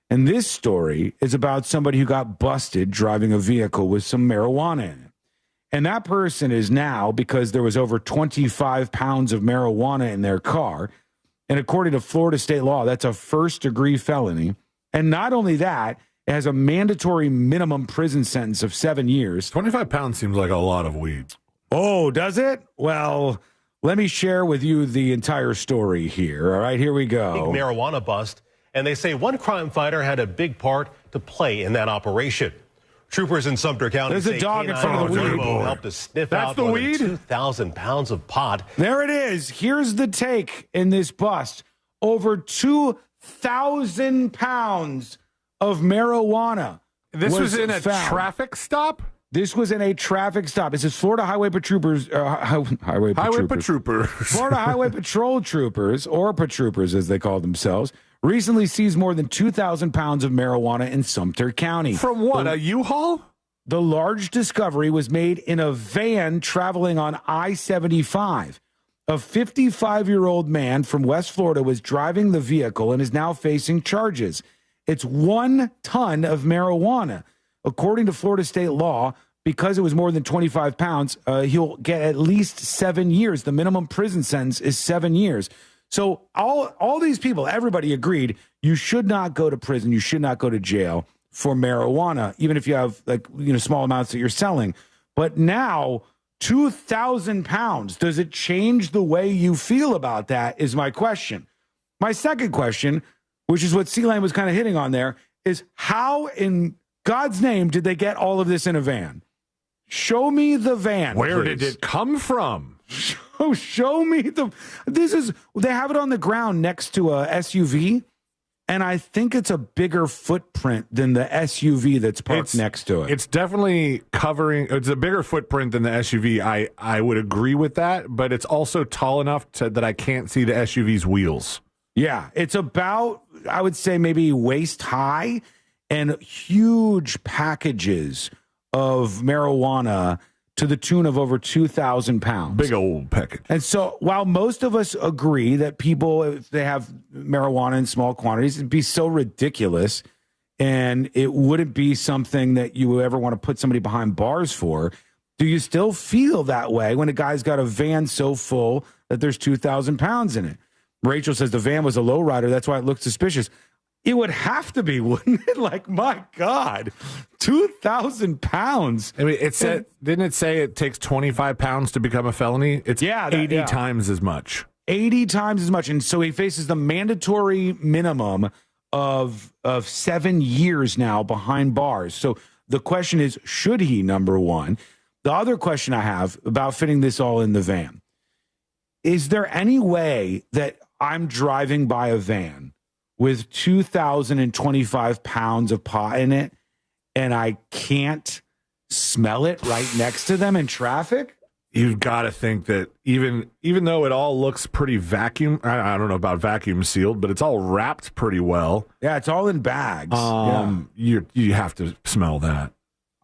And this story is about somebody who got busted driving a vehicle with some marijuana in it. And that person is now, because there was over 25 pounds of marijuana in their car, and according to Florida state law, that's a first-degree felony. And not only that, it has a mandatory minimum prison sentence of 7 years. 25 pounds seems like a lot of weed. Oh, does it? Well, let me share with you the entire story here. All right, here we go. Big marijuana bust, and they say one crime fighter had a big part to play in that operation. Troopers in Sumter County There's a dog in front of the weed. Helped to sniff out more than 2,000 pounds of pot. There it is. Here's the take in this bust. Over 2,000 pounds of marijuana. This was in a found. traffic stop? This was in a traffic stop. It says Florida Highway Patroopers. Florida Highway Patrol Troopers, or Patroopers as they call themselves, recently seized more than 2,000 pounds of marijuana in Sumter County. From what, a U-Haul? The large discovery was made in a van traveling on I-75. A 55-year-old man from West Florida was driving the vehicle and is now facing charges. It's 1 ton of marijuana. According to Florida state law, because it was more than 25 pounds, he'll get at least 7 years. The minimum prison sentence is 7 years. So all these people, everybody agreed, you should not go to prison. You should not go to jail for marijuana, even if you have small amounts that you're selling. But now 2,000 pounds, does it change the way you feel about that is my question. My second question, which is what C-Lane was kind of hitting on there, is how in God's name did they get all of this in a van? Show me the van. Where please. did it come from? Show me they have it on the ground next to a SUV, and I think it's a bigger footprint than the SUV that's parked next to it. It's definitely it's a bigger footprint than the SUV. I would agree with that, but it's also tall enough that I can't see the SUV's wheels. Yeah, it's about, I would say, maybe waist high, and huge packages of marijuana to the tune of over 2,000 pounds. Big old package. And so while most of us agree that people, if they have marijuana in small quantities, it'd be so ridiculous and it wouldn't be something that you would ever want to put somebody behind bars for, do you still feel that way when a guy's got a van so full that there's 2,000 pounds in it? Rachel says the van was a lowrider. That's why it looked suspicious. It would have to be, wouldn't it? Like, my God, 2,000 pounds. I mean, didn't it say it takes 25 pounds to become a felony? It's 80 times as much. 80 times as much. And so he faces the mandatory minimum of 7 years now behind bars. So the question is, should he, number one? The other question I have about fitting this all in the van, is there any way that I'm driving by a van with 2,025 pounds of pot in it, and I can't smell it right next to them in traffic? You've got to think that even though it all looks pretty vacuum, I don't know about vacuum sealed, but it's all wrapped pretty well. Yeah, it's all in bags. You have to smell that.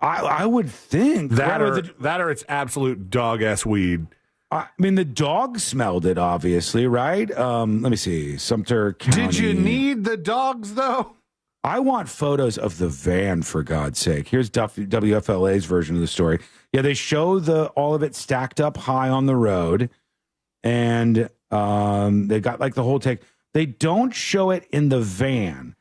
I would think that or it's absolute dog-ass weed. I mean, the dog smelled it, obviously, right? Let me see. Sumter County. Did you need the dogs, though? I want photos of the van, for God's sake. Here's WFLA's version of the story. Yeah, they show all of it stacked up high on the road, and they got like the whole take. They don't show it in the van,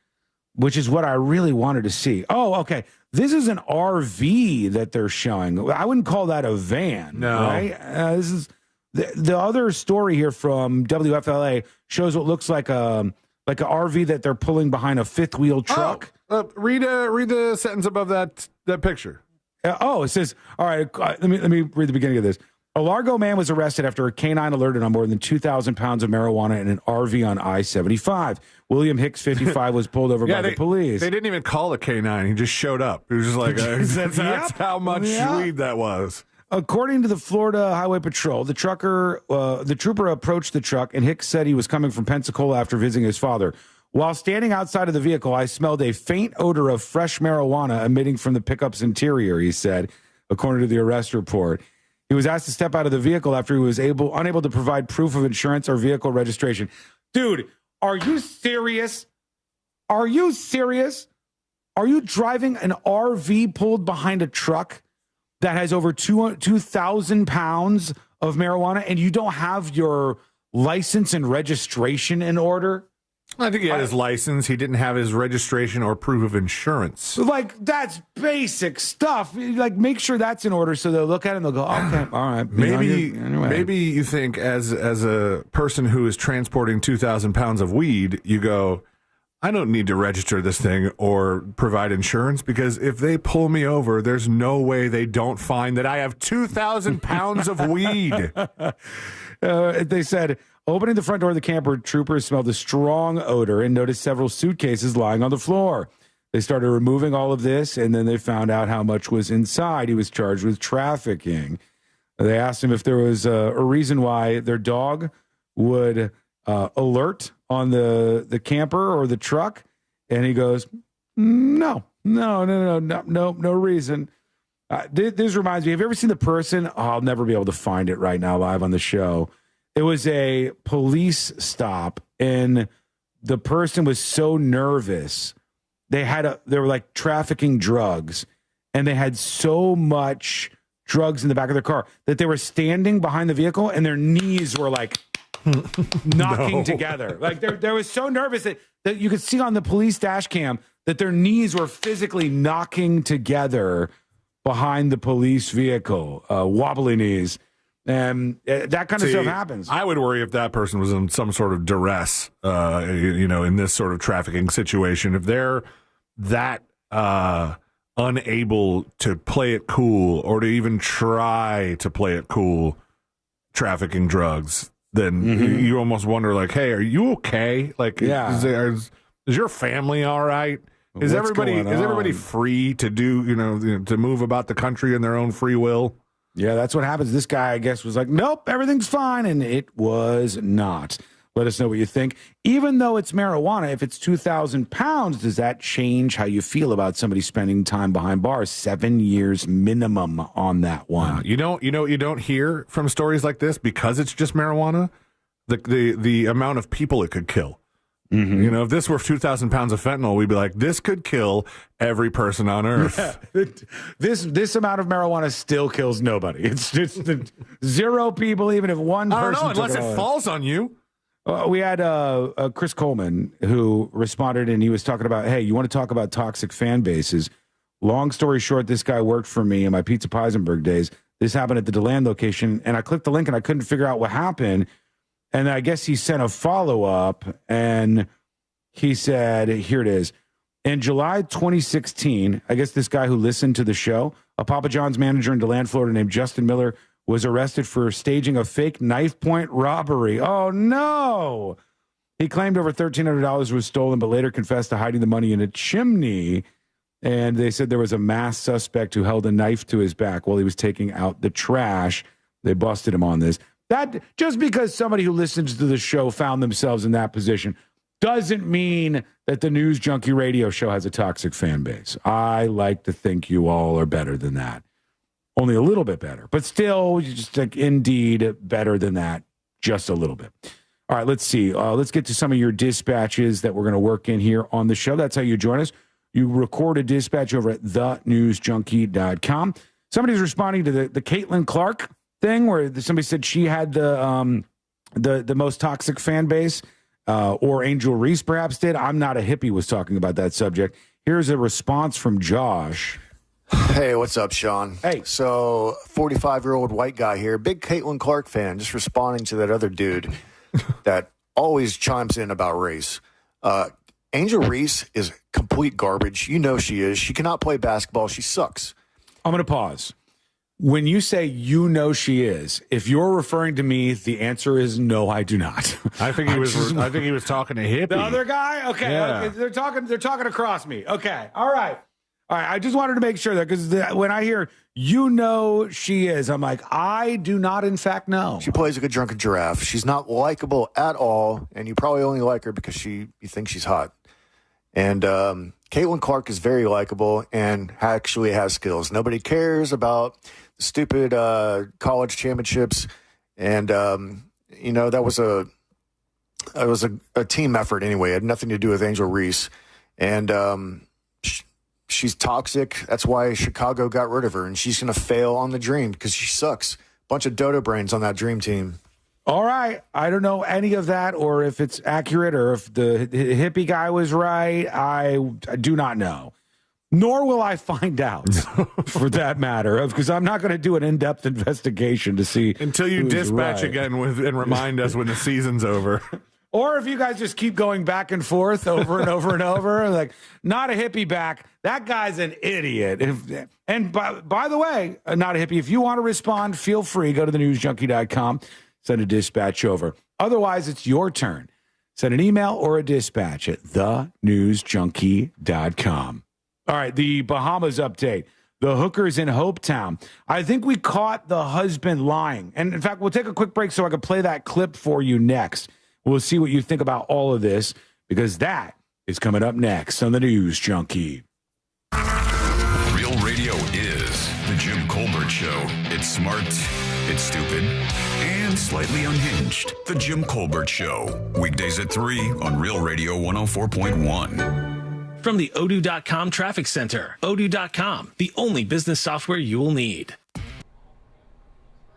which is what I really wanted to see. Oh, okay. This is an RV that they're showing. I wouldn't call that a van, no. Right? This is the other story here from WFLA shows what looks like an RV that they're pulling behind a fifth wheel truck. Read the sentence above that picture. It says, all right, let me read the beginning of this. A Largo man was arrested after a canine alerted on more than 2,000 pounds of marijuana in an RV on I-75. William Hicks, 55, was pulled over by the police. They didn't even call a canine. He just showed up. It was just like, that's how much weed that was. According to the Florida Highway Patrol, the trooper approached the truck, and Hicks said he was coming from Pensacola after visiting his father. While standing outside of the vehicle, I smelled a faint odor of fresh marijuana emitting from the pickup's interior, he said, according to the arrest report. He was asked to step out of the vehicle after he was unable to provide proof of insurance or vehicle registration. Dude, are you serious? Are you serious? Are you driving an RV pulled behind a truck that has over 2,000 pounds of marijuana and you don't have your license and registration in order? I think he had his license. He didn't have his registration or proof of insurance. Like, that's basic stuff. Like, make sure that's in order so they'll look at it and they'll go, okay, all right. Maybe you think as a person who is transporting 2,000 pounds of weed, you go, I don't need to register this thing or provide insurance because if they pull me over, there's no way they don't find that I have 2,000 pounds of weed. They said, opening the front door of the camper, troopers smelled a strong odor and noticed several suitcases lying on the floor. They started removing all of this, and then they found out how much was inside. He was charged with trafficking. They asked him if there was a reason why their dog would alert on the camper or the truck, and he goes, no reason. This reminds me, have you ever seen The Person? Oh, I'll never be able to find it right now live on the show. It was a police stop, and the person was so nervous. They were like trafficking drugs, and they had so much drugs in the back of their car that they were standing behind the vehicle and their knees were like knocking together. Like they were so nervous that you could see on the police dash cam that their knees were physically knocking together behind the police vehicle, wobbly knees. And that kind of stuff happens. I would worry if that person was in some sort of duress, in this sort of trafficking situation. If they're that unable to play it cool or to even try to play it cool, trafficking drugs, then you almost wonder, like, hey, are you okay? Like, is your family all right? Is everybody free to do, to move about the country in their own free will? Yeah, that's what happens. This guy, I guess, was like, nope, everything's fine. And it was not. Let us know what you think. Even though it's marijuana, if it's 2,000 pounds, does that change how you feel about somebody spending time behind bars? 7 years minimum on that one. You don't hear from stories like this because it's just marijuana, the amount of people it could kill. Mm-hmm. If this were 2,000 pounds of fentanyl, we'd be like, this could kill every person on Earth. Yeah. This amount of marijuana still kills nobody. It's just 0 people, even if one person. I don't know, unless it falls on you. We had Chris Coleman who responded, and he was talking about, hey, you want to talk about toxic fan bases? Long story short, this guy worked for me in my Pizza Pisenberg days. This happened at the DeLand location, and I clicked the link, and I couldn't figure out what happened. And I guess he sent a follow-up, and he said, here it is. In July 2016, I guess this guy who listened to the show, a Papa John's manager in DeLand, Florida named Justin Miller, was arrested for staging a fake knife point robbery. Oh, no. He claimed over $1,300 was stolen, but later confessed to hiding the money in a chimney. And they said there was a masked suspect who held a knife to his back while he was taking out the trash. They busted him on this. That just because somebody who listens to the show found themselves in that position doesn't mean that the News Junkie radio show has a toxic fan base. I like to think you all are better than that. Only a little bit better, but still just like indeed better than that, just a little bit. All right, let's see. Let's get to some of your dispatches that we're going to work in here on the show. That's how you join us. You record a dispatch over at thenewsjunkie.com. Somebody's responding to the Caitlin Clark thing where somebody said she had the most toxic fan base, or Angel Reese perhaps did. I'm Not a Hippie was talking about that subject. Here's a response from Josh. Hey, what's up, Sean? Hey. So, 45-year-old white guy here, big Caitlin Clark fan, just responding to that other dude that always chimes in about race. Angel Reese is complete garbage. You know she is. She cannot play basketball. She sucks. I'm going to pause. When you say you know she is, if you're referring to me, the answer is no, I do not. I think he was talking to Hippie. The other guy? Okay. Yeah. Okay. They're talking across me. Okay. All right. I just wanted to make sure that because when I hear you know she is, I'm like, I do not in fact know. She plays like a drunken giraffe. She's not likable at all, and you probably only like her because you think she's hot. And Caitlin Clark is very likable and actually has skills. Nobody cares about the stupid college championships, and that was a team effort anyway. It had nothing to do with Angel Reese, and she's toxic. That's why Chicago got rid of her, and she's going to fail on the dream because she sucks. Bunch of dodo brains on that dream team. All right. I don't know any of that or if it's accurate or if the hippie guy was right. I do not know. Nor will I find out, for that matter, because I'm not going to do an in-depth investigation to see until you dispatch right. again and remind us when the season's over. Or if you guys just keep going back and forth over and over and over, like, not a hippie back. That guy's an idiot. And by the way, not a hippie, if you want to respond, feel free. Go to thenewsjunkie.com. Send a dispatch over. Otherwise, it's your turn. Send an email or a dispatch at thenewsjunkie.com. All right, the Bahamas update. The hookers in Hopetown. I think we caught the husband lying. And in fact, we'll take a quick break so I can play that clip for you next. We'll see what you think about all of this, because that is coming up next on the News Junkie. Real radio is the Jim Colbert Show. It's smart, it's stupid, and slightly unhinged. The Jim Colbert Show. Weekdays at 3 on Real Radio 104.1. From the Odoo.com Traffic Center, Odoo.com, the only business software you will need.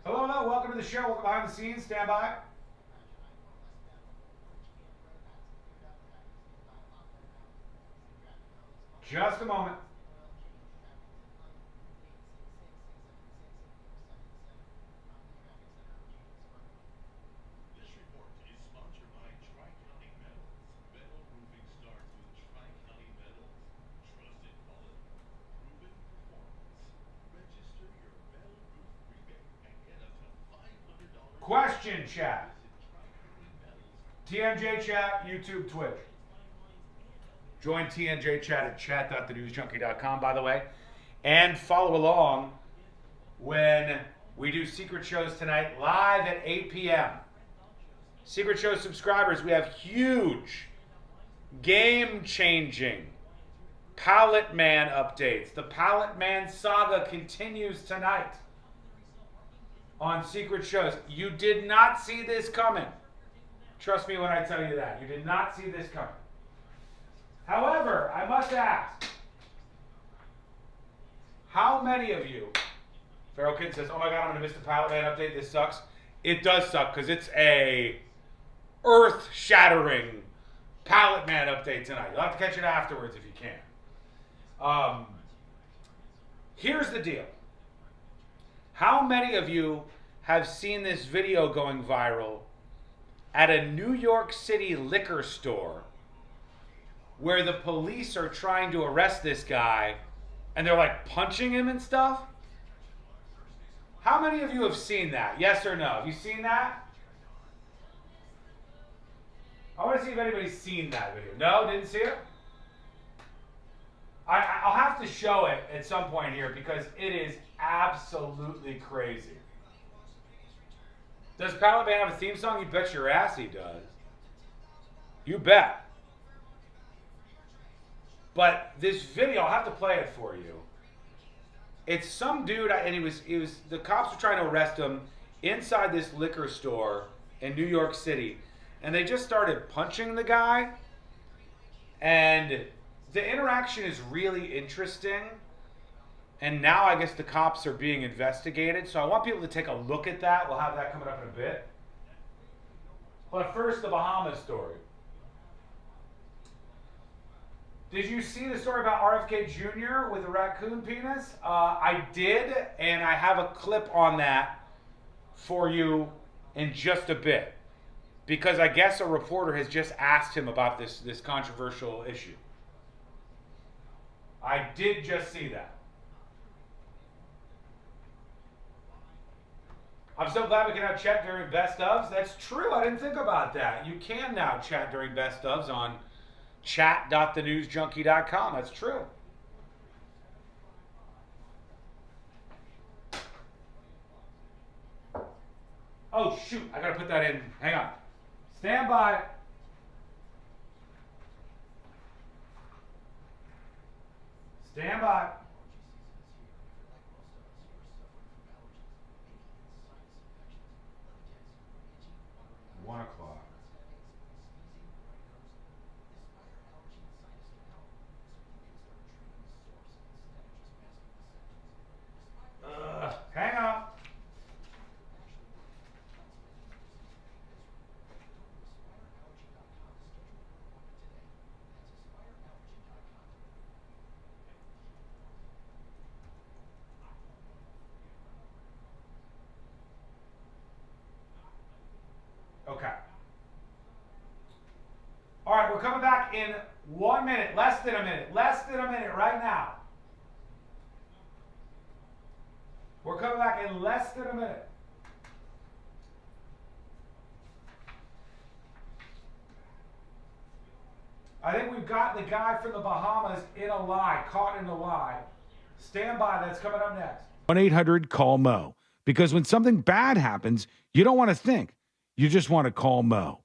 Hello, welcome to the show. Welcome behind the scenes. Stand by. Just a moment. Question chat. TNJ chat, YouTube, Twitch. Join TNJ chat at chat.thenewsjunkie.com, by the way. And follow along when we do secret shows tonight live at 8 p.m. Secret Show subscribers, we have huge, game-changing Pallet Man updates. The Pallet Man saga continues tonight on Secret Shows. You did not see this coming. Trust me when I tell you that. You did not see this coming. However, I must ask, how many of you, Feral Kid says, oh my God, I'm going to miss the Pallet Man update. This sucks. It does suck because it's a earth-shattering Pallet Man update tonight. You'll have to catch it afterwards if you can. Here's the deal. How many of you have seen this video going viral at a New York City liquor store where the police are trying to arrest this guy and they're like punching him and stuff? How many of you have seen that? Yes or no? Have you seen that? I want to see if anybody's seen that video. No? Didn't see it? I'll have to show it at some point here because it is absolutely crazy. Does Pallet Man have a theme song? You bet your ass he does. You bet. But this video, I'll have to play it for you. It's some dude, and he was the cops were trying to arrest him inside this liquor store in New York City. And they just started punching the guy. And the interaction is really interesting. And now I guess the cops are being investigated. So I want people to take a look at that. We'll have that coming up in a bit. But first, the Bahamas story. Did you see the story about RFK Jr. with a raccoon penis? I did, and I have a clip on that for you in just a bit. Because I guess a reporter has just asked him about this controversial issue. I did just see that. I'm so glad we can now chat during best ofs. That's true. I didn't think about that. You can now chat during best ofs on chat.thenewsjunkie.com. That's true. Oh, shoot. I got to put that in. Hang on. Stand by. Stand by. $1 o'clock. Hang on. Okay. All right, we're coming back in 1 minute, less than a minute right now. We're coming back in less than a minute. I think we've got the guy from the Bahamas in a lie, caught in a lie. Stand by, that's coming up next. 1-800-CALL-MO. Because when something bad happens, you don't want to think. You just want to call Mo.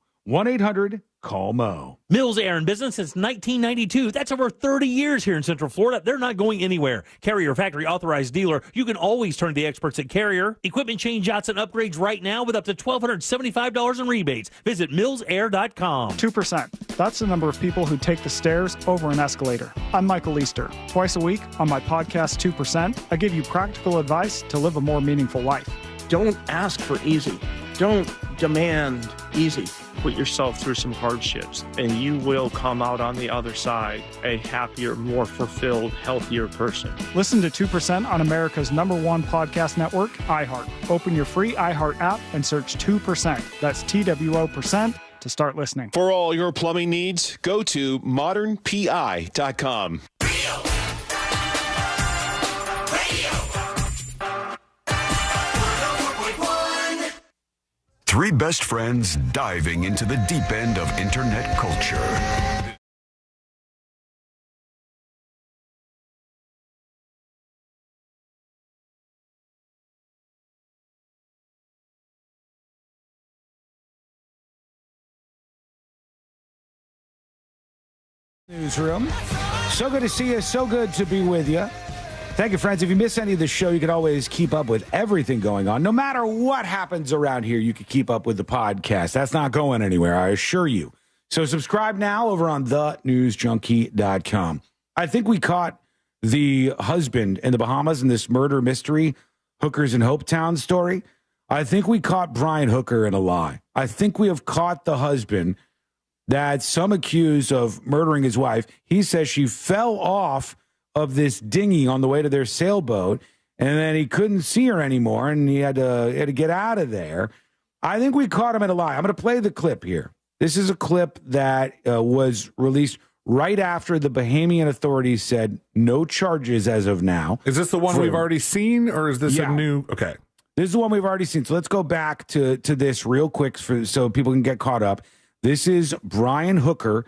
call Mo. Mills Air in business since 1992. That's over 30 years here in Central Florida. They're not going anywhere. Carrier factory authorized dealer. You can always turn to the experts at Carrier. Equipment change outs and upgrades right now with up to $1,275 in rebates. Visit millsair.com. 2%. That's the number of people who take the stairs over an escalator. I'm Michael Easter. Twice a week on my podcast 2%, I give you practical advice to live a more meaningful life. Don't ask for easy. Don't demand easy. Put yourself through some hardships, and you will come out on the other side a happier, more fulfilled, healthier person. Listen to 2% on America's #1 podcast network, iHeart. Open your free iHeart app and search 2%. That's TWO% to start listening. For all your plumbing needs, go to modernpi.com. Three best friends diving into the deep end of internet culture. Newsroom. So good to see you. So good to be with you. Thank you, friends. If you miss any of the show, you can always keep up with everything going on. No matter what happens around here, you can keep up with the podcast. That's not going anywhere, I assure you. So subscribe now over on thenewsjunkie.com. I think we caught the husband in the Bahamas in this murder mystery, Hookers in Hopetown story. I think we caught Brian Hooker in a lie. I think we have caught the husband that some accuse of murdering his wife. He says she fell off of this dinghy on the way to their sailboat, and then he couldn't see her anymore, and he had to get out of there. I think we caught him in a lie. I'm going to play the clip here. This is a clip that was released right after the Bahamian authorities said no charges as of now. Is this the one we've already seen, or is this a new? Okay. This is the one we've already seen. So let's go back to this real quick so people can get caught up. This is Brian Hooker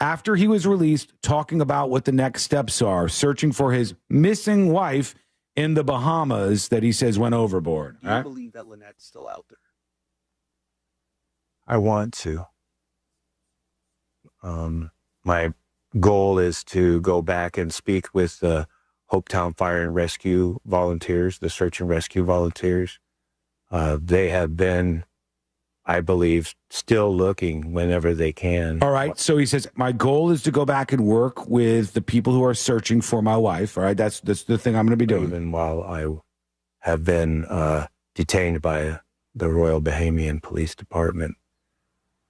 after he was released, talking about what the next steps are, searching for his missing wife in the Bahamas that he says went overboard. Do you believe that Lynette's still out there? I want to. My goal is to go back and speak with the Hopetown Fire and Rescue volunteers, the search and rescue volunteers. They have been, I believe, still looking whenever they can. All right. So he says, my goal is to go back and work with the people who are searching for my wife. All right. That's the thing I'm going to be doing. Even while I have been detained by the Royal Bahamian Police Department,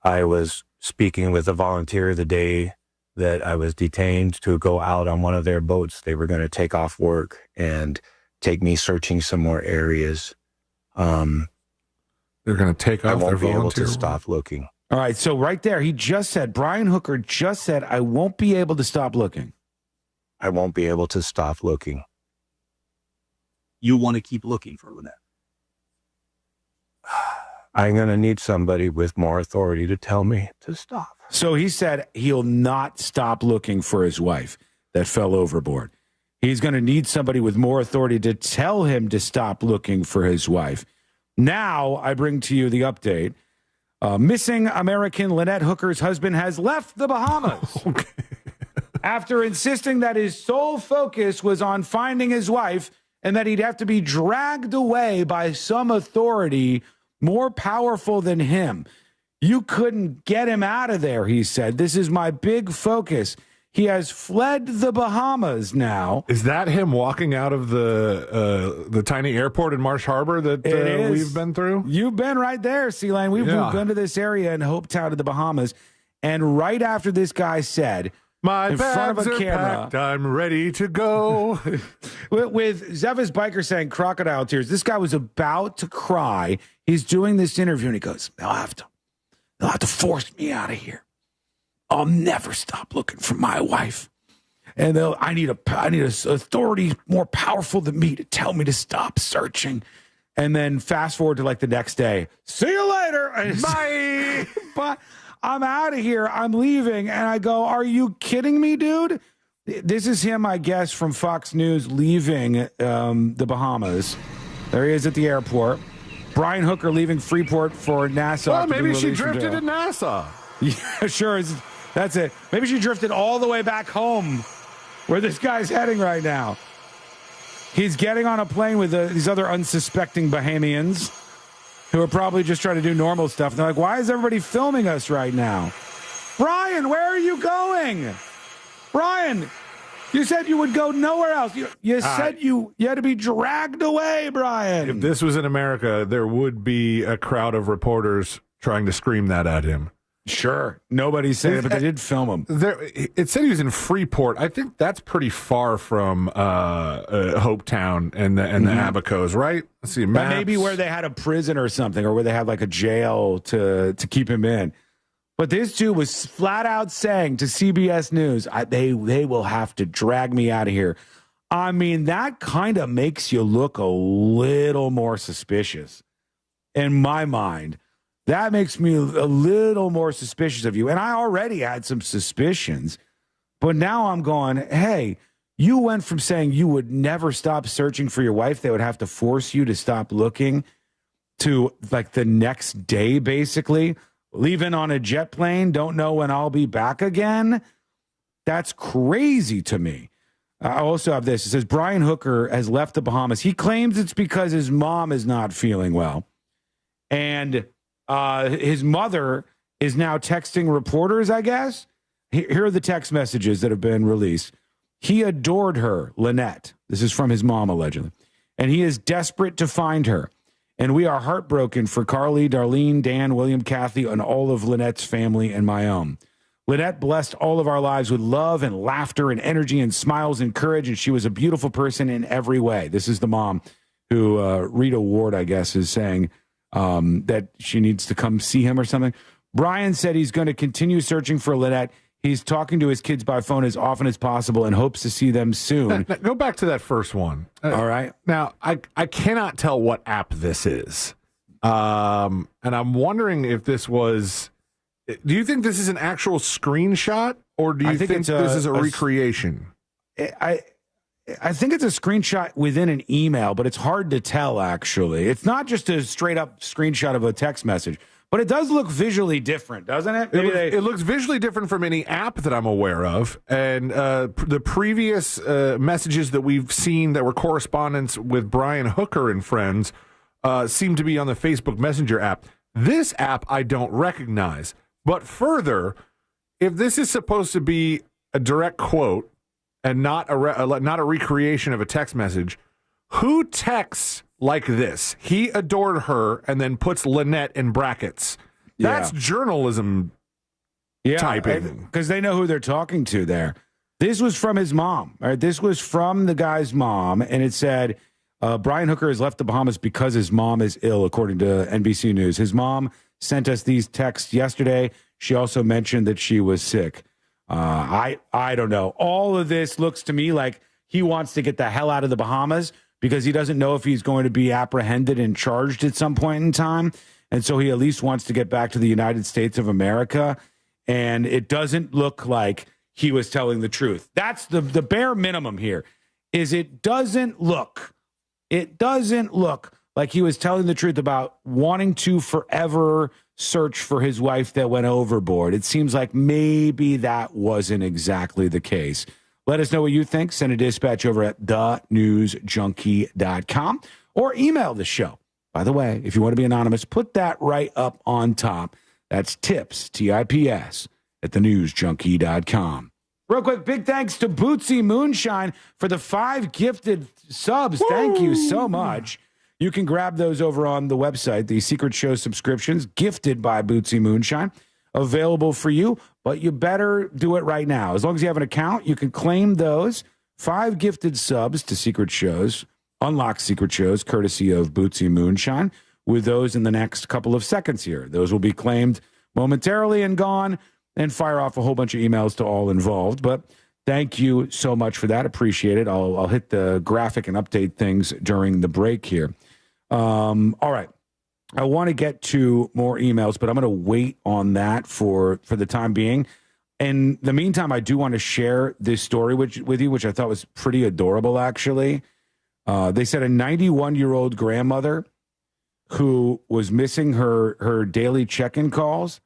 I was speaking with a volunteer the day that I was detained to go out on one of their boats. They were going to take off work and take me searching some more areas. They're going to take off I won't their be able volunteer. to stop looking. All right. So right there, he just said, Brian Hooker just said, I won't be able to stop looking. I won't be able to stop looking. You want to keep looking for Lynette? I'm going to need somebody with more authority to tell me to stop. So he said he'll not stop looking for his wife that fell overboard. He's going to need somebody with more authority to tell him to stop looking for his wife. Now I bring to you the update. Missing American Lynette Hooker's husband has left the Bahamas. After insisting that his sole focus was on finding his wife and that he'd have to be dragged away by some authority more powerful than him. You couldn't get him out of there, he said. This is my big focus. He has fled the Bahamas now. Is that him walking out of the tiny airport in Marsh Harbor that we've been through? You've been right there, C-Lane. We've been to this area in Hopetown of the Bahamas. And right after this guy said, my in front of a bags are camera, packed, I'm ready to go. with Zeva's biker saying crocodile tears, this guy was about to cry. He's doing this interview and he goes, they'll have to force me out of here. I'll never stop looking for my wife. And I need a authority more powerful than me to tell me to stop searching. And then fast forward to like the next day. See you later. Bye. But I'm out of here. I'm leaving. And I go, are you kidding me, dude? This is him, I guess, from Fox News leaving the Bahamas. There he is at the airport. Brian Hooker leaving Freeport for Nassau. Well, maybe she drifted to Nassau. Yeah, sure. That's it. Maybe she drifted all the way back home where this guy's heading right now. He's getting on a plane with these other unsuspecting Bahamians who are probably just trying to do normal stuff. And they're like, why is everybody filming us right now? Brian, where are you going? Brian, you said you would go nowhere else. You said you had to be dragged away, Brian. If this was in America, there would be a crowd of reporters trying to scream that at him. Sure. Nobody's saying it, but they did film him. It said he was in Freeport. I think that's pretty far from Hopetown and the Abacos, right? Let's see. But maybe where they had a prison or something, or where they had like a jail to keep him in. But this dude was flat out saying to CBS News, they will have to drag me out of here. I mean, that kind of makes you look a little more suspicious in my mind. That makes me a little more suspicious of you. And I already had some suspicions, but now I'm going, hey, you went from saying you would never stop searching for your wife, they would have to force you to stop looking, to like the next day, basically, leaving on a jet plane, don't know when I'll be back again. That's crazy to me. I also have this. It says Brian Hooker has left the Bahamas. He claims it's because his mom is not feeling well. And his mother is now texting reporters, I guess. Here are the text messages that have been released. He adored her, Lynette. This is from his mom, allegedly. And he is desperate to find her. And we are heartbroken for Carly, Darlene, Dan, William, Kathy, and all of Lynette's family and my own. Lynette blessed all of our lives with love and laughter and energy and smiles and courage, and she was a beautiful person in every way. This is the mom who Rita Ward, I guess, is saying that she needs to come see him or something. Brian said he's going to continue searching for Lynette. He's talking to his kids by phone as often as possible and hopes to see them soon. Now, go back to that first one. All right. Now, I cannot tell what app this is. And I'm wondering if this was... Do you think this is an actual screenshot, or do you think this is a recreation? I think it's a screenshot within an email, but it's hard to tell, actually. It's not just a straight-up screenshot of a text message, but it does look visually different, doesn't it? It looks visually different from any app that I'm aware of, and the previous messages that we've seen that were correspondence with Brian Hooker and friends seem to be on the Facebook Messenger app. This app I don't recognize. But further, if this is supposed to be a direct quote and not a recreation of a text message, who texts like this? He adored her and then puts Lynette in brackets. That's journalism typing. Because they know who they're talking to there. This was from his mom. Right? This was from the guy's mom, and it said, Brian Hooker has left the Bahamas because his mom is ill, according to NBC News. His mom sent us these texts yesterday. She also mentioned that she was sick. I don't know. All of this looks to me like he wants to get the hell out of the Bahamas because he doesn't know if he's going to be apprehended and charged at some point in time. And so he at least wants to get back to the United States of America. And it doesn't look like he was telling the truth. That's the bare minimum here, is it doesn't look like he was telling the truth about wanting to forever search for his wife that went overboard. It seems like maybe that wasn't exactly the case. Let us know what you think. Send a dispatch over at thenewsjunkie.com or email the show. By the way, if you want to be anonymous, put that right up on top. That's tips, T-I-P-S, at thenewsjunkie.com. Real quick, big thanks to Bootsy Moonshine for the 5 gifted subs. Woo! Thank you so much. You can grab those over on the website, the Secret Show subscriptions, gifted by Bootsy Moonshine, available for you, but you better do it right now. As long as you have an account, you can claim those 5 gifted subs to Secret Shows, unlock Secret Shows, courtesy of Bootsy Moonshine, with those in the next couple of seconds here. Those will be claimed momentarily and gone, and fire off a whole bunch of emails to all involved, but thank you so much for that. Appreciate it. I'll hit the graphic and update things during the break here. All right. I want to get to more emails, but I'm going to wait on that for the time being. In the meantime, I do want to share this story with you, which I thought was pretty adorable, actually. They said a 91-year-old grandmother who was missing her daily check-in calls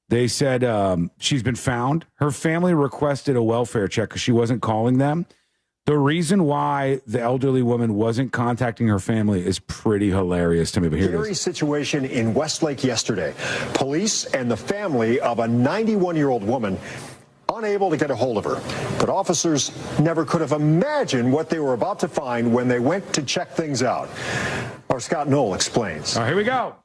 They said she's been found. Her family requested a welfare check because she wasn't calling them. The reason why the elderly woman wasn't contacting her family is pretty hilarious to me. But here it Scary is. situation in Westlake yesterday. Police and the family of a 91-year-old woman unable to get a hold of her. But officers never could have imagined what they were about to find when they went to check things out. Our Scott Knoll explains. All right, here we go.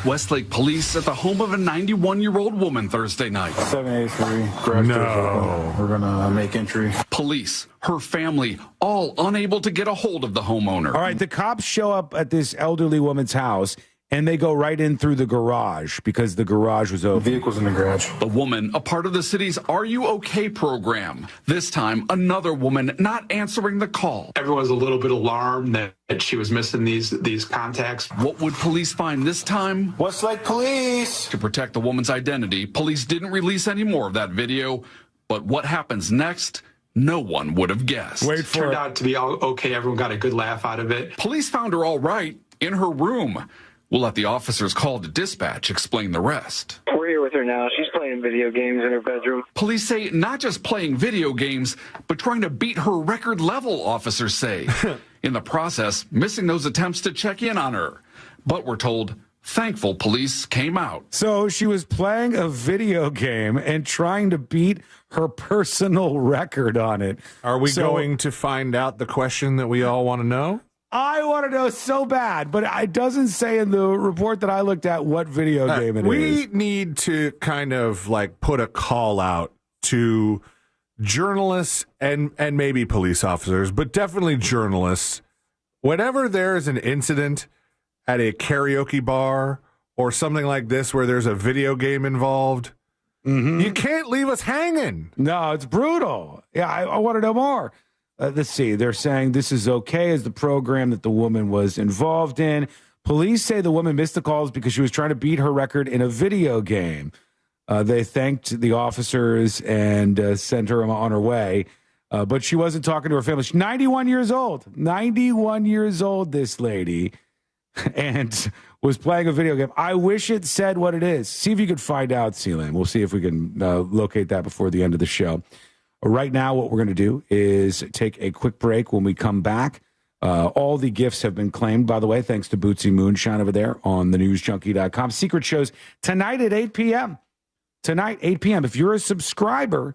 Westlake police at the home of a 91-year-old woman Thursday night. 783, garage doors open. We're going to make entry. Police, her family, all unable to get a hold of the homeowner. All right, the cops show up at this elderly woman's house, and they go right in through the garage because the garage was open. The vehicle's in the garage. The woman, a part of the city's Are You OK program. This time, another woman not answering the call. Everyone's a little bit alarmed that she was missing these contacts. What would police find this time? Westlake Police! To protect the woman's identity, police didn't release any more of that video. But what happens next? No one would have guessed. Wait for it. Turned out to be all okay. Everyone got a good laugh out of it. Police found her all right in her room. We'll let the officers called to dispatch explain the rest. We're here with her now. She's playing video games in her bedroom. Police say not just playing video games, but trying to beat her record level, officers say. In the process, missing those attempts to check in on her. But we're told thankful police came out. So she was playing a video game and trying to beat her personal record on it. Are we going to find out the question that we all want to know? I want to know so bad, but it doesn't say in the report that I looked at what video game it is. We need to kind of like put a call out to journalists and maybe police officers, but definitely journalists. Whenever there's an incident at a karaoke bar or something like this where there's a video game involved, you can't leave us hanging. No, it's brutal. Yeah, I want to know more. Let's see. They're saying this is okay as the program that the woman was involved in. Police say the woman missed the calls because she was trying to beat her record in a video game. They thanked the officers and sent her on her way. But she wasn't talking to her family. She's 91 years old. 91 years old, this lady. And was playing a video game. I wish it said what it is. See if you could find out, Sealand. We'll see if we can locate that before the end of the show. Right now, what we're going to do is take a quick break. When we come back, all the gifts have been claimed, by the way, thanks to Bootsy Moonshine over there on thenewsjunkie.com. Secret shows tonight at 8 p.m. Tonight, 8 p.m. If you're a subscriber,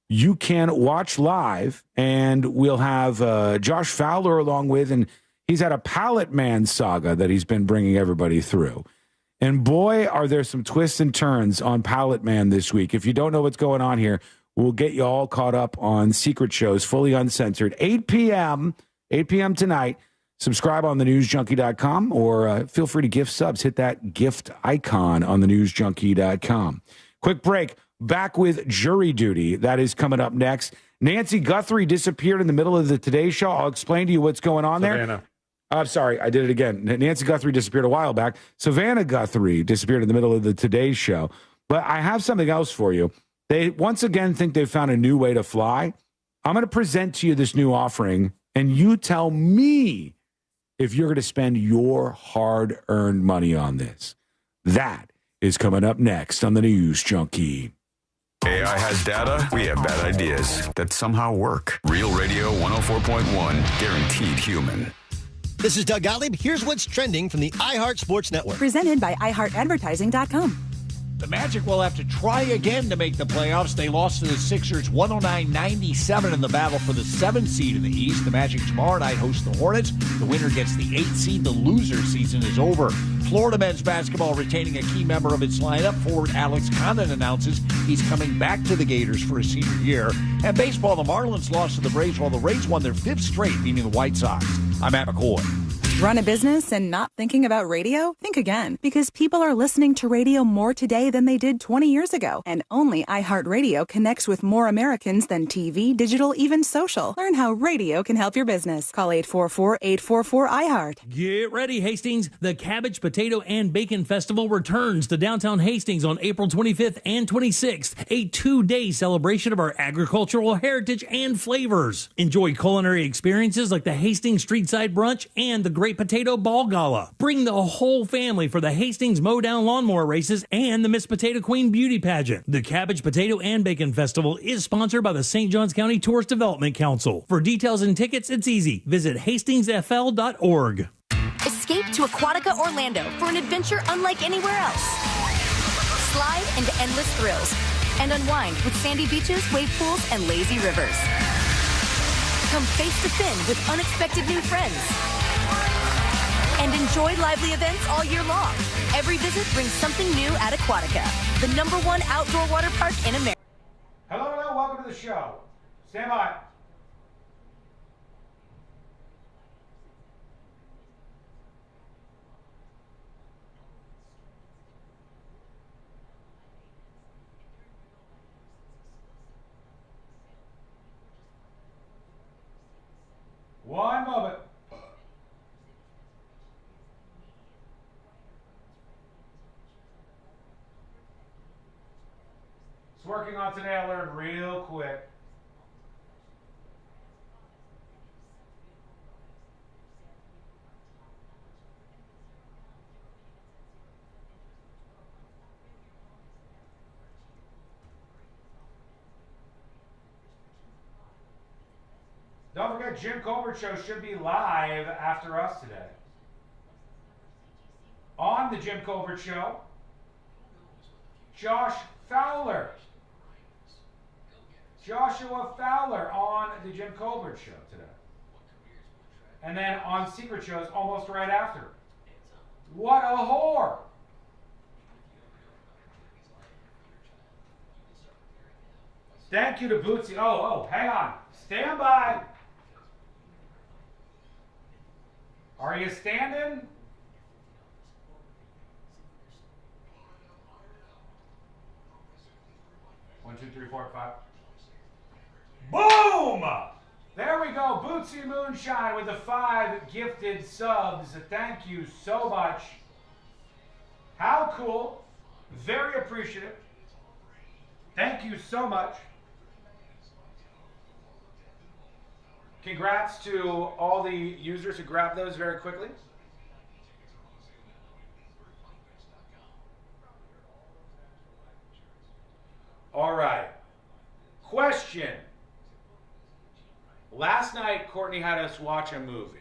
you can watch live, and we'll have Josh Fowler along with, and he's had a Pallet Man saga that he's been bringing everybody through. And boy, are there some twists and turns on Pallet Man this week. If you don't know what's going on here, we'll get you all caught up on Secret Shows, fully uncensored. 8 p.m. tonight. Subscribe on thenewsjunkie.com or feel free to gift subs. Hit that gift icon on thenewsjunkie.com. Quick break. Back with Jury Duty. That is coming up next. Nancy Guthrie disappeared in the middle of the Today Show. I'll explain to you what's going on there. Savannah. I'm sorry, I did it again. Nancy Guthrie disappeared a while back. Savannah Guthrie disappeared in the middle of the Today Show. But I have something else for you. They once again think they've found a new way to fly. I'm going to present to you this new offering, and you tell me if you're going to spend your hard-earned money on this. That is coming up next on the News Junkie. AI has data, we have bad ideas that somehow work. Real Radio 104.1, guaranteed human. This is Doug Gottlieb. Here's what's trending from the iHeart Sports Network. Presented by iHeartAdvertising.com. The Magic will have to try again to make the playoffs. They lost to the Sixers 109-97 in the battle for the 7th seed in the East. The Magic tomorrow night host the Hornets. The winner gets the 8th seed. The loser season is over. Florida men's basketball retaining a key member of its lineup. Forward Alex Condon announces he's coming back to the Gators for his senior year. And baseball, the Marlins lost to the Braves while the Rays won their 5th straight, beating the White Sox. I'm Matt McCoy. Run a business and not thinking about radio? Think again, because people are listening to radio more today than they did 20 years ago. And only iHeartRadio connects with more Americans than TV, digital, even social. Learn how radio can help your business. Call 844-844-iHeart. Get ready, Hastings. The Cabbage, Potato, and Bacon Festival returns to downtown Hastings on April 25th and 26th. A 2-day celebration of our agricultural heritage and flavors. Enjoy culinary experiences like the Hastings Streetside Brunch and the Great celebrate Potato Ball Gala. Bring the whole family for the Hastings Mowdown Lawnmower Races and the Miss Potato Queen Beauty Pageant. The Cabbage, Potato, and Bacon Festival is sponsored by the St. Johns County Tourist Development Council. For details and tickets, it's easy. Visit hastingsfl.org. Escape to Aquatica Orlando for an adventure unlike anywhere else. Slide into endless thrills and unwind with sandy beaches, wave pools, and lazy rivers. Come face to fin with unexpected new friends. And enjoy lively events all year long. Every visit brings something new at Aquatica, the #1 outdoor water park in America. Hello, welcome to the show. Stand by. One moment. It's working on today. I learned real quick. Don't forget, Jim Culver Show should be live after us today. On the Jim Culver Show, Josh Fowler. Joshua Fowler on the Jim Colbert Show today. And then on Secret Shows almost right after. What a whore! Thank you to Bootsy. Oh, hang on. Stand by. Are you standing? One, two, three, four, five. Boom! There we go. Bootsy Moonshine with the 5 gifted subs. Thank you so much. How cool. Very appreciative. Thank you so much. Congrats to all the users who grabbed those very quickly. All right. Question. Last night, Courtney had us watch a movie.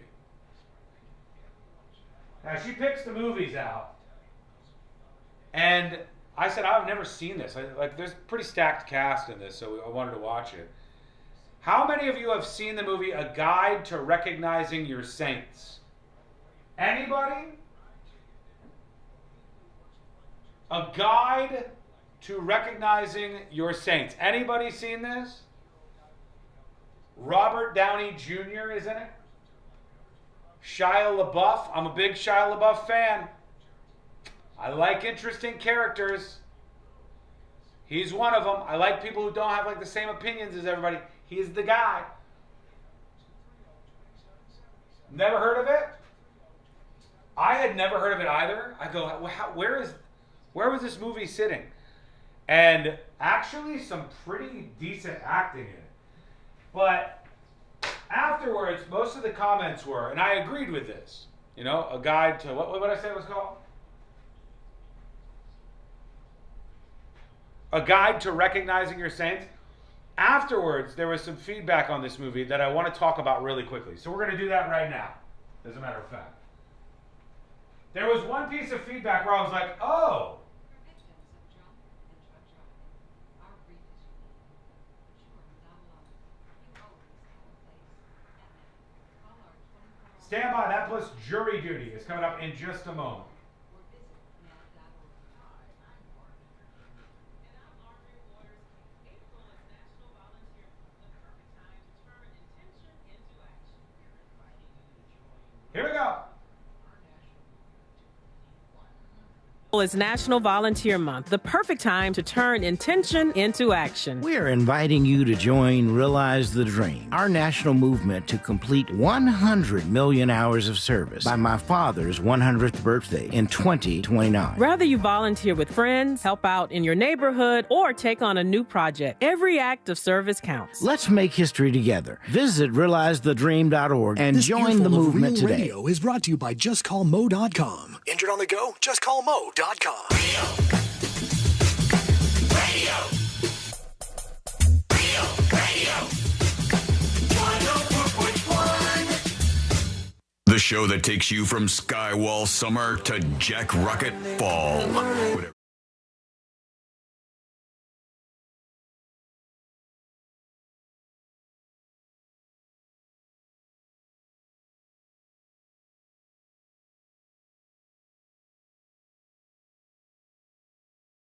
Now, she picks the movies out. And I said, I've never seen this. There's a pretty stacked cast in this, so I wanted to watch it. How many of you have seen the movie A Guide to Recognizing Your Saints? Anybody? A Guide to Recognizing Your Saints. Anybody seen this? Robert Downey Jr. is in it. Shia LaBeouf. I'm a big Shia LaBeouf fan. I like interesting characters. He's one of them. I like people who don't have the same opinions as everybody. He's the guy. Never heard of it? I had never heard of it either. I go, where was this movie sitting? And actually some pretty decent acting in it. But afterwards, most of the comments were, and I agreed with this, a guide to, what did I say it was called? A Guide to Recognizing Your Saints. Afterwards, there was some feedback on this movie that I want to talk about really quickly. So we're going to do that right now, as a matter of fact. There was one piece of feedback where I was like, oh. Stand by, that plus jury duty is coming up in just a moment. Here we go. It's National Volunteer Month, the perfect time to turn intention into action. We're inviting you to join Realize the Dream, our national movement to complete 100 million hours of service by my father's 100th birthday in 2029. Whether you volunteer with friends, help out in your neighborhood, or take on a new project, every act of service counts. Let's make history together. Visit realizethedream.org and This join earful the of movement real today. Radio is brought to you by JustCallMo.com. Injured on the go? JustCallMo.com. The show that takes you from Skywall summer to Jack Rocket fall. Whatever.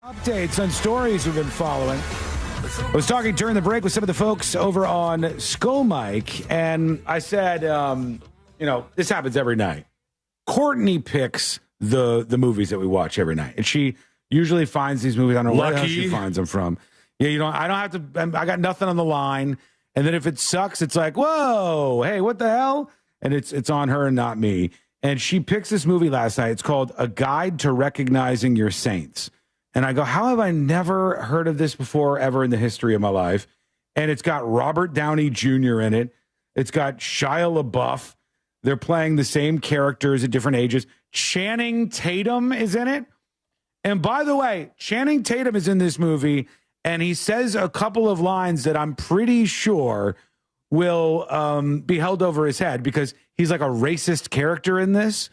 Updates on stories we've been following. I was talking during the break with some of the folks over on ScoMike, and I said, this happens every night. Courtney picks the movies that we watch every night, and she usually finds these movies. I don't know where the hell she finds them from. Yeah, I don't have to. I got nothing on the line, and then if it sucks, it's like, whoa, hey, what the hell? And it's on her and not me. And she picks this movie last night. It's called A Guide to Recognizing Your Saints. And I go, how have I never heard of this before ever in the history of my life? And it's got Robert Downey Jr. in it. It's got Shia LaBeouf. They're playing the same characters at different ages. Channing Tatum is in it. And by the way, Channing Tatum is in this movie, and he says a couple of lines that I'm pretty sure will be held over his head because he's like a racist character in this.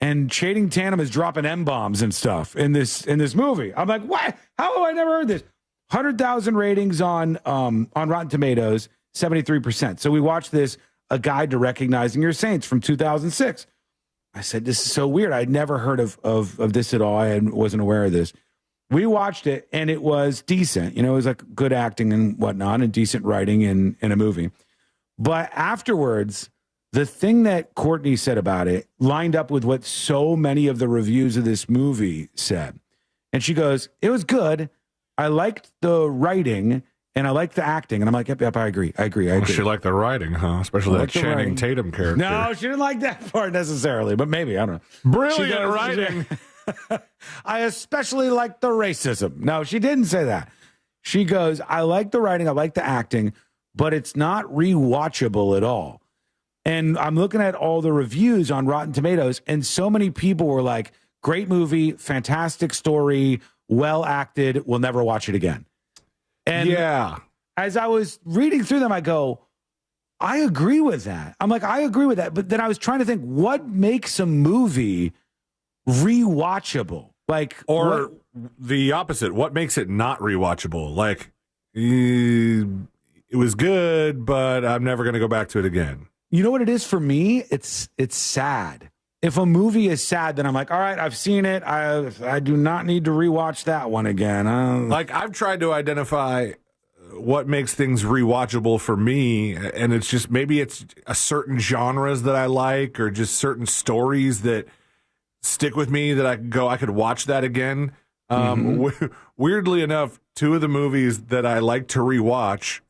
And Channing Tatum is dropping M-bombs and stuff in this movie. I'm like, what? How have I never heard this? 100,000 ratings on Rotten Tomatoes, 73%. So we watched this, A Guide to Recognizing Your Saints from 2006. I said, this is so weird. I'd never heard of this at all. I wasn't aware of this. We watched it, and it was decent. It was like good acting and whatnot and decent writing in a movie. But afterwards, the thing that Courtney said about it lined up with what so many of the reviews of this movie said. And she goes, it was good. I liked the writing and I liked the acting. And I'm like, yep, I agree. Well, she liked the writing, huh? Especially that Channing Tatum character. No, she didn't like that part necessarily, but maybe, I don't know. Brilliant writing. I especially like the racism. No, she didn't say that. She goes, I like the writing, I like the acting, but it's not rewatchable at all. And I'm looking at all the reviews on Rotten Tomatoes, and so many people were like, great movie, fantastic story, well acted, we'll never watch it again. And as I was reading through them, I go, I agree with that. I'm like, I agree with that. But then I was trying to think, what makes a movie rewatchable? Or the opposite, what makes it not rewatchable? Like, it was good, but I'm never going to go back to it again. You know what it is for me? It's sad. If a movie is sad, then I'm like, all right, I've seen it. I do not need to rewatch that one again. I've tried to identify what makes things rewatchable for me, and it's just maybe it's a certain genres that I like or just certain stories that stick with me that I could watch that again. Weirdly enough, two of the movies that I like to rewatch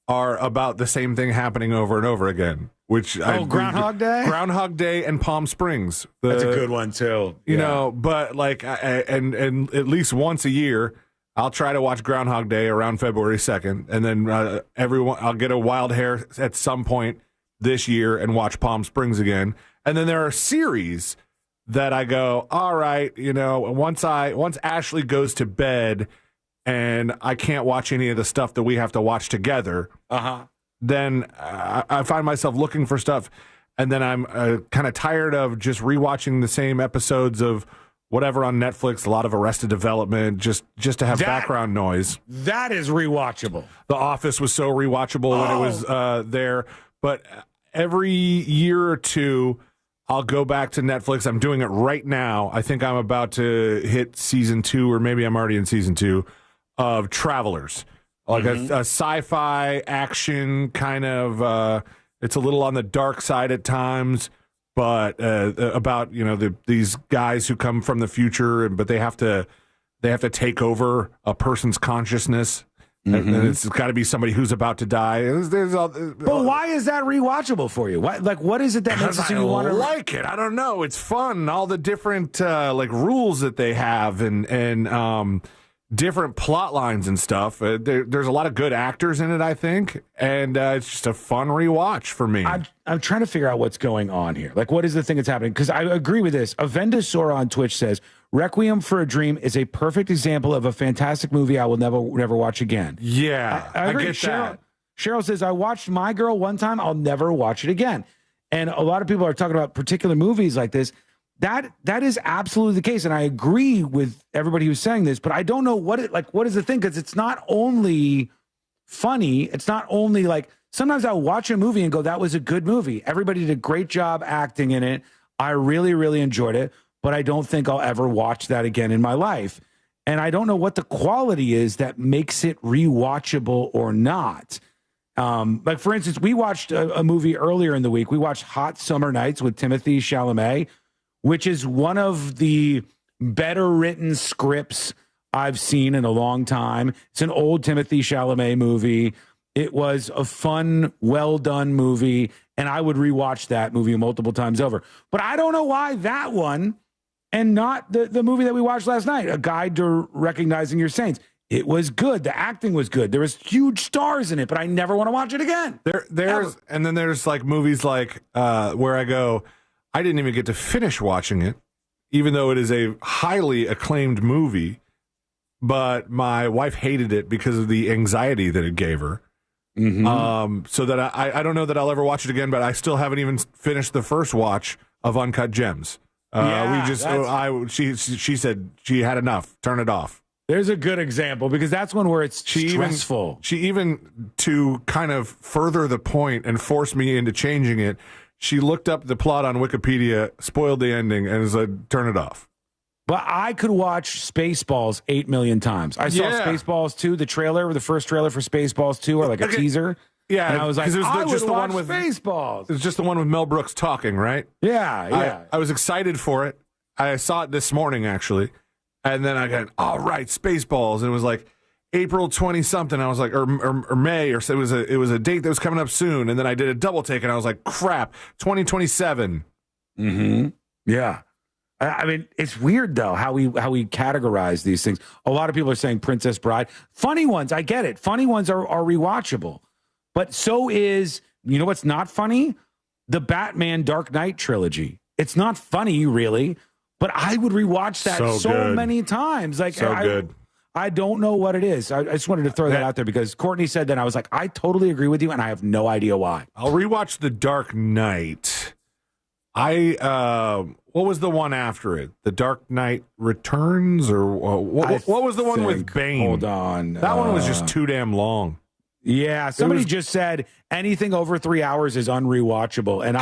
are about the same thing happening over and over again. Groundhog Day? Groundhog Day and Palm Springs. That's a good one too. But and at least once a year, I'll try to watch Groundhog Day around February 2nd, and then I'll get a wild hair at some point this year and watch Palm Springs again. And then there are series that I go, all right, once Ashley goes to bed and I can't watch any of the stuff that we have to watch together. Then I find myself looking for stuff, and then I'm kind of tired of just rewatching the same episodes of whatever on Netflix, a lot of Arrested Development, just to have background noise. That is rewatchable. The Office was so rewatchable when it was there, but every year or two, I'll go back to Netflix. I'm doing it right now. I think I'm about to hit season 2, or maybe I'm already in season 2 of Travelers. Like a sci-fi action kind of, it's a little on the dark side at times, but about these guys who come from the future, but they have to take over a person's consciousness. And it's got to be somebody who's about to die. But why is that rewatchable for you? What is it that makes it so you want to like it? I don't know. It's fun. All the different rules that they have and different plot lines and stuff. There's a lot of good actors in it, I think, and it's just a fun rewatch for me. I'm trying to figure out what's going on here. Like, what is the thing that's happening? Because I agree with this. Avendasora on Twitch says, Requiem for a Dream is a perfect example of a fantastic movie I will never watch again. Yeah, I agree. get that. Cheryl says, I watched My Girl one time. I'll never watch it again. And a lot of people are talking about particular movies like this. That is absolutely the case. And I agree with everybody who's saying this, but I don't know what is the thing? Because it's not only funny. It's not only like, sometimes I'll watch a movie and go, that was a good movie. Everybody did a great job acting in it. I really, really enjoyed it, but I don't think I'll ever watch that again in my life. And I don't know what the quality is that makes it rewatchable or not. Like, for instance, we watched a movie earlier in the week. We watched Hot Summer Nights with Timothée Chalamet, which is one of the better written scripts I've seen in a long time. It's an old Timothée Chalamet movie. It was a fun, well-done movie, and I would rewatch that movie multiple times over. But I don't know why that one and not the movie that we watched last night, A Guide to Recognizing Your Saints. It was good. The acting was good. There was huge stars in it, but I never want to watch it again. And then there's like movies like where I go, I didn't even get to finish watching it, even though it is a highly acclaimed movie, but my wife hated it because of the anxiety that it gave her. So that I don't know that I'll ever watch it again, but I still haven't even finished the first watch of Uncut Gems. She said she had enough. Turn it off. There's a good example because that's one where it's stressful. She even to kind of further the point and force me into changing it, she looked up the plot on Wikipedia, spoiled the ending, and said, turn it off. But I could watch Spaceballs 8 million times. I saw Spaceballs 2, the first trailer for Spaceballs 2, or like a teaser. Yeah, and I was like, I would watch Spaceballs. It was just the one with Mel Brooks talking, right? Yeah. I was excited for it. I saw it this morning, actually. And then I got, all right, Spaceballs. And it was like April 20-something. I was like, or May, or so it was a date that was coming up soon. And then I did a double take, and I was like, crap, 2027. Yeah. I mean, it's weird, though, how we categorize these things. A lot of people are saying Princess Bride. Funny ones, I get it. Funny ones are rewatchable. But so is, you know what's not funny? The Batman Dark Knight trilogy. It's not funny, really, but I would rewatch that so many times. Like, good. I don't know what it is. I just wanted to throw that out there because Courtney said that, and I was like, I totally agree with you, and I have no idea why. I'll rewatch The Dark Knight. What was the one after it? The Dark Knight Returns, or what was the one with Bane? Hold on. That one was just too damn long. Yeah, somebody just said anything over 3 hours is unrewatchable, and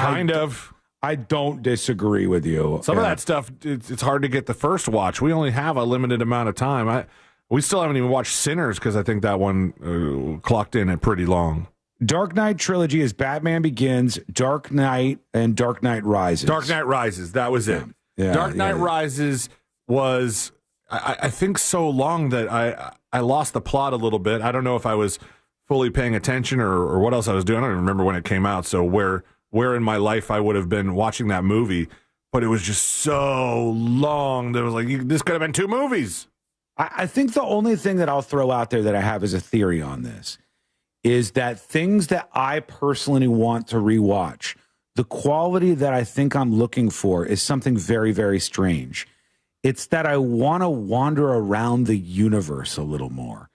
I don't disagree with you. Some of that stuff, it's hard to get the first watch. We only have a limited amount of time. We still haven't even watched Sinners because I think that one clocked in at pretty long. Dark Knight trilogy is Batman Begins, Dark Knight, and Dark Knight Rises. Dark Knight Rises, that was it. Yeah, Dark Knight Rises was, I think, so long that I lost the plot a little bit. I don't know if I was fully paying attention or what else I was doing. I don't even remember when it came out, so where in my life I would have been watching that movie, but it was just so long that it was like, this could have been 2 movies. I think the only thing that I'll throw out there that I have as a theory on this is that things that I personally want to rewatch, the quality that I think I'm looking for is something very, very strange. It's that I want to wander around the universe a little more.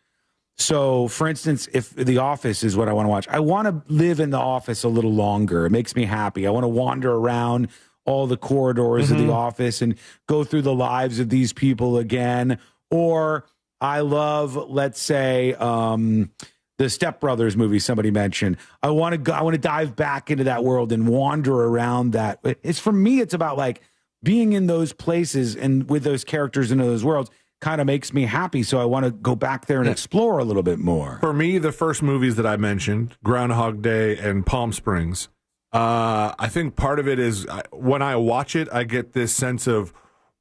So, for instance, if The Office is what I want to watch, I want to live in The Office a little longer. It makes me happy. I want to wander around all the corridors of The Office and go through the lives of these people again. Or I love, let's say, the Step Brothers movie somebody mentioned. I want to dive back into that world and wander around that. It's, for me, it's about like being in those places and with those characters in those worlds kind of makes me happy. So I want to go back there and explore a little bit more. For me, the first movies that I mentioned, Groundhog Day and Palm Springs, I think part of it is when I watch it, I get this sense of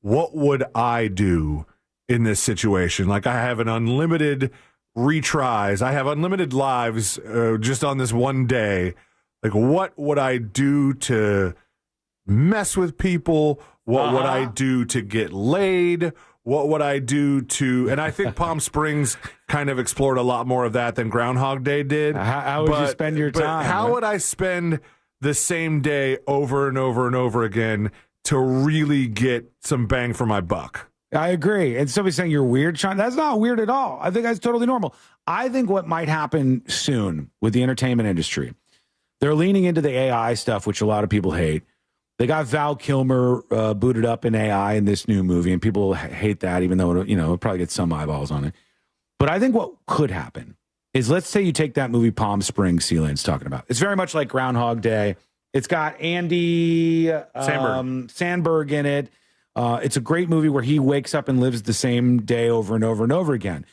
what would I do in this situation? Like I have an unlimited retries. I have unlimited lives just on this one day. Like what would I do to mess with people? What would I do to get laid? What would I do to... And I think Palm Springs kind of explored a lot more of that than Groundhog Day did. How would you spend your time? How would I spend the same day over and over and over again to really get some bang for my buck? I agree. And somebody's saying you're weird, Sean. That's not weird at all. I think that's totally normal. I think what might happen soon with the entertainment industry, they're leaning into the AI stuff, which a lot of people hate. They got Val Kilmer booted up in AI in this new movie, and people hate that, even though it'll probably get some eyeballs on it. But I think what could happen is, let's say you take that movie Palm Springs, Sealand's talking about. It's very much like Groundhog Day. It's got Andy Samberg in it. It's a great movie where he wakes up and lives the same day over and over and over again.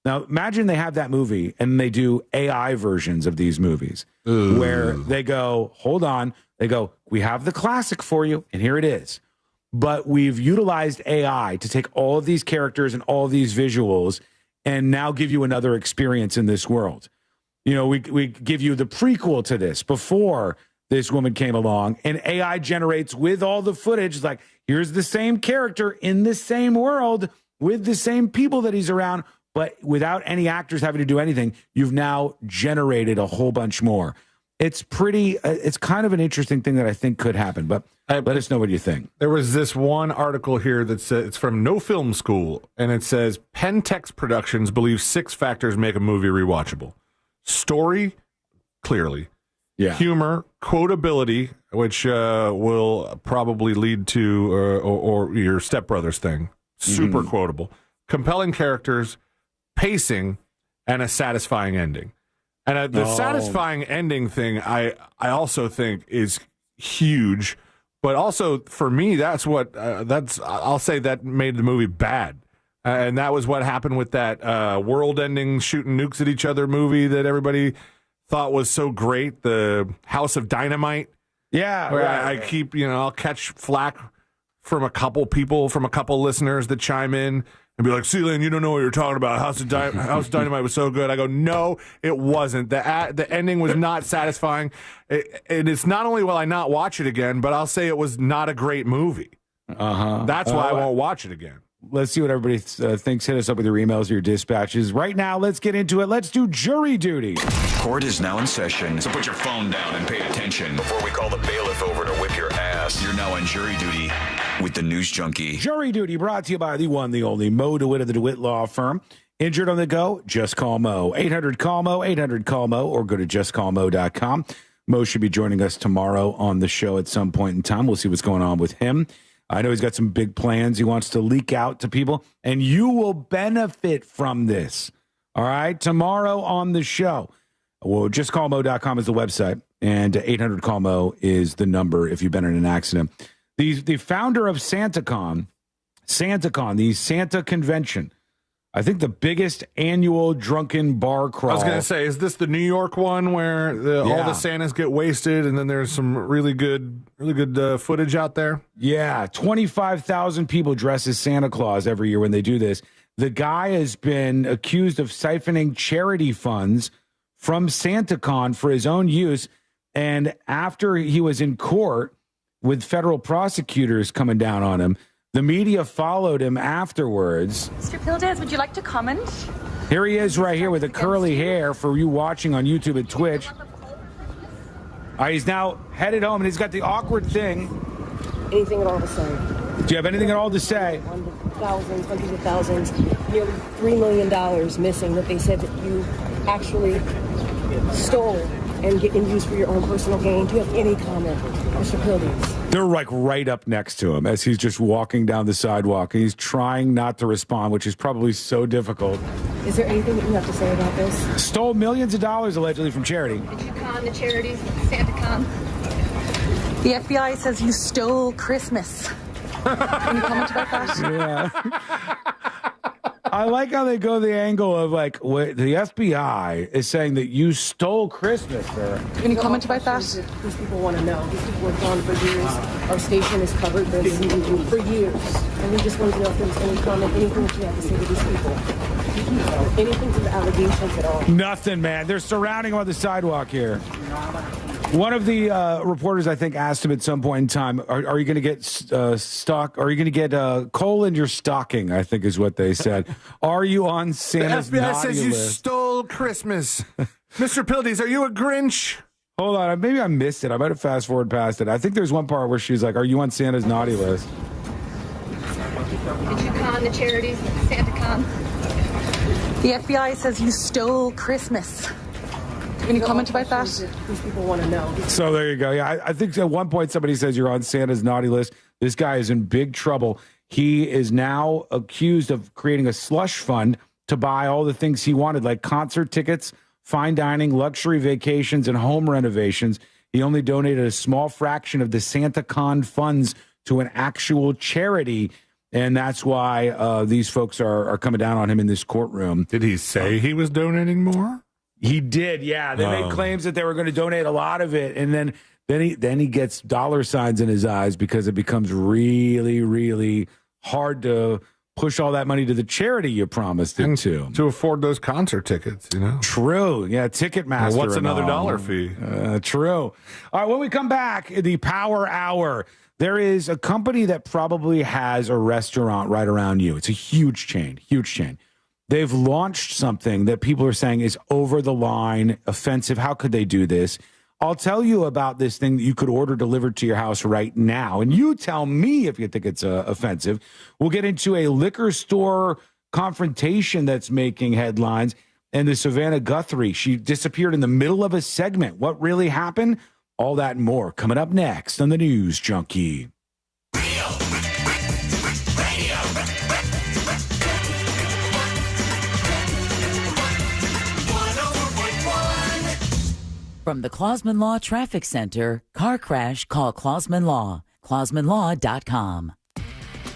Now, imagine they have that movie and they do AI versions of these movies where they go, hold on. They go, we have the classic for you, and here it is. But we've utilized AI to take all of these characters and all of these visuals and now give you another experience in this world. We give you the prequel to this before this woman came along, and AI generates with all the footage, like, here's the same character in the same world with the same people that he's around, but without any actors having to do anything. You've now generated a whole bunch more. It's it's kind of an interesting thing that I think could happen, but let us know what you think. There was this one article here that says, it's from No Film School, and it says, Pentex Productions believes 6 factors make a movie rewatchable. Story, clearly. Yeah. Humor, quotability, which will probably lead to, or your Step Brothers thing, super quotable. Compelling characters, pacing, and a satisfying ending. And the satisfying ending thing, I also think is huge. But also for me, that's what I'll say that made the movie bad. And that was what happened with that world-ending shooting nukes at each other movie that everybody thought was so great, the House of Dynamite. Yeah, where I keep, I'll catch flack from a couple people, from a couple listeners that chime in and be like, Sealand, you don't know what you're talking about. House of Dynamite was so good. I go, no, it wasn't. The ending was not satisfying. And it's not only will I not watch it again, but I'll say it was not a great movie. That's why I won't watch it again. Let's see what everybody thinks. Hit us up with your emails or your dispatches. Right now, let's get into it. Let's do jury duty. Court is now in session, so put your phone down and pay attention before we call the bailiff over to whip your ass. You're now on jury duty with the News Junkie. Jury duty brought to you by the one, the only Mo DeWitt of the DeWitt Law Firm. Injured on the go? Just call Mo. 800-CALL-MO, 800-CALL-MO, or go to justcallmo.com. Mo should be joining us tomorrow on the show at some point in time. We'll see what's going on with him. I know he's got some big plans he wants to leak out to people, and you will benefit from this. All right? Tomorrow on the show. Well, justcallmo.com is the website, and 800-CALL-MO is the number if you've been in an accident. The founder of SantaCon, the Santa Convention, I think the biggest annual drunken bar crawl. I was going to say, is this the New York one where all the Santas get wasted and then there's some really good footage out there? Yeah, 25,000 people dress as Santa Claus every year when they do this. The guy has been accused of siphoning charity funds from SantaCon for his own use, and after he was in court with federal prosecutors coming down on him, the media followed him afterwards. Mr. Pildaz, would you like to comment? Here he is right here with the curly hair for you watching on YouTube and Twitch. He's now headed home, and he's got the awkward thing. Anything at all to say? Do you have anything at all to say? Thousands, hundreds of thousands, nearly $3 million missing that they said that you actually stole and used for your own personal gain. Do you have any comment, Mr. Pildaz? They're like right up next to him as he's just walking down the sidewalk. And he's trying not to respond, which is probably so difficult. Is there anything that you have to say about this? Stole millions of dollars allegedly from charity. Did you con the charities, SantaCon? The FBI says you stole Christmas. Can you comment about that? Yeah. I like how they go the angle of like the FBI is saying that you stole Christmas, sir. Any comment about that? These people want to know. These people have gone for years. Our station has covered this for years. And we just wanted to know if there was any comment, anything that you have to say to these people. Anything to the allegations at all. Nothing, man. They're surrounding him on the sidewalk here. One of the reporters, I think, asked him at some point in time, are you going to get stock? Are you going to get coal in your stocking, I think is what they said. Are you on Santa's The FBI naughty says you list? stole Christmas. Mr. Pildes, are you a Grinch? Hold on. Maybe I missed it. I might have fast forward past it. I think there's one part where she's like, are you on Santa's naughty list? Did you con the charities with Santa Con? The FBI says you stole Christmas. Any comment about that? These people want to know. So there you go. Yeah, I think at one point somebody says you're on Santa's naughty list. This guy is in big trouble. He is now accused of creating a slush fund to buy all the things he wanted, like concert tickets, fine dining, luxury vacations, and home renovations. He only donated a small fraction of the SantaCon funds to an actual charity, and that's why these folks are coming down on him in this courtroom. Did he say he was donating more? He did, yeah. They made claims that they were going to donate a lot of it, and then he gets dollar signs in his eyes because it becomes really, really hard to push all that money to the charity you promised it to afford those concert tickets, you know. True, yeah. Ticketmaster. What's another dollar fee? True. All right, when we come back, the Power Hour. There is a company that probably has a restaurant right around you. It's a huge chain, huge chain. They've launched something that people are saying is over the line, offensive. How could they do this? I'll tell you about this thing that you could order delivered to your house right now. And you tell me if you think it's offensive. We'll get into a liquor store confrontation that's making headlines. And the Savannah Guthrie, she disappeared in the middle of a segment. What really happened? All that and more coming up next on the News Junkie. From the Clausman Law Traffic Center, car crash, call Clausman Law. ClausmanLaw.com.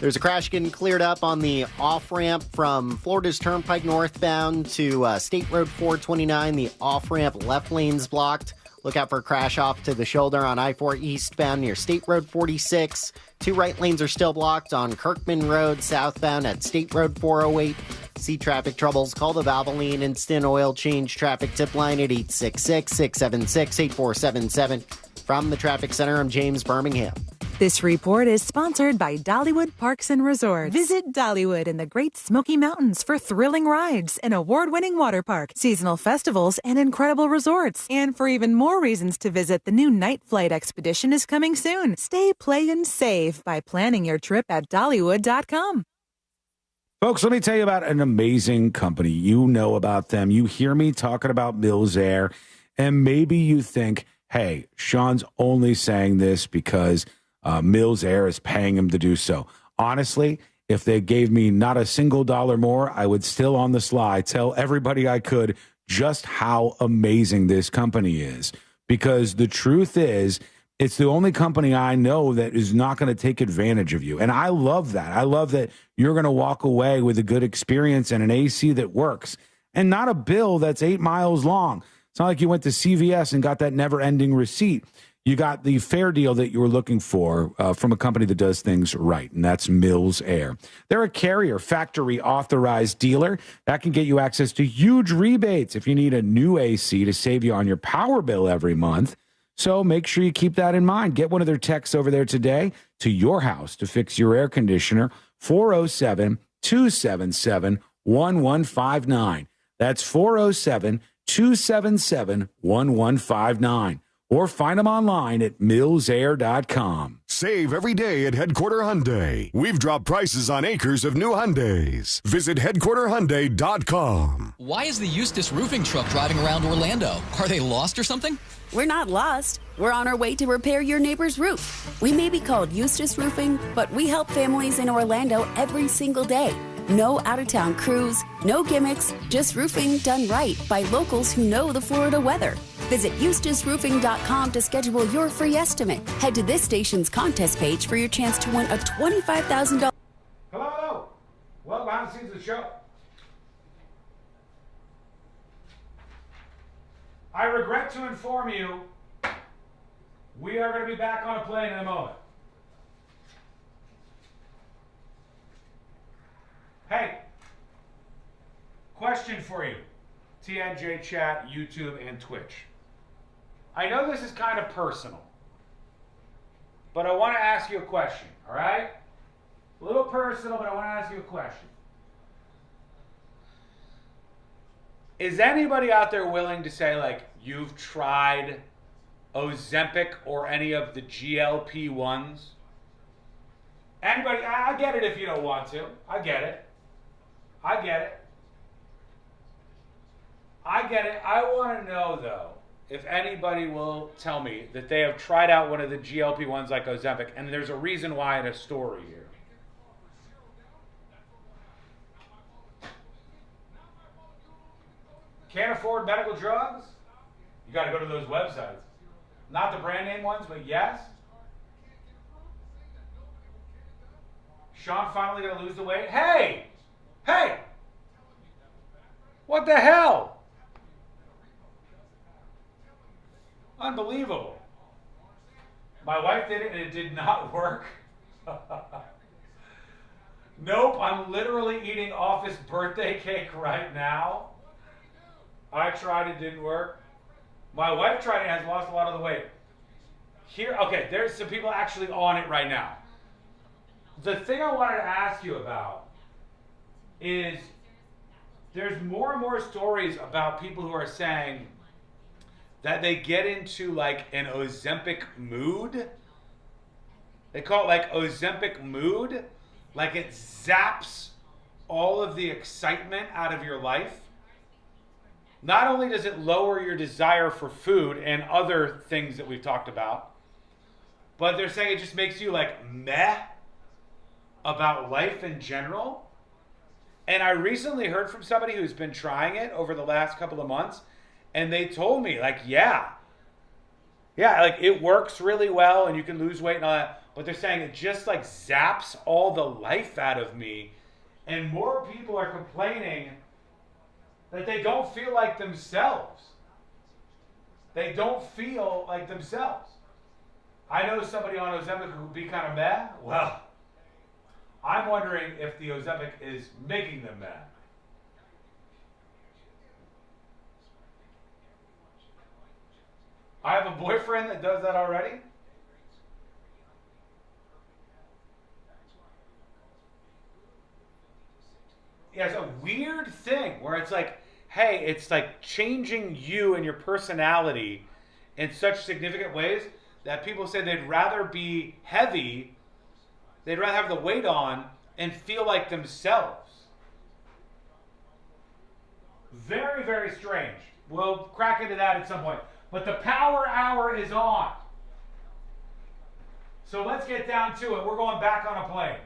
There's a crash getting cleared up on the off-ramp from Florida's Turnpike northbound to State Road 429. The off-ramp left lane's blocked. Look out for a crash off to the shoulder on I-4 eastbound near State Road 46. 2 right lanes are still blocked on Kirkman Road southbound at State Road 408. See traffic troubles, call the Valvoline Instant Oil Change traffic tip line at 866-676-8477. From the Traffic Center, I'm James Birmingham. This report is sponsored by Dollywood Parks and Resorts. Visit Dollywood in the Great Smoky Mountains for thrilling rides, an award-winning water park, seasonal festivals, and incredible resorts. And for even more reasons to visit, the new Night Flight expedition is coming soon. Stay, play, and save by planning your trip at Dollywood.com. Folks, let me tell you about an amazing company. You know about them. You hear me talking about Mills Air, and maybe you think, hey, Sean's only saying this because Mills Air is paying him to do so. Honestly, if they gave me not a single dollar more, I would still on the sly tell everybody I could just how amazing this company is. Because the truth is, it's the only company I know that is not going to take advantage of you. And I love that. I love that you're going to walk away with a good experience and an AC that works and not a bill that's 8 miles long. It's not like you went to CVS and got that never-ending receipt. You got the fair deal that you were looking for from a company that does things right, and that's Mills Air. They're a Carrier factory authorized dealer that can get you access to huge rebates if you need a new AC to save you on your power bill every month. So make sure you keep that in mind. Get one of their techs over there today to your house to fix your air conditioner, 407-277-1159. That's 407-277-1159. Or find them online at millsair.com. Save every day at Headquarter Hyundai. We've dropped prices on acres of new Hyundais. Visit headquarterhyundai.com. Why is the Eustis roofing truck driving around Orlando? Are they lost or something? We're not lost. We're on our way to repair your neighbor's roof. We may be called Eustis Roofing, but we help families in Orlando every single day. No out-of-town crews, no gimmicks, just roofing done right by locals who know the Florida weather. Visit EustisRoofing.com to schedule your free estimate. Head to this station's contest page for your chance to win a $25,000. Hello. Well, behind the scenes of the show. I regret to inform you, we are going to be back on a plane in a moment. Hey, question for you. TNJ Chat, YouTube, and Twitch. I know this is kind of personal, but I want to ask you a question, all right? A little personal, but I want to ask you a question. Is anybody out there willing to say, like, you've tried Ozempic or any of the GLP-1s? Anybody? I get it if you don't want to. I get it. I want to know, though, if anybody will tell me that they have tried out one of the GLP-1s like Ozempic, and there's a reason why in a story here. Can't afford medical drugs? You got to go to those websites. Not the brand name ones, but yes. Sean finally going to lose the weight. Hey! What the hell? Unbelievable. My wife did it and it did not work. Nope, I'm literally eating office birthday cake right now. I tried, it didn't work. My wife tried it and has lost a lot of the weight. Here, okay, there's some people actually on it right now. The thing I wanted to ask you about is there's more and more stories about people who are saying that they get into like an Ozempic mood. They call it like Ozempic mood. Like it zaps all of the excitement out of your life. Not only does it lower your desire for food and other things that we've talked about, but they're saying it just makes you like meh about life in general. And I recently heard from somebody who's been trying it over the last couple of months, and they told me like, yeah, like it works really well and you can lose weight and all that, but they're saying it just like zaps all the life out of me. And more people are complaining that they don't feel like themselves. They don't feel like themselves. I know somebody on Ozempic who would be kind of meh. Well, I'm wondering if the Ozempic is making them mad. I have a boyfriend that does that already. Yeah, it's a weird thing where it's like, hey, it's like changing you and your personality in such significant ways that people say they'd rather be heavy, they'd rather have the weight on and feel like themselves. Very, very strange. We'll crack into that at some point. But the power hour is on. So let's get down to it. We're going back on a plane.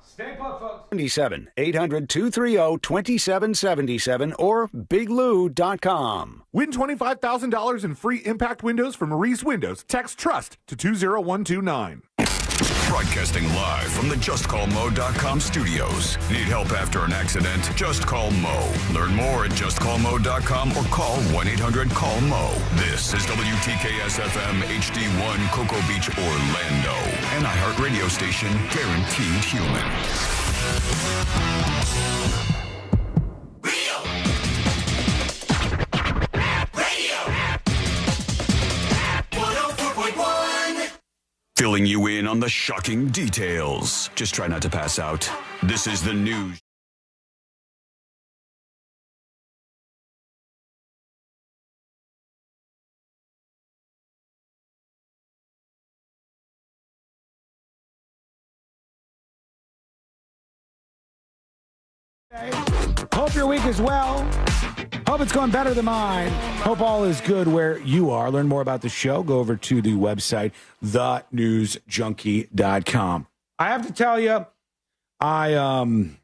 Stay put, folks. 800-230-2777 or biglou.com. Win $25,000 in free impact windows from Maurice Windows. Text TRUST to 20129. Broadcasting live from the JustCallMo.com studios. Need help after an accident? Just call Mo. Learn more at JustCallMo.com or call 1-800-CALL-MO. This is WTKS-FM HD1 Cocoa Beach, Orlando. An iHeart radio station guaranteed human. Filling you in on the shocking details. Just try not to pass out. This is the news. Hope your week is well. Hope it's going better than mine. Hope all is good where you are. Learn more about the show. Go over to the website, thenewsjunkie.com. I have to tell you, and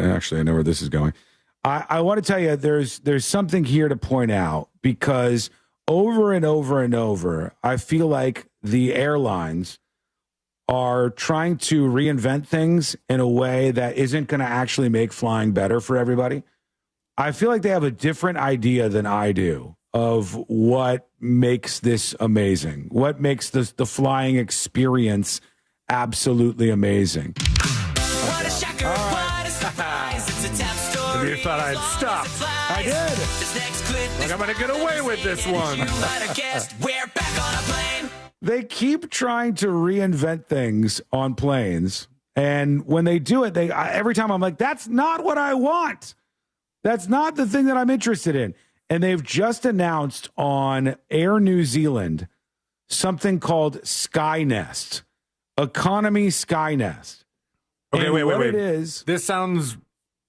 actually I know where this is going. I want to tell you there's something here to point out because over and over and over, I feel like the airlines are trying to reinvent things in a way that isn't going to actually make flying better for everybody. I feel like they have a different idea than I do of what makes this amazing, what makes the flying experience absolutely amazing. What a shocker, what a surprise. It's a top story. You thought I'd stop. I did. This next clip Like I'm going to get away with this one. You might have guessed we're back on a plane. They keep trying to reinvent things on planes. And when they do it, every time I'm like, that's not what I want. That's not the thing that I'm interested in. And they've just announced on Air New Zealand something called Skynest, Economy Skynest. Okay, and wait. It is. This sounds,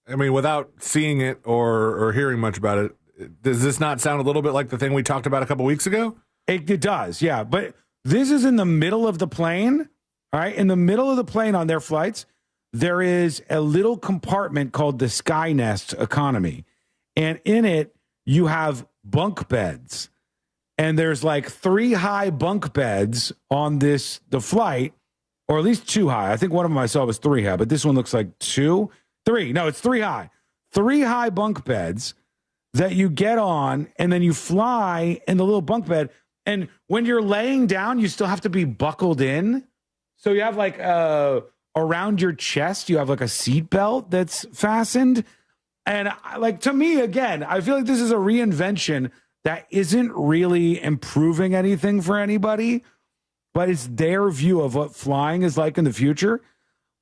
I mean, without seeing it or hearing much about it, does this not sound a little bit like the thing we talked about a couple weeks ago? It does, yeah. But this is in the middle of the plane, all right? In the middle of the plane on their flights, there is a little compartment called the Skynest Economy. And in it, you have bunk beds. And there's like 3 high bunk beds on the flight, or at least 2 high. I think one of them I saw was 3 high, but this one looks like 2. 3. No, it's 3 high. 3 high bunk beds that you get on, and then you fly in the little bunk bed. And when you're laying down, you still have to be buckled in. So you have like around your chest, you have like a seat belt that's fastened. And like, to me, again, I feel like this is a reinvention that isn't really improving anything for anybody, but it's their view of what flying is like in the future.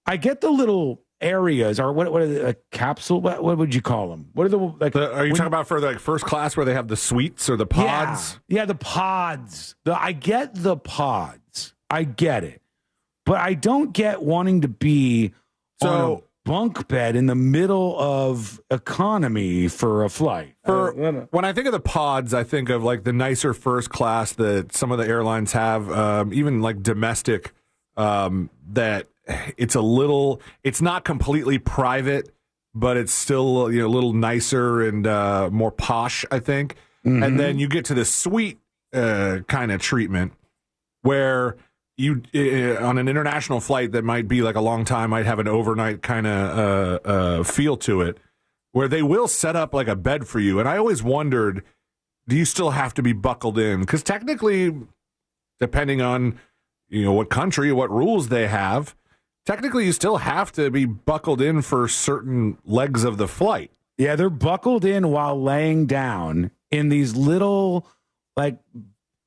I get the little areas, or what are they, a capsule? What would you call them? What are the like? Are you talking about for the like first class where they have the suites or the pods? Yeah, the pods. I get the pods. I get it, but I don't get wanting to be on a bunk bed in the middle of economy for a flight. When I think of the pods, I think of like the nicer first class that some of the airlines have, even like domestic, that it's not completely private, but it's still, a little nicer and more posh, I think. Mm-hmm. And then you get to the suite kind of treatment where you on an international flight that might be like a long time, might have an overnight kind of feel to it, where they will set up like a bed for you. And I always wondered, do you still have to be buckled in? Because technically, depending on what country, what rules they have, technically you still have to be buckled in for certain legs of the flight. Yeah, they're buckled in while laying down in these little like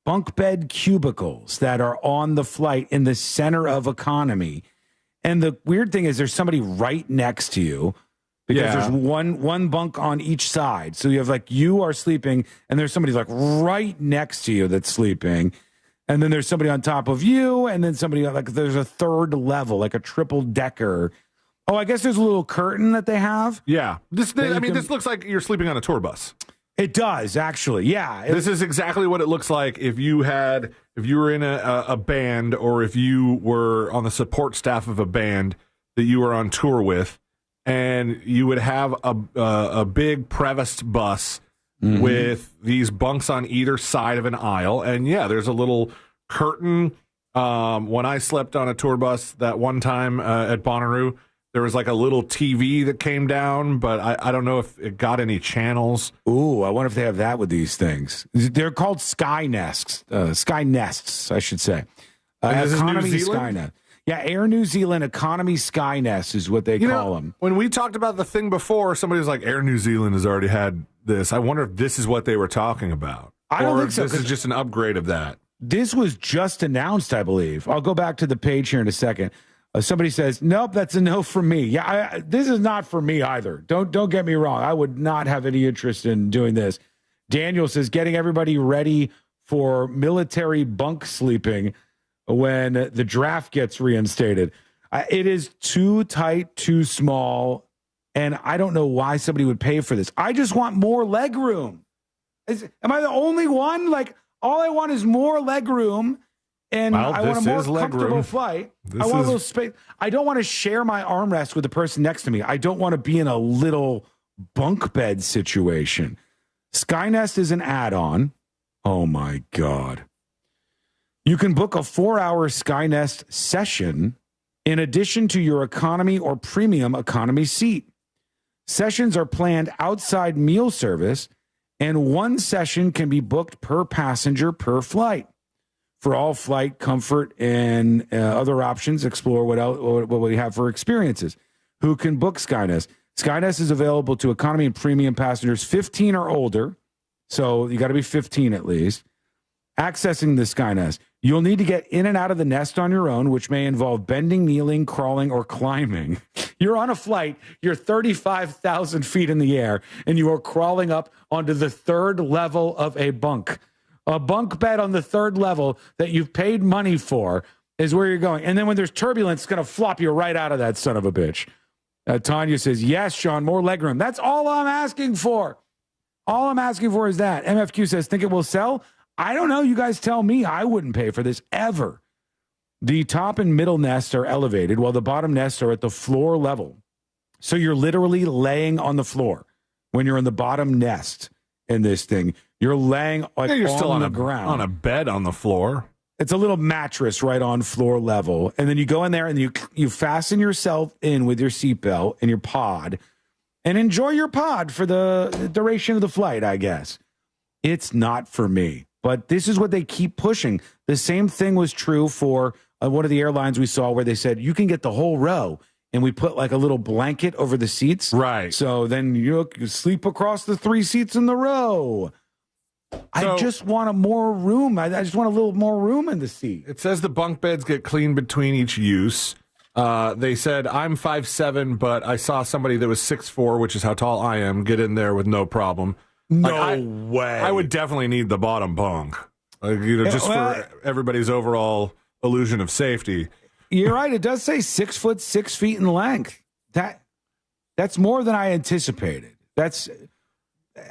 bunk bed cubicles that are on the flight in the center of economy. And the weird thing is there's somebody right next to you because there's one bunk on each side. So you have like you are sleeping and there's somebody like right next to you that's sleeping. And then there's somebody on top of you, and then somebody like there's a third level, like a triple decker. Oh, I guess there's a little curtain that they have. Yeah. This looks like you're sleeping on a tour bus. It does, actually. Yeah. This is exactly what it looks like if you were in a band, or if you were on the support staff of a band that you were on tour with, and you would have a big Prevost bus with these bunks on either side of an aisle. And there's a little curtain. When I slept on a tour bus that one time at Bonnaroo, there was like a little TV that came down, but I don't know if it got any channels. Ooh, I wonder if they have that with these things. They're called Skynests, I should say. Economy Skynest. Yeah, Air New Zealand Economy Skynest is what they call them. When we talked about the thing before, somebody was like, Air New Zealand has already had this. I wonder if this is what they were talking about. I don't think so. This is just an upgrade of that. This was just announced, I believe. I'll go back to the page here in a second. Somebody says, nope, that's a no for me. Yeah, this is not for me either. Don't get me wrong. I would not have any interest in doing this. Daniel says, getting everybody ready for military bunk sleeping when the draft gets reinstated. It is too tight, too small, and I don't know why somebody would pay for this. I just want more leg room. Am I the only one? Like, all I want is more leg room, and I want a more comfortable flight. I want a little space. I don't want to share my armrest with the person next to me. I don't want to be in a little bunk bed situation. Skynest is an add-on Oh, my God. You can book a 4-hour Skynest session in addition to your economy or premium economy seat. Sessions are planned outside meal service, and one session can be booked per passenger per flight. For all flight comfort and other options, explore what we have for experiences. Who can book Skynest? Skynest is available to economy and premium passengers 15 or older, so you got to be 15 at least. Accessing the Skynest, you'll need to get in and out of the nest on your own, which may involve bending, kneeling, crawling, or climbing. You're on a flight, you're 35,000 feet in the air, and you are crawling up onto the third level of a bunk. A bunk bed on the third level that you've paid money for is where you're going. And then when there's turbulence, it's going to flop you right out of that son of a bitch. Tanya says, yes, Sean, more legroom. That's all I'm asking for. All I'm asking for is that. MFQ says, think it will sell? I don't know. You guys tell me. I wouldn't pay for this ever. The top and middle nests are elevated while the bottom nests are at the floor level. So you're literally laying on the floor when you're in the bottom nest in this thing. You're laying like you're on still on the ground. On a bed on the floor. It's a little mattress right on floor level. And then you go in there and you fasten yourself in with your seatbelt and your pod and enjoy your pod for the duration of the flight, I guess. It's not for me. But this is what they keep pushing. The same thing was true for one of the airlines we saw where they said, you can get the whole row. And we put like a little blanket over the seats. Right. So then you sleep across the 3 seats in the row. I just want more room. I just want a little more room in the seat. It says the bunk beds get cleaned between each use. They said, I'm 5'7", but I saw somebody that was 6'4", which is how tall I am, get in there with no problem. No way. I would definitely need the bottom bunk, just for everybody's overall illusion of safety. You're right. It does say 6 foot 6 feet in length. That's more than I anticipated.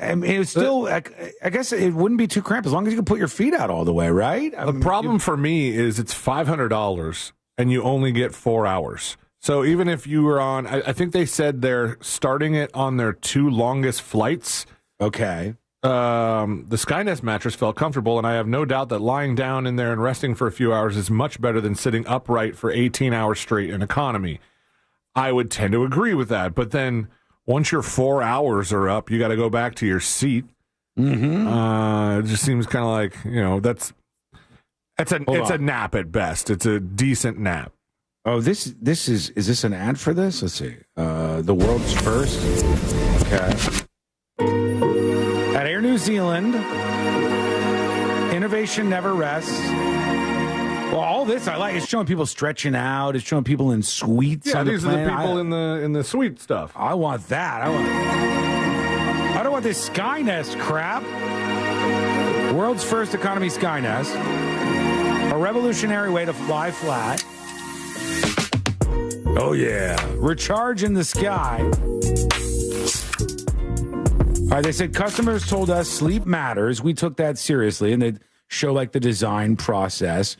I mean, it's still, I guess it wouldn't be too cramped as long as you can put your feet out all the way, right? The problem for me is it's $500 and you only get 4 hours. So even if you were on, I think they said they're starting it on their 2 longest flights. Okay. The Skynest mattress felt comfortable, and I have no doubt that lying down in there and resting for a few hours is much better than sitting upright for 18 hours straight in economy. I would tend to agree with that, but then once your 4 hours are up, you got to go back to your seat. Mm-hmm. It just seems kind of like, it's a nap at best. It's a decent nap. Oh, is this an ad for this? Let's see. The world's first. Okay. At Air New Zealand, innovation never rests. Well, all this I like. It's showing people stretching out. It's showing people in suites. Yeah, on these the are the people in the suite stuff. I want that. I don't want this Skynest crap. World's first economy Skynest. A revolutionary way to fly flat. Oh, yeah. Recharge in the sky. All right, they said customers told us sleep matters. We took that seriously, and they show like the design process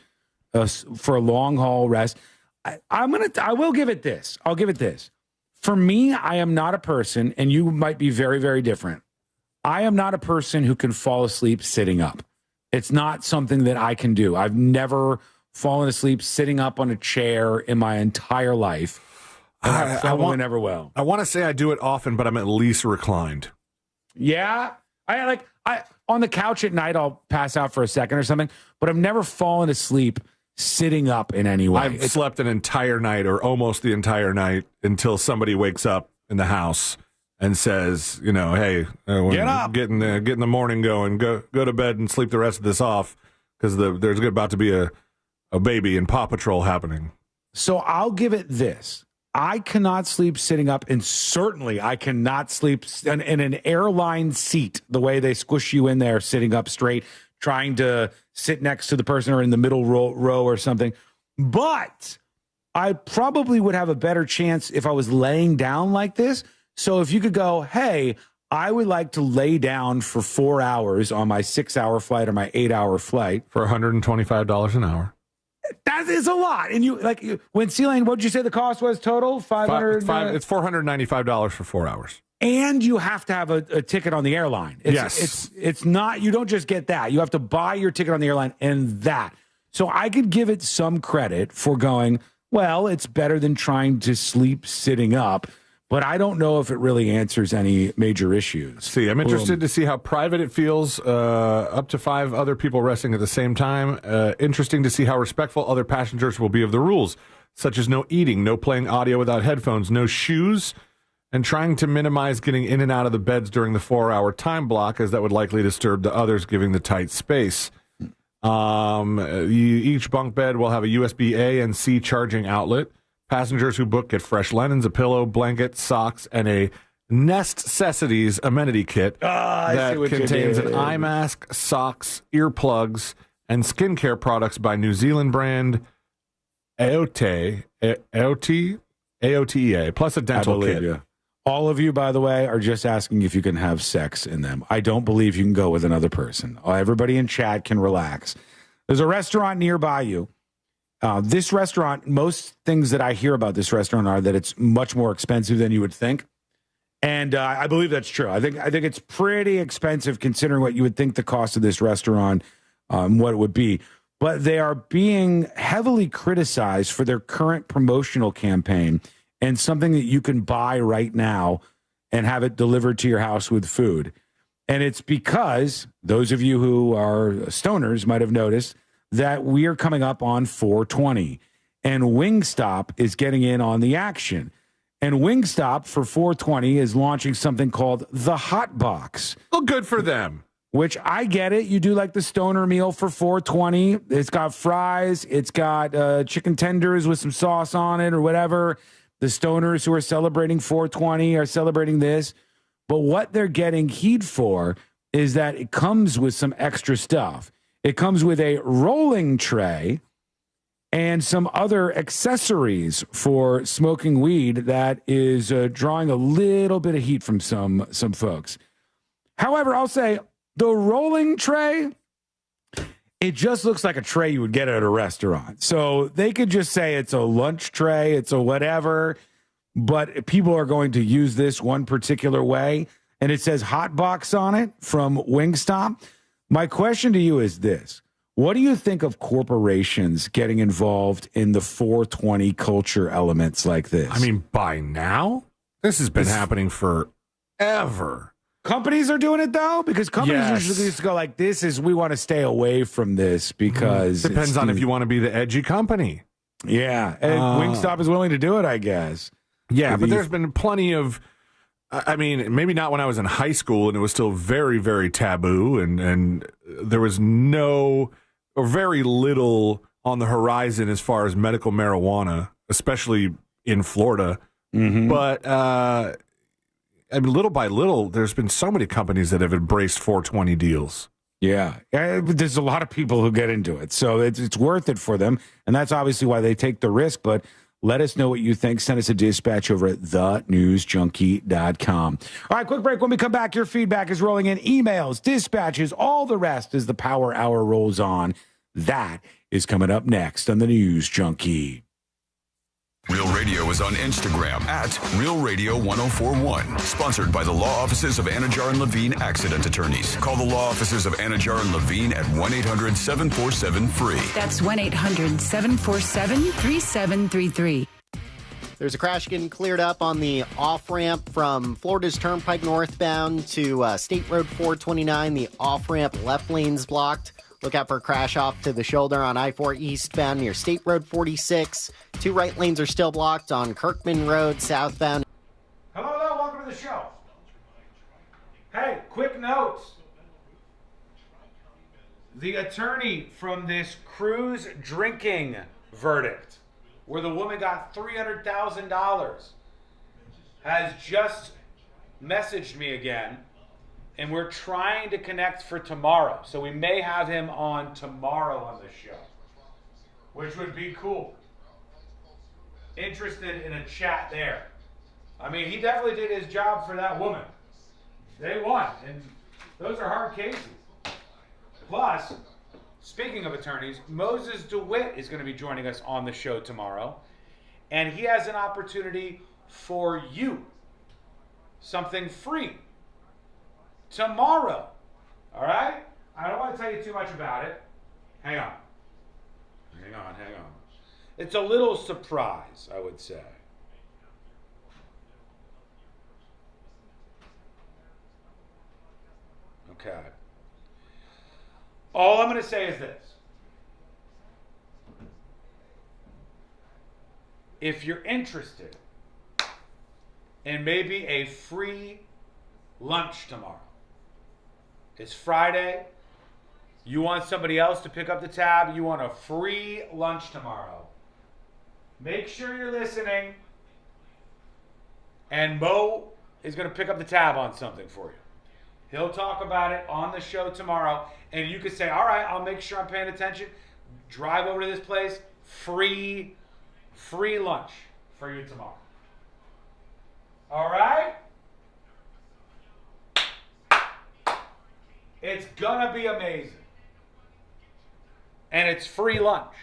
for a long haul rest. I will give it this. I'll give it this. For me, I am not a person, and you might be very, very different. I am not a person who can fall asleep sitting up. It's not something that I can do. I've never fallen asleep sitting up on a chair in my entire life. I never will. I want to say I do it often, but I'm at least reclined. Yeah. I on the couch at night, I'll pass out for a second or something, but I've never fallen asleep sitting up in any way. I've slept an entire night or almost the entire night until somebody wakes up in the house and says, hey, get up, get in the morning going, go to bed and sleep the rest of this off because there's about to be a baby and Paw Patrol happening. So I'll give it this. I cannot sleep sitting up, and certainly I cannot sleep in an airline seat the way they squish you in there sitting up straight, trying to sit next to the person or in the middle row or something. But I probably would have a better chance if I was laying down like this. So if you could go, hey, I would like to lay down for 4 hours on my 6-hour flight or my 8-hour flight. For $125 an hour. That is a lot. And when Celine, what did you say the cost was total? $500? It's $495 for 4 hours. and you have to have a ticket on the airline. It's not, you don't just get that. You have to buy your ticket on the airline and that. So I could give it some credit for going, well, it's better than trying to sleep sitting up, but I don't know if it really answers any major issues. See, I'm interested to see how private it feels, up to 5 other people resting at the same time. Interesting to see how respectful other passengers will be of the rules, such as no eating, no playing audio without headphones, no shoes, and trying to minimize getting in and out of the beds during the 4-hour time block, as that would likely disturb the others, giving the tight space. Each bunk bed will have a USB A and C charging outlet. Passengers who book get fresh linens, a pillow, blanket, socks, and a Necessities amenity kit that contains an eye mask, socks, earplugs, and skincare products by New Zealand brand AOTEA, plus a dental kit. You. All of you, by the way, are just asking if you can have sex in them. I don't believe you can go with another person. Everybody in chat can relax. There's a restaurant nearby you. This restaurant, most things that I hear about this restaurant are that it's much more expensive than you would think. And I believe that's true. I think it's pretty expensive considering what you would think the cost of this restaurant, what it would be. But they are being heavily criticized for their current promotional campaign and something that you can buy right now and have it delivered to your house with food. And it's because those of you who are stoners might have noticed that we are coming up on 420. And Wingstop is getting in on the action. And Wingstop for 420 is launching something called the Hot Box. Well, good for them. Which I get it. You do like the stoner meal for 420. It's got fries. It's got chicken tenders with some sauce on it or whatever. The stoners who are celebrating 420 are celebrating this. But what they're getting heat for is that it comes with some extra stuff. It comes with a rolling tray and some other accessories for smoking weed that is drawing a little bit of heat from some folks. However, I'll say the rolling tray, it just looks like a tray you would get at a restaurant. So they could just say it's a lunch tray, it's a whatever, but people are going to use this one particular way. And it says Hot Box on it from Wingstop. My question to you is this. What do you think of corporations getting involved in the 420 culture elements like this? I mean, by now? This has been happening forever. Companies are doing it, though? Because companies usually just go like, we want to stay away from this because... Depends on if you want to be the edgy company. Yeah. And Wingstop is willing to do it, I guess. Yeah, but there's been plenty of... I mean, maybe not when I was in high school and it was still very, very taboo and there was no or very little on the horizon as far as medical marijuana, especially in Florida. Mm-hmm. But I mean, little by little, there's been so many companies that have embraced 420 deals. Yeah, there's a lot of people who get into it, so it's worth it for them, and that's obviously why they take the risk, but let us know what you think. Send us a dispatch over at thenewsjunkie.com. All right, quick break. When we come back, your feedback is rolling in. Emails, dispatches, all the rest as the Power Hour rolls on. That is coming up next on the News Junkie. Real Radio is on Instagram at Real Radio 1041. Sponsored by the law offices of Anajar and Levine Accident Attorneys. Call the law offices of Anajar and Levine at 1-800-747-FREE. That's 1-800-747-3733. There's a crash getting cleared up on the off-ramp from Florida's Turnpike northbound to State Road 429. The off-ramp left lane's blocked. Look out for a crash off to the shoulder on I-4 eastbound near State Road 46. 2 right lanes are still blocked on Kirkman Road southbound. Hello, welcome to the show. Hey, quick notes. The attorney from this cruise drinking verdict, where the woman got $300,000, has just messaged me again. And we're trying to connect for tomorrow. So we may have him on tomorrow on the show, which would be cool. Interested in a chat there. I mean, he definitely did his job for that woman. They won, and those are hard cases. Plus, speaking of attorneys, Moses DeWitt is going to be joining us on the show tomorrow. And he has an opportunity for you something free tomorrow. All right? I don't want to tell you too much about it. Hang on. It's a little surprise, I would say. Okay. All I'm going to say is this. If you're interested in maybe a free lunch tomorrow, it's Friday, you want somebody else to pick up the tab, you want a free lunch tomorrow, make sure you're listening, and Mo is going to pick up the tab on something for you. He'll talk about it on the show tomorrow, and you can say, all right, I'll make sure I'm paying attention. Drive over to this place, free lunch for you tomorrow. All right? It's gonna be amazing. And it's free lunch.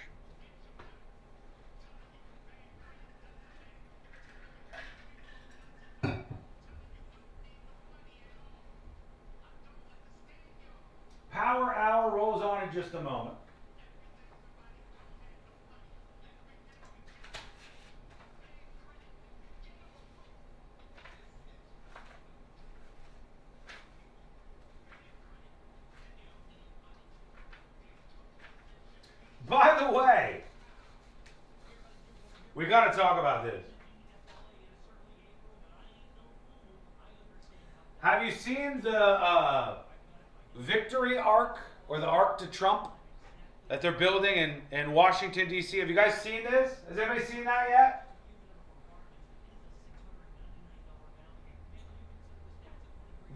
Power Hour rolls on in just a moment. By the way, we got to talk about this. Have you seen the Victory Arc, or the Arc to Trump, that they're building in Washington, D.C.? Have you guys seen this? Has anybody seen that yet?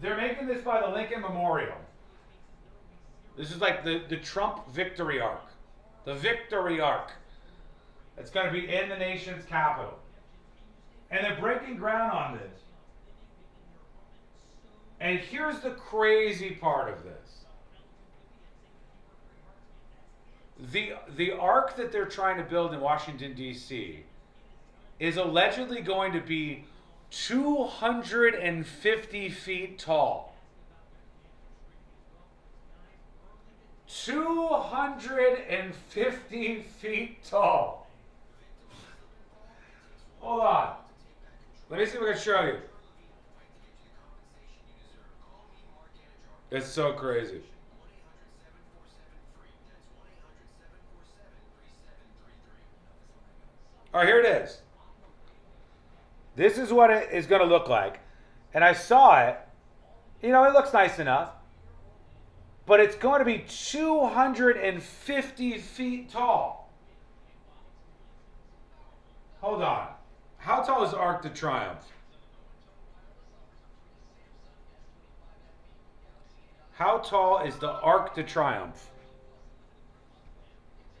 They're making this by the Lincoln Memorial. This is like the Trump Victory Arc. The Victory Arc. It's going to be in the nation's capital. And they're breaking ground on this. And here's the crazy part of this. The arc that they're trying to build in Washington, D.C. is allegedly going to be 250 feet tall. 250 feet tall. Hold on. Let me see if I can show you. It's so crazy. All right, here it is. This is what it is going to look like. And I saw it. You know, it looks nice enough. But it's going to be 250 feet tall. Hold on. How tall is the Arc de Triomphe? How tall is the Arc de Triomphe?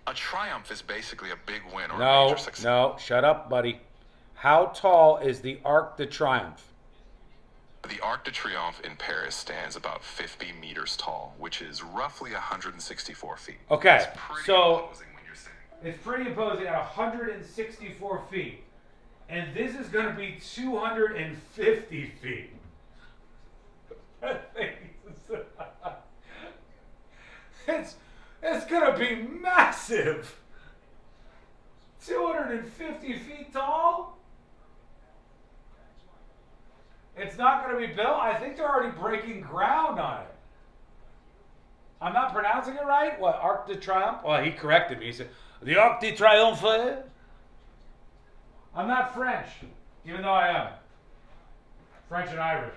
A triumph is basically a big win or a No, major success. no, shut up, buddy. How tall is the Arc de Triomphe? The Arc de Triomphe in Paris stands about 50 meters tall, which is roughly 164 feet. Okay, so it's pretty imposing at 164 feet. And this is going to be 250 feet. It's going to be massive. 250 feet tall? It's not going to be built. I think they're already breaking ground on it. I'm not pronouncing it right? What, Arc de Triomphe? Well, he corrected me. He said, the Arc de Triomphe. I'm not French, even though I am. French and Irish.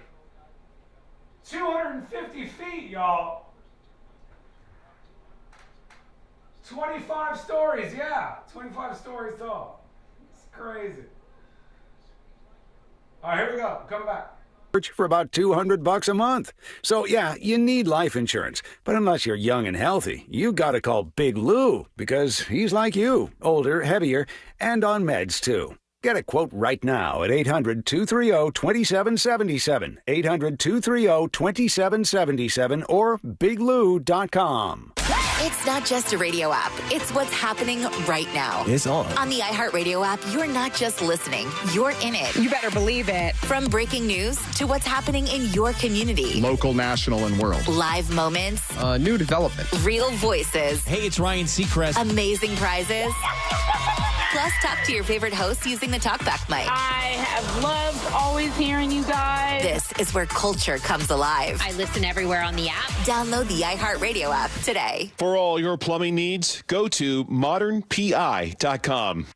250 feet, y'all. 25 stories, yeah. 25 stories tall. It's crazy. All right, here we go. I'm coming back. For about $200 a month. So yeah, you need life insurance. But unless you're young and healthy, you gotta call Big Lou, because he's like you, older, heavier, and on meds too. Get a quote right now at 800-230-2777, 800-230-2777, or biglou.com. It's not just a radio app. It's what's happening right now. It's on. On the iHeartRadio app, you're not just listening. You're in it. You better believe it. From breaking news to what's happening in your community. Local, national, and world. Live moments. New development. Real voices. Hey, it's Ryan Seacrest. Amazing prizes. Plus, talk to your favorite hosts using the TalkBack mic. I have loved always hearing you guys. This is where culture comes alive. I listen everywhere on the app. Download the iHeartRadio app today. For all your plumbing needs, go to modernpi.com.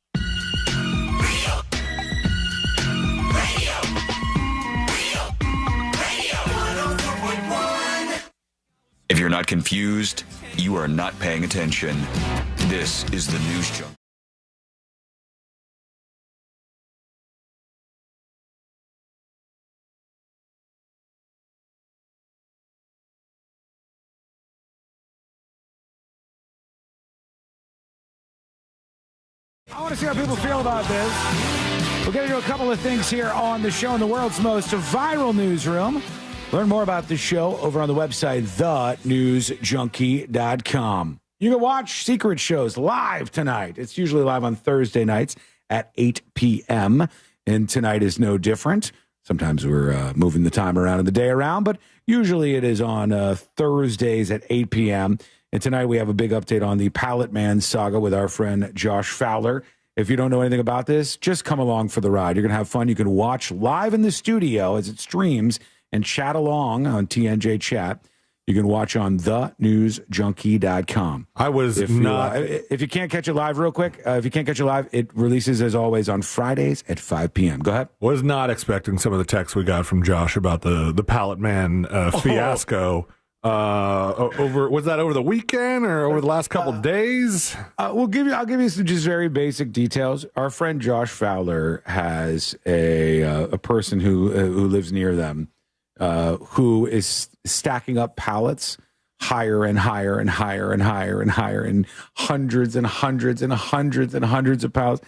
If you're not confused, you are not paying attention. This is the News Junkie. I want to see how people feel about this. We're going to do a couple of things here on the show in the world's most viral newsroom. Learn more about the show over on the website, thenewsjunkie.com. You can watch Secret Shows live tonight. It's usually live on Thursday nights at 8 p.m., and tonight is no different. Sometimes we're moving the time around and the day around, but usually it is on Thursdays at 8 p.m., and tonight we have a big update on the Pallet Man saga with our friend Josh Fowler. If you don't know anything about this, just come along for the ride. You're going to have fun. You can watch live in the studio as it streams and chat along on TNJ Chat. You can watch on thenewsjunkie.com. If you can't catch it live real quick, it releases as always on Fridays at 5 p.m. Go ahead. Was not expecting some of the texts we got from Josh about the Pallet Man fiasco. Was that over the weekend or over the last couple days? I'll give you some just very basic details. Our friend Josh Fowler has a person who lives near them who is stacking up pallets higher and higher and higher and higher and higher, and hundreds and hundreds and hundreds and hundreds of pallets.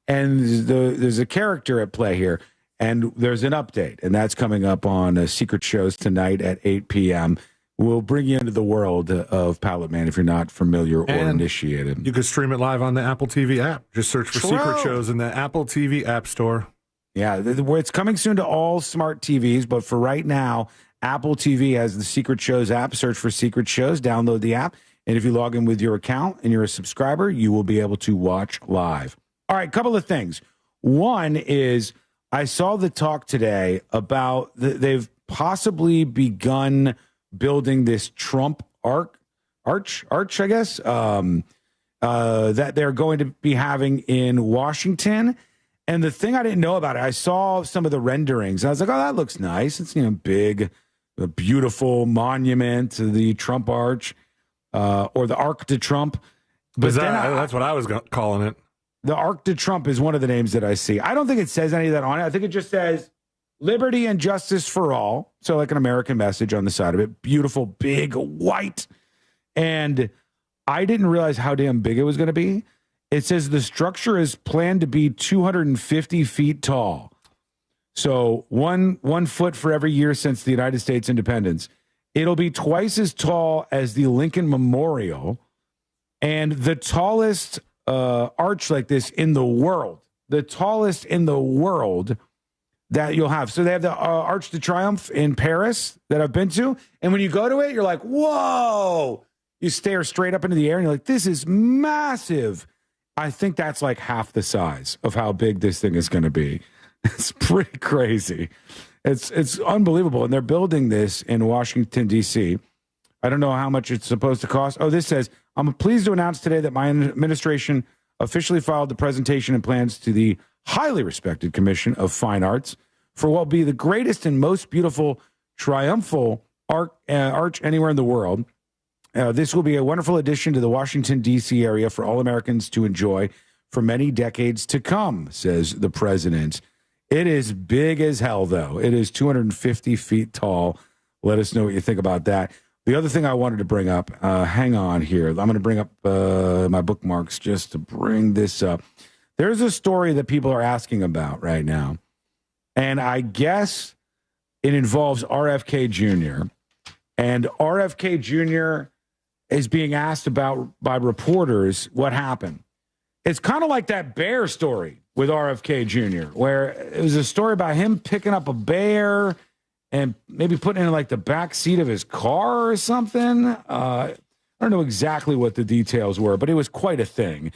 And there's a character at play here, and there's an update, and that's coming up on Secret Shows tonight at 8 p.m. We'll bring you into the world of Pallet Man if you're not familiar or initiated. You can stream it live on the Apple TV app. Just search for Secret Shows in the Apple TV App Store. Yeah, it's coming soon to all smart TVs, but for right now, Apple TV has the Secret Shows app. Search for Secret Shows, download the app, and if you log in with your account and you're a subscriber, you will be able to watch live. All right, couple of things. One is I saw the talk today about they've possibly begun building this Trump arch, I guess, that they're going to be having in Washington. And the thing I didn't know about it, I saw some of the renderings. I was like, oh, that looks nice. It's, big, a beautiful monument to the Trump arch or the Arc de Trump. But that's what I was calling it. The Arc de Trump is one of the names that I see. I don't think it says any of that on it. I think it just says liberty and justice for all. So like an American message on the side of it. Beautiful, big, white. And I didn't realize how damn big it was going to be. It says the structure is planned to be 250 feet tall. So one foot for every year since the United States independence. It'll be twice as tall as the Lincoln Memorial and the tallest arch like this in the world. The tallest in the world that you'll have. So they have the Arc de Triomphe in Paris that I've been to. And when you go to it, you're like, whoa. You stare straight up into the air and you're like, this is massive. I think that's like half the size of how big this thing is going to be. It's pretty crazy. It's unbelievable. And they're building this in Washington, D.C. I don't know how much it's supposed to cost. Oh, this says, I'm pleased to announce today that my administration officially filed the presentation and plans to the highly respected Commission of Fine Arts for what will be the greatest and most beautiful triumphal arch anywhere in the world. This will be a wonderful addition to the Washington, D.C. area for all Americans to enjoy for many decades to come, says the president. It is big as hell, though. It is 250 feet tall. Let us know what you think about that. The other thing I wanted to bring up, hang on here. I'm going to bring up my bookmarks just to bring this up. There's a story that people are asking about right now, and I guess it involves RFK Jr. And RFK Jr. is being asked about by reporters what happened. It's kind of like that bear story with RFK Jr., where it was a story about him picking up a bear and maybe putting it in like the back seat of his car or something. I don't know exactly what the details were, but it was quite a thing.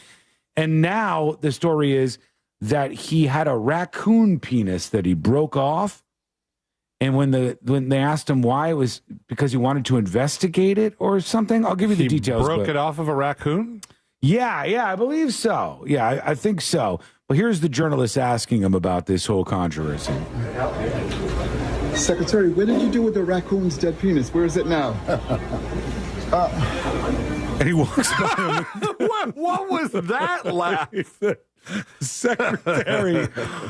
And now the story is that he had a raccoon penis that he broke off. And when they asked him why, it was because he wanted to investigate it or something. I'll give you the details. Broke it off of a raccoon? Yeah, I believe so. Yeah, I think so. But here's the journalist asking him about this whole controversy. Secretary, what did you do with the raccoon's dead penis? Where is it now? And he walks by him. What was that laugh? Secretary,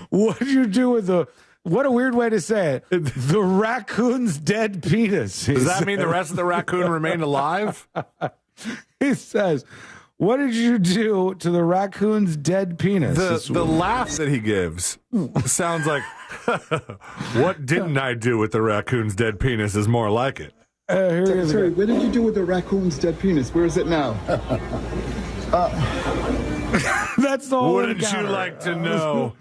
what did you do with the... What a weird way to say it. The raccoon's dead penis. Does that mean the rest of the raccoon remained alive? He says, what did you do to the raccoon's dead penis? The laugh that he gives sounds like, what didn't I do with the raccoon's dead penis is more like it. Secretary, what did you do with the raccoon's dead penis? Where is it now? That's the whole Wouldn't you like to know?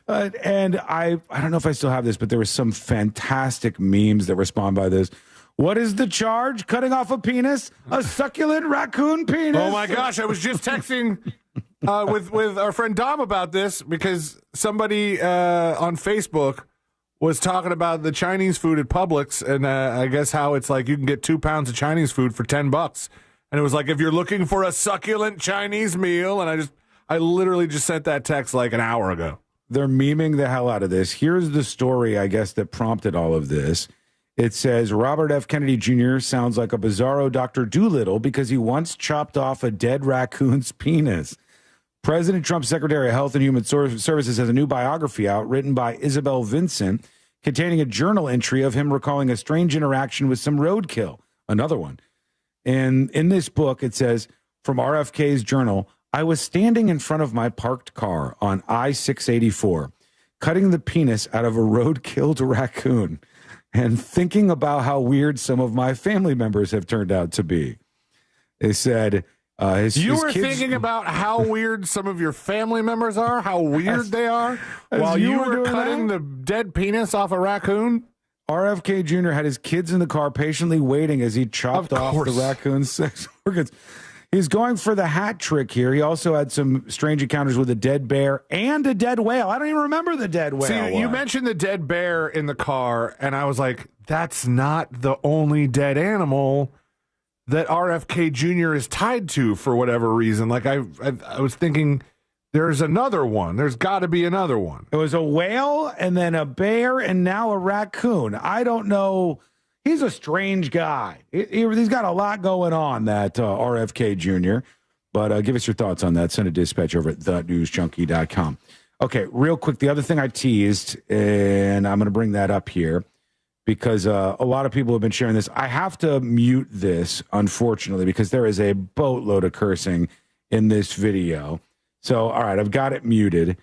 And I don't know if I still have this, but there were some fantastic memes that respond by this. What is the charge? Cutting off a penis? A succulent raccoon penis? Oh my gosh, I was just texting with our friend Dom about this because somebody on Facebook was talking about the Chinese food at Publix and I guess how it's like you can get 2 pounds of Chinese food for $10. And it was like, if you're looking for a succulent Chinese meal, and I literally just sent that text like an hour ago. They're memeing the hell out of this. Here's the story, I guess, that prompted all of this. It says, Robert F. Kennedy Jr. sounds like a bizarro Dr. Doolittle because he once chopped off a dead raccoon's penis. President Trump's Secretary of Health and Human Services has a new biography out written by Isabel Vincent containing a journal entry of him recalling a strange interaction with some roadkill. Another one. And in this book, it says, from RFK's journal, I was standing in front of my parked car on I-684, cutting the penis out of a road-killed raccoon and thinking about how weird some of my family members have turned out to be. They said... You were thinking about how weird some of your family members are, how weird they are, while you were cutting the dead penis off a raccoon? RFK Jr. had his kids in the car patiently waiting as he chopped off the raccoon's sex organs. He's going for the hat trick here. He also had some strange encounters with a dead bear and a dead whale. I don't even remember the dead whale. See, you mentioned the dead bear in the car, and I was like, that's not the only dead animal that RFK Jr. is tied to for whatever reason. Like, I was thinking... There's another one. There's got to be another one. It was a whale and then a bear and now a raccoon. I don't know. He's a strange guy. He's got a lot going on, that RFK Jr. But give us your thoughts on that. Send a dispatch over at thenewsjunkie.com. Okay, real quick. The other thing I teased, and I'm going to bring that up here because a lot of people have been sharing this. I have to mute this, unfortunately, because there is a boatload of cursing in this video. So, all right, I've got it muted.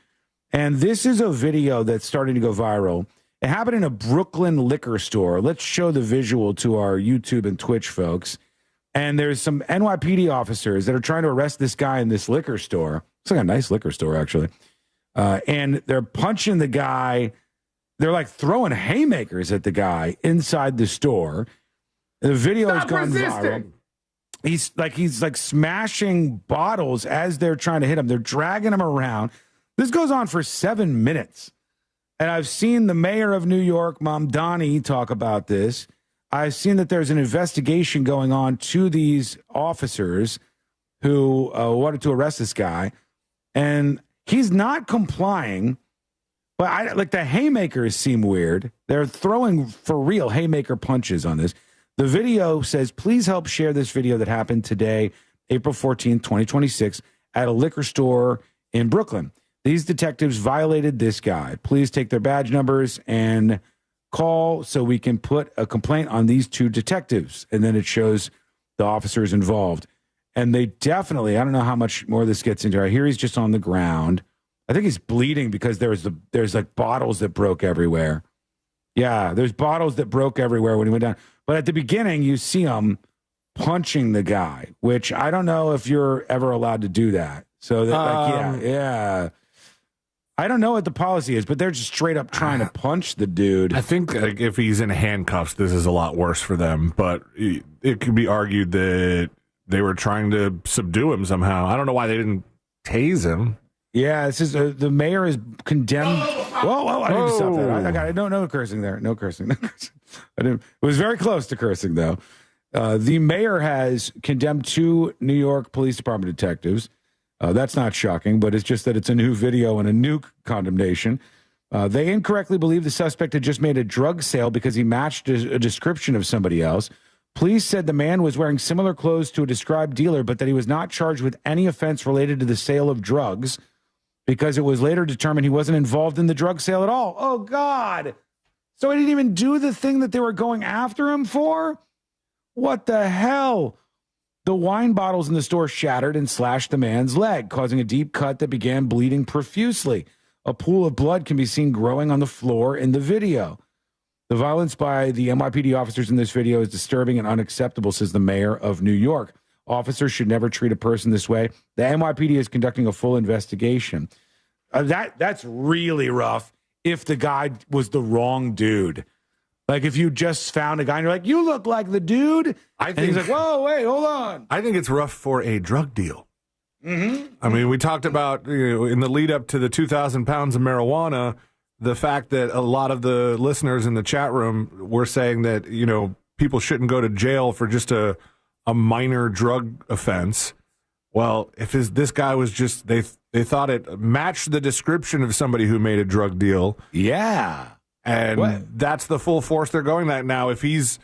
And this is a video that's starting to go viral. It happened in a Brooklyn liquor store. Let's show the visual to our YouTube and Twitch folks. And there's some NYPD officers that are trying to arrest this guy in this liquor store. It's like a nice liquor store, actually. And they're punching the guy. They're like throwing haymakers at the guy inside the store. The video has gone viral. He's like smashing bottles as they're trying to hit him. They're dragging him around. This goes on for 7 minutes. And I've seen the mayor of New York, Mamdani, talk about this. I've seen that there's an investigation going on to these officers who wanted to arrest this guy. And he's not complying. But like the haymakers seem weird. They're throwing for real haymaker punches on this. The video says, please help share this video that happened today, April 14th, 2026, at a liquor store in Brooklyn. These detectives violated this guy. Please take their badge numbers and call so we can put a complaint on these 2 detectives. And then it shows the officers involved. And they definitely, I don't know how much more this gets into. I hear he's just on the ground. I think he's bleeding because there's like bottles that broke everywhere. Yeah, there's bottles that broke everywhere when he went down. But at the beginning, you see him punching the guy, which I don't know if you're ever allowed to do that. So, yeah. I don't know what the policy is, but they're just straight up trying to punch the dude. I think if he's in handcuffs, this is a lot worse for them. But it could be argued that they were trying to subdue him somehow. I don't know why they didn't tase him. Yeah, this is the mayor is condemned. Whoa! I didn't stop that. I got it. No cursing there. No cursing. It was very close to cursing though. The mayor has condemned 2 New York Police Department detectives. That's not shocking, but it's just that it's a new video and a new condemnation. They incorrectly believe the suspect had just made a drug sale because he matched a description of somebody else. Police said the man was wearing similar clothes to a described dealer, but that he was not charged with any offense related to the sale of drugs because it was later determined he wasn't involved in the drug sale at all. Oh, God. So he didn't even do the thing that they were going after him for? What the hell? The wine bottles in the store shattered and slashed the man's leg, causing a deep cut that began bleeding profusely. A pool of blood can be seen growing on the floor in the video. The violence by the NYPD officers in this video is disturbing and unacceptable, says the mayor of New York. Officers should never treat a person this way. The NYPD is conducting a full investigation. That's really rough if the guy was the wrong dude. Like if you just found a guy and you're like, you look like the dude. And he's like, whoa, wait, hold on. I think it's rough for a drug deal. Mm-hmm. I mean, we talked about in the lead up to the 2,000 pounds of marijuana, the fact that a lot of the listeners in the chat room were saying that, people shouldn't go to jail for just a minor drug offense. Well, if this guy was just, they thought it matched the description of somebody who made a drug deal. Yeah. And that's the full force they're going at now. If he's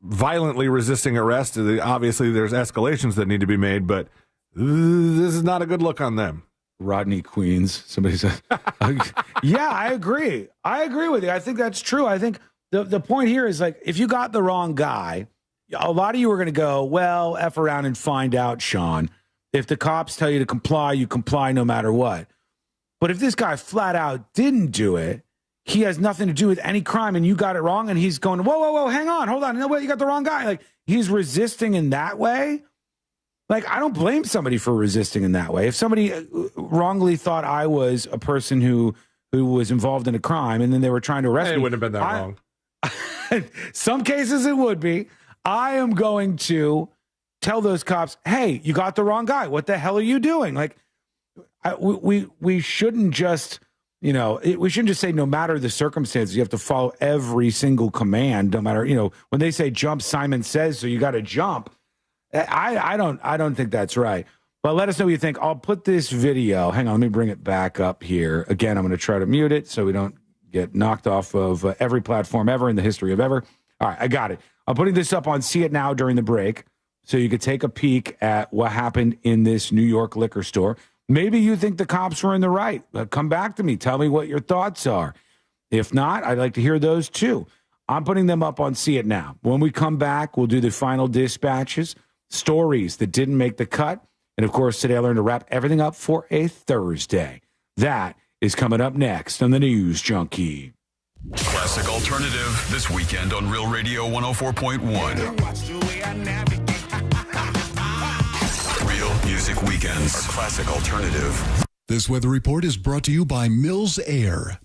violently resisting arrest, obviously there's escalations that need to be made, but this is not a good look on them. Rodney Queens, somebody said. Yeah, I agree. I agree with you. I think that's true. I think the point here is like, if you got the wrong guy, a lot of you are going to go, well, F around and find out, Sean. If the cops tell you to comply, you comply no matter what. But if this guy flat out didn't do it, he has nothing to do with any crime, and you got it wrong, and he's going, whoa, hang on, hold on. No, wait, you got the wrong guy. Like, he's resisting in that way. Like, I don't blame somebody for resisting in that way. If somebody wrongly thought I was a person who was involved in a crime, and then they were trying to arrest me. It wouldn't have been that wrong. Some cases it would be. I am going to tell those cops, hey, you got the wrong guy. What the hell are you doing? Like, we shouldn't just... we shouldn't just say no matter the circumstances, you have to follow every single command, no matter, when they say jump, Simon says, so you got to jump. I don't think that's right. But let us know what you think. I'll put this video. Hang on, let me bring it back up here. Again, I'm going to try to mute it so we don't get knocked off of every platform ever in the history of ever. All right, I got it. I'm putting this up on See It Now during the break so you could take a peek at what happened in this New York liquor store. Maybe you think the cops were in the right. Come back to me. Tell me what your thoughts are. If not, I'd like to hear those too. I'm putting them up on See It Now. When we come back, we'll do the final dispatches, stories that didn't make the cut. And of course, today I learned to wrap everything up for a Thursday. That is coming up next on the News Junkie. Classic Alternative this weekend on Real Radio 104.1. Real Music Weekends are Classic Alternative. This weather report is brought to you by Mills Air.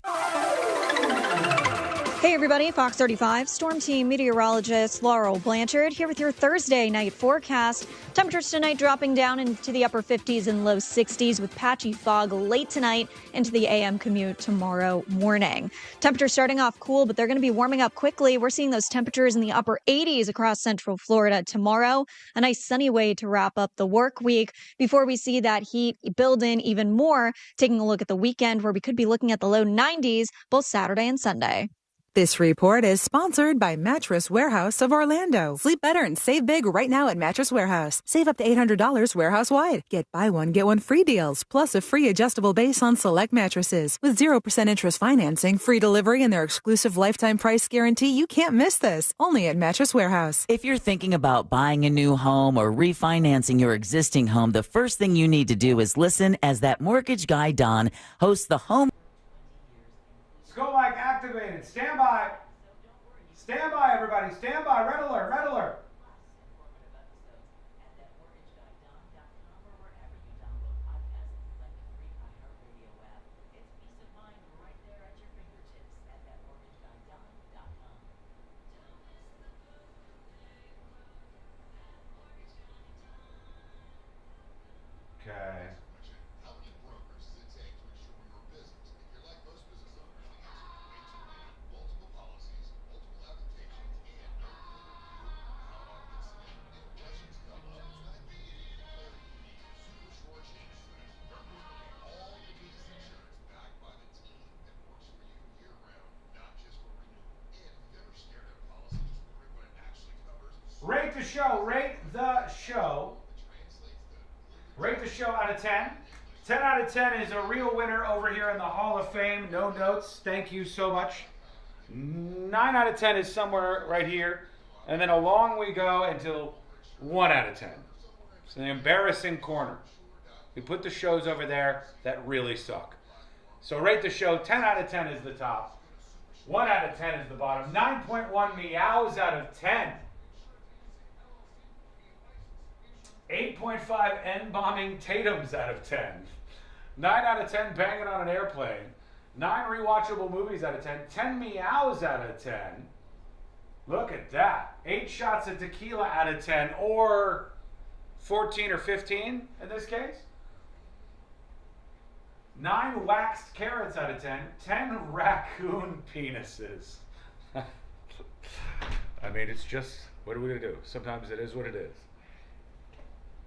Hey everybody, Fox 35 Storm Team meteorologist Laurel Blanchard here with your Thursday night forecast. Temperatures tonight dropping down into the upper 50s and low 60s with patchy fog late tonight into the AM commute tomorrow morning. Temperatures starting off cool, but they're going to be warming up quickly. We're seeing those temperatures in the upper 80s across central Florida tomorrow. A nice sunny way to wrap up the work week before we see that heat build in even more. Taking a look at the weekend where we could be looking at the low 90s both Saturday and Sunday. This report is sponsored by Mattress Warehouse of Orlando. Sleep better and save big right now at Mattress Warehouse. Save up to $800 warehouse-wide. Get buy one, get one free deals, plus a free adjustable base on select mattresses. With 0% interest financing, free delivery, and their exclusive lifetime price guarantee, you can't miss this. Only at Mattress Warehouse. If you're thinking about buying a new home or refinancing your existing home, the first thing you need to do is listen as that mortgage guy, Don, hosts the Home... Go like activated. Stand by. Stand by, everybody. Stand by. Red alert. Red alert. the show. Rate the show. Rate the show out of 10. 10 out of 10 is a real winner over here in the Hall of Fame. No notes. Thank you so much. 9 out of 10 is somewhere right here. And then along we go until 1 out of 10. It's the embarrassing corner. We put the shows over there that really suck. So rate the show. 10 out of 10 is the top. 1 out of 10 is the bottom. 9.1 meows out of 10. 8.5 N-bombing Tatums out of 10. 9 out of 10 banging on an airplane. 9 rewatchable movies out of 10. 10 meows out of 10. Look at that. 8 shots of tequila out of 10. Or 14 or 15 in this case. 9 waxed carrots out of 10. 10 raccoon penises. I mean, it's just, what are we going to do? Sometimes it is what it is.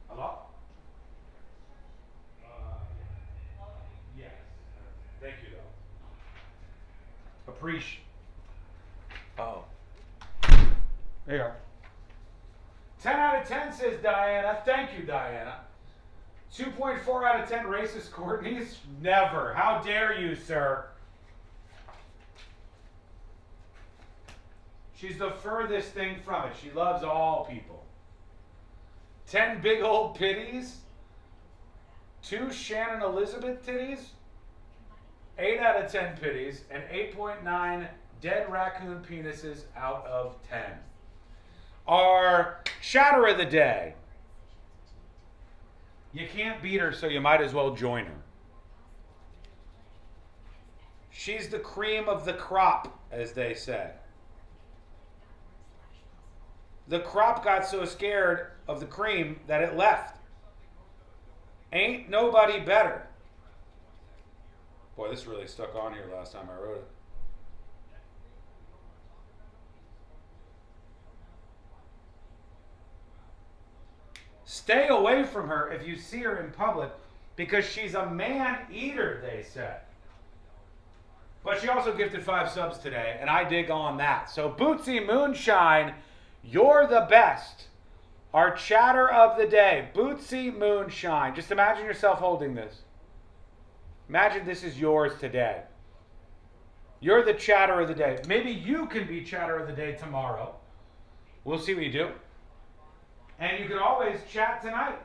Hello? Yes. Thank you, though. Appreciate. Oh. There you are. 10 out of 10, says Diana. Thank you, Diana. 2.4 out of 10 racist Courtneys? Never. How dare you, sir? She's the furthest thing from it. She loves all people. 10 big old pitties? 2 Shannon Elizabeth titties? 8 out of 10 pitties, and 8.9 dead raccoon penises out of 10. Our chatter of the day. You can't beat her, so you might as well join her. She's the cream of the crop, as they say. The crop got so scared of the cream that it left. Ain't nobody better. Boy, this really stuck on here last time I wrote it. Stay away from her if you see her in public because she's a man-eater, they said. But she also gifted 5 subs today, and I dig on that. So Bootsy Moonshine, you're the best. Our chatter of the day, Bootsy Moonshine. Just imagine yourself holding this. Imagine this is yours today. You're the chatter of the day. Maybe you can be chatter of the day tomorrow. We'll see what you do. And you can always chat tonight.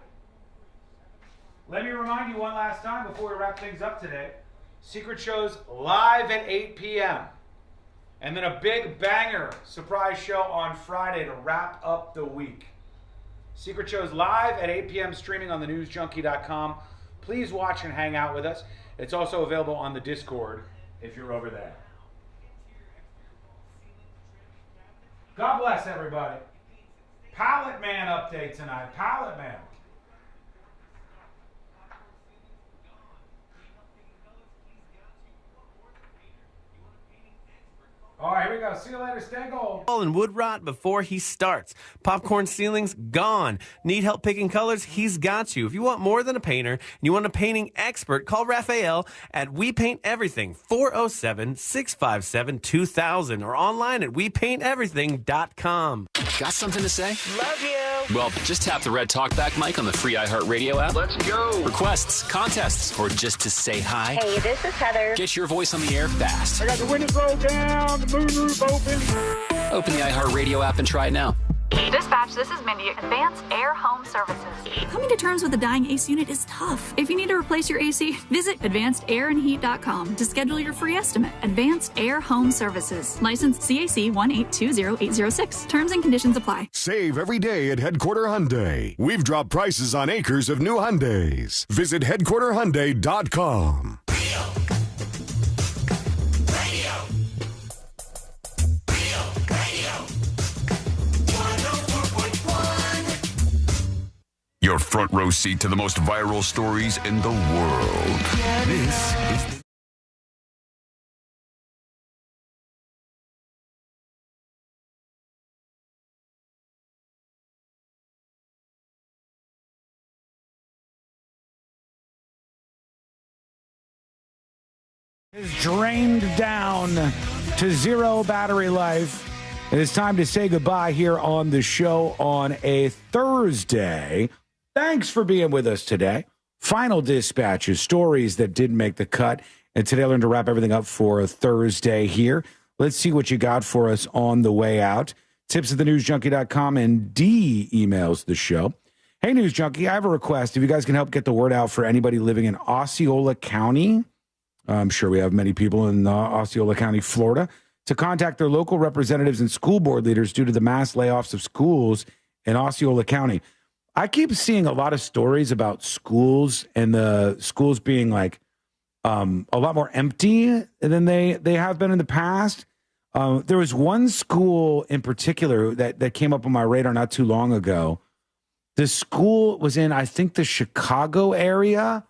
Let me remind you one last time before we wrap things up today. Secret shows live at 8 p.m. And then a big banger surprise show on Friday to wrap up the week. Secret shows live at 8 p.m. streaming on thenewsjunkie.com. Please watch and hang out with us. It's also available on the Discord if you're over there. God bless everybody. Pallet Man update tonight. Pallet Man. All right, here we go. See you later. Stay gold. And wood rot before he starts. Popcorn ceilings gone. Need help picking colors? He's got you. If you want more than a painter and you want a painting expert, call Raphael at We Paint Everything, 407-657-2000 or online at wepainteverything.com. Got something to say? Love you. Well, just tap the red talkback mic on the free iHeartRadio app. Let's go. Requests, contests, or just to say hi. Hey, this is Heather. Get your voice on the air fast. I got the windows rolled down, the moonroof open. Open the iHeartRadio app and try it now. Dispatch, this is Mindy, Advanced Air Home Services. Coming to terms with a dying AC unit is tough. If you need to replace your AC, visit advancedairandheat.com to schedule your free estimate. Advanced Air Home Services. License CAC 1820806. Terms and conditions apply. Save every day at Headquarter Hyundai. We've dropped prices on acres of new Hyundais. Visit headquarterhyundai.com. Your front row seat to the most viral stories in the world. This is is drained down to 0 battery life. And it's time to say goodbye here on the show on a Thursday. Thanks for being with us today. Final dispatches, stories that didn't make the cut. And today I learned to wrap everything up for a Thursday here. Let's see what you got for us on the way out. Tips@thenewsjunkie.com and D emails the show. Hey, News Junkie, I have a request. If you guys can help get the word out for anybody living in Osceola County, I'm sure we have many people in Osceola County, Florida, to contact their local representatives and school board leaders due to the mass layoffs of schools in Osceola County. I keep seeing a lot of stories about schools and the schools being like a lot more empty than they have been in the past. There was one school in particular that came up on my radar not too long ago. The school was in, I think, the Chicago area.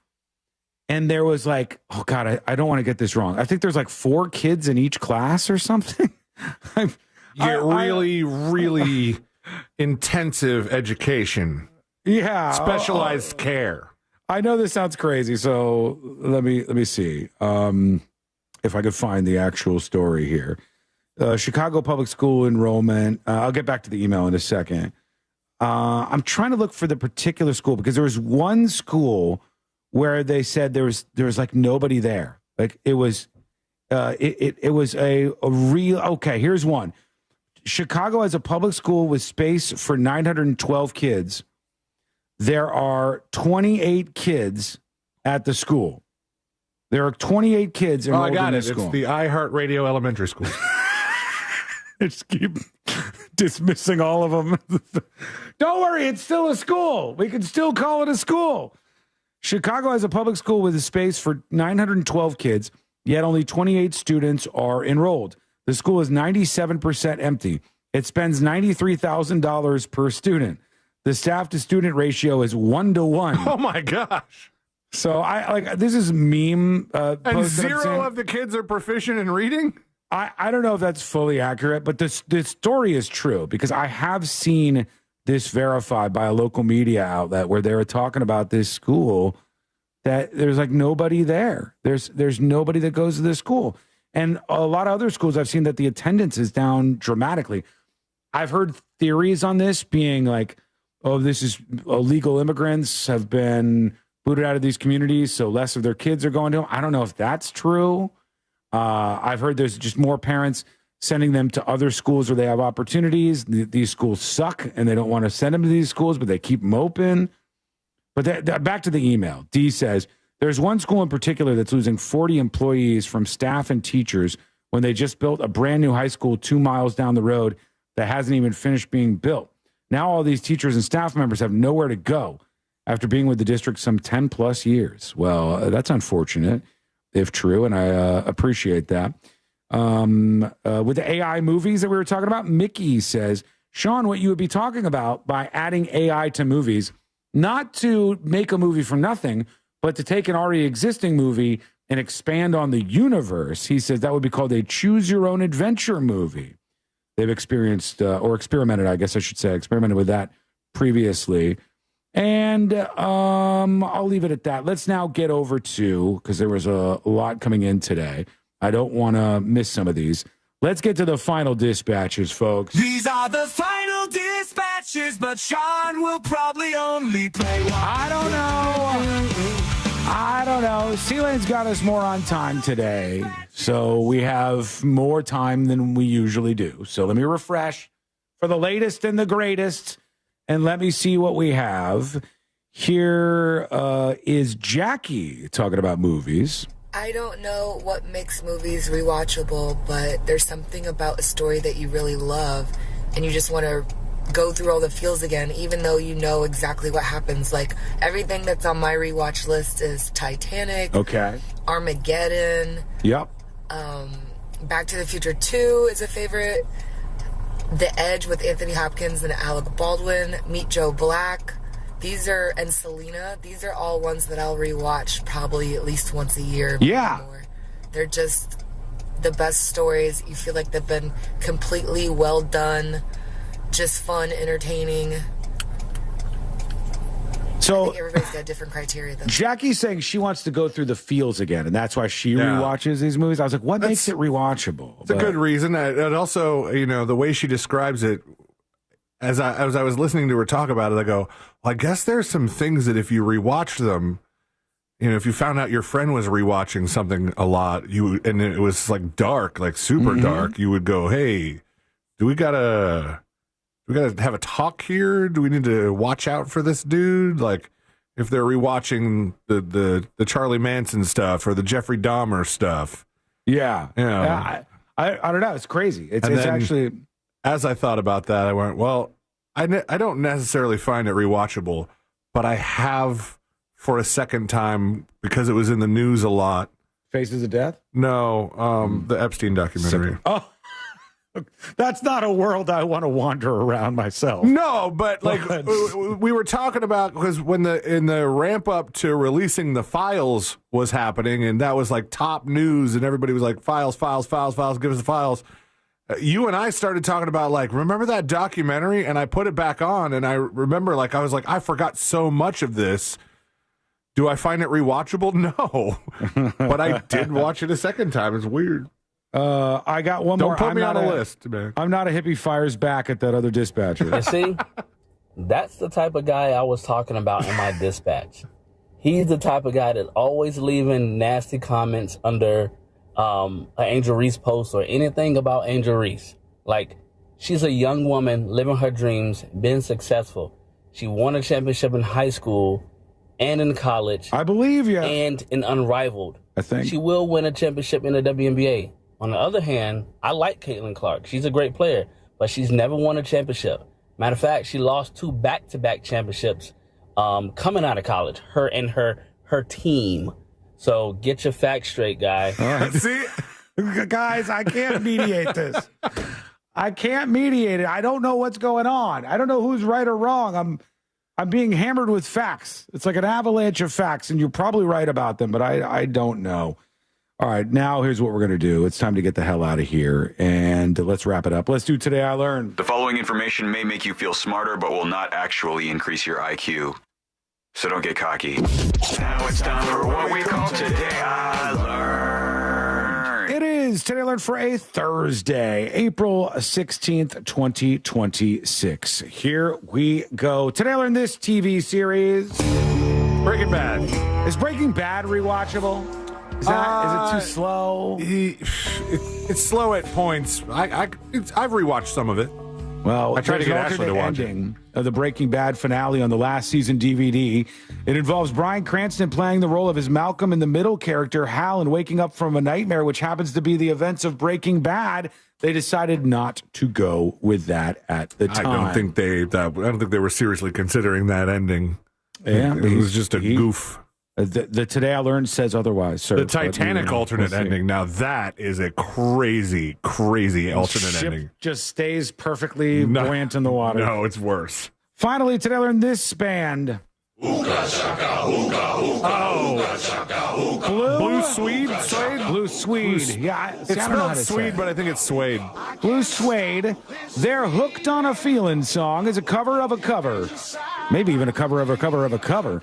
And there was like, oh, God, I don't want to get this wrong. I think there's like 4 kids in each class or something. Really intensive education. Yeah. Specialized care. I know this sounds crazy, so let me see if I could find the actual story here. Chicago Public School enrollment. I'll get back to the email in a second. I'm trying to look for the particular school because there was one school where they said there was like nobody there. Like it was a real. Okay, here's one. Chicago has a public school with space for 912 kids. There are 28 kids at the school. There are 28 kids enrolled in the school. It's the iHeartRadio Elementary School. Just keep dismissing all of them. Don't worry, it's still a school. We can still call it a school. Chicago has a public school with a space for 912 kids, yet only 28 students are enrolled. The school is 97% empty. It spends $93,000 per student. The staff-to-student ratio is 1-to-1. Oh, my gosh. So, this is meme. And 0 of the kids are proficient in reading? I don't know if that's fully accurate, but this story is true because I have seen this verified by a local media outlet where they were talking about this school that there's like nobody there. There's nobody that goes to this school. And a lot of other schools I've seen that the attendance is down dramatically. I've heard theories on this being like, oh, this is illegal immigrants have been booted out of these communities, so less of their kids are going to them. I don't know if that's true. I've heard there's just more parents sending them to other schools where they have opportunities. These schools suck, and they don't want to send them to these schools, but they keep them open. But back to the email. D says, there's one school in particular that's losing 40 employees from staff and teachers when they just built a brand new high school 2 miles down the road that hasn't even finished being built. Now all these teachers and staff members have nowhere to go after being with the district some 10-plus years. Well, that's unfortunate, if true, and I appreciate that. With the AI movies that we were talking about, Mickey says, Sean, what you would be talking about by adding AI to movies, not to make a movie from nothing, but to take an already existing movie and expand on the universe. He says that would be called a choose-your-own-adventure movie. They've experienced, or experimented, I guess I should say, experimented with that previously. And I'll leave it at that. Let's now get over to, because there was a lot coming in today. I don't want to miss some of these. Let's get to the final dispatches, folks. These are the final dispatches, but Sean will probably only play one. I don't know. C-Lane's got us more on time today, so we have more time than we usually do. So let me refresh for the latest and the greatest, and let me see what we have. Here is Jackie talking about movies. I don't know what makes movies rewatchable, but there's something about a story that you really love, and you just want to go through all the feels again, even though you know exactly what happens. Like, everything that's on my rewatch list is Titanic. Okay. Armageddon. Yep. Back to the Future 2 is a favorite. The Edge with Anthony Hopkins and Alec Baldwin. Meet Joe Black. And Selena. These are all ones that I'll rewatch probably at least once a year. Yeah. More. They're just the best stories. You feel like they've been completely well done. Just fun, entertaining. I think everybody's got different criteria, though. Jackie's saying she wants to go through the feels again, and that's why she rewatches these movies. I was like, what makes it rewatchable? It's a good reason. And also, the way she describes it, as I was listening to her talk about it, I go, well, I guess there's some things that if you rewatch them, if you found out your friend was rewatching something a lot, and it was like dark, like super dark, you would go, hey, do we gotta have a talk here? Do we need to watch out for this dude? Like, if they're rewatching the Charlie Manson stuff or the Jeffrey Dahmer stuff. Yeah. I don't know. It's crazy. It's actually... As I thought about that, I went, well, I don't necessarily find it rewatchable, but I have for a second time, because it was in the news a lot. Faces of Death? No, the Epstein documentary. Oh. That's not a world I want to wander around myself. No, but like we were talking about, because when in the ramp up to releasing the files was happening, and that was like top news, and everybody was like, files, give us the files. You and I started talking about, like, remember that documentary? And I put it back on, and I remember, like, I was like, I forgot so much of this. Do I find it rewatchable? No, but I did watch it a second time. It's weird. I got one more. Don't put me on a list, man. I'm not a hippie fires back at that other dispatcher. You see, that's the type of guy I was talking about in my dispatch. He's the type of guy that's always leaving nasty comments under an Angel Reese post or anything about Angel Reese. Like, she's a young woman living her dreams, being successful. She won a championship in high school and in college. I believe you. And in Unrivaled. I think. She will win a championship in the WNBA. On the other hand, I like Caitlin Clark. She's a great player, but she's never won a championship. Matter of fact, she lost 2 back-to-back championships coming out of college, her and her team. So get your facts straight, guy. All right. See? Guys, I can't mediate this. I can't mediate it. I don't know what's going on. I don't know who's right or wrong. I'm being hammered with facts. It's like an avalanche of facts, and you're probably right about them, but I don't know. All right, now here's what we're going to do. It's time to get the hell out of here, and let's wrap it up. Let's do Today I Learned. The following information may make you feel smarter, but will not actually increase your IQ. So don't get cocky. Now it's time for what we call Today I Learned. It is Today I Learned for a Thursday, April 16th, 2026. Here we go. Today I Learned this TV series. Breaking Bad. Is Breaking Bad rewatchable? Is it too slow? It's slow at points. I've rewatched some of it. Well, I tried to get Ashley to watch ending of the Breaking Bad finale on the last season DVD. It involves Bryan Cranston playing the role of his Malcolm in the Middle character, Hal, and waking up from a nightmare, which happens to be the events of Breaking Bad. They decided not to go with that at the time. I don't think they were seriously considering that ending. Yeah, it was just a goof. The Today I Learned says otherwise, sir. The Titanic alternate ending. Now that is a crazy, crazy alternate ship ending. Just stays perfectly buoyant in the water. No, it's worse. Finally, Today I Learned this band. Ooga chaka, ooga, ooga, ooga chaka, ooga. Blue Swede? Blue Swede. Yeah, it's spelled Swede, but I think it's Suede. Blue Suede. Their Hooked on a Feelin' song is a cover of a cover. Maybe even a cover of a cover of a cover.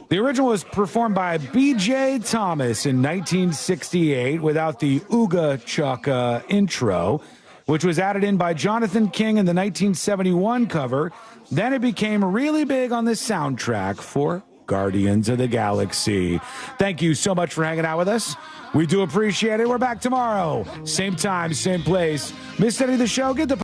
The original was performed by B.J. Thomas in 1968 without the Ooga Chaka intro, which was added in by Jonathan King in the 1971 cover. Then it became really big on the soundtrack for Guardians of the Galaxy. Thank you so much for hanging out with us. We do appreciate it. We're back tomorrow. Same time, same place. Missed any of the show? Get the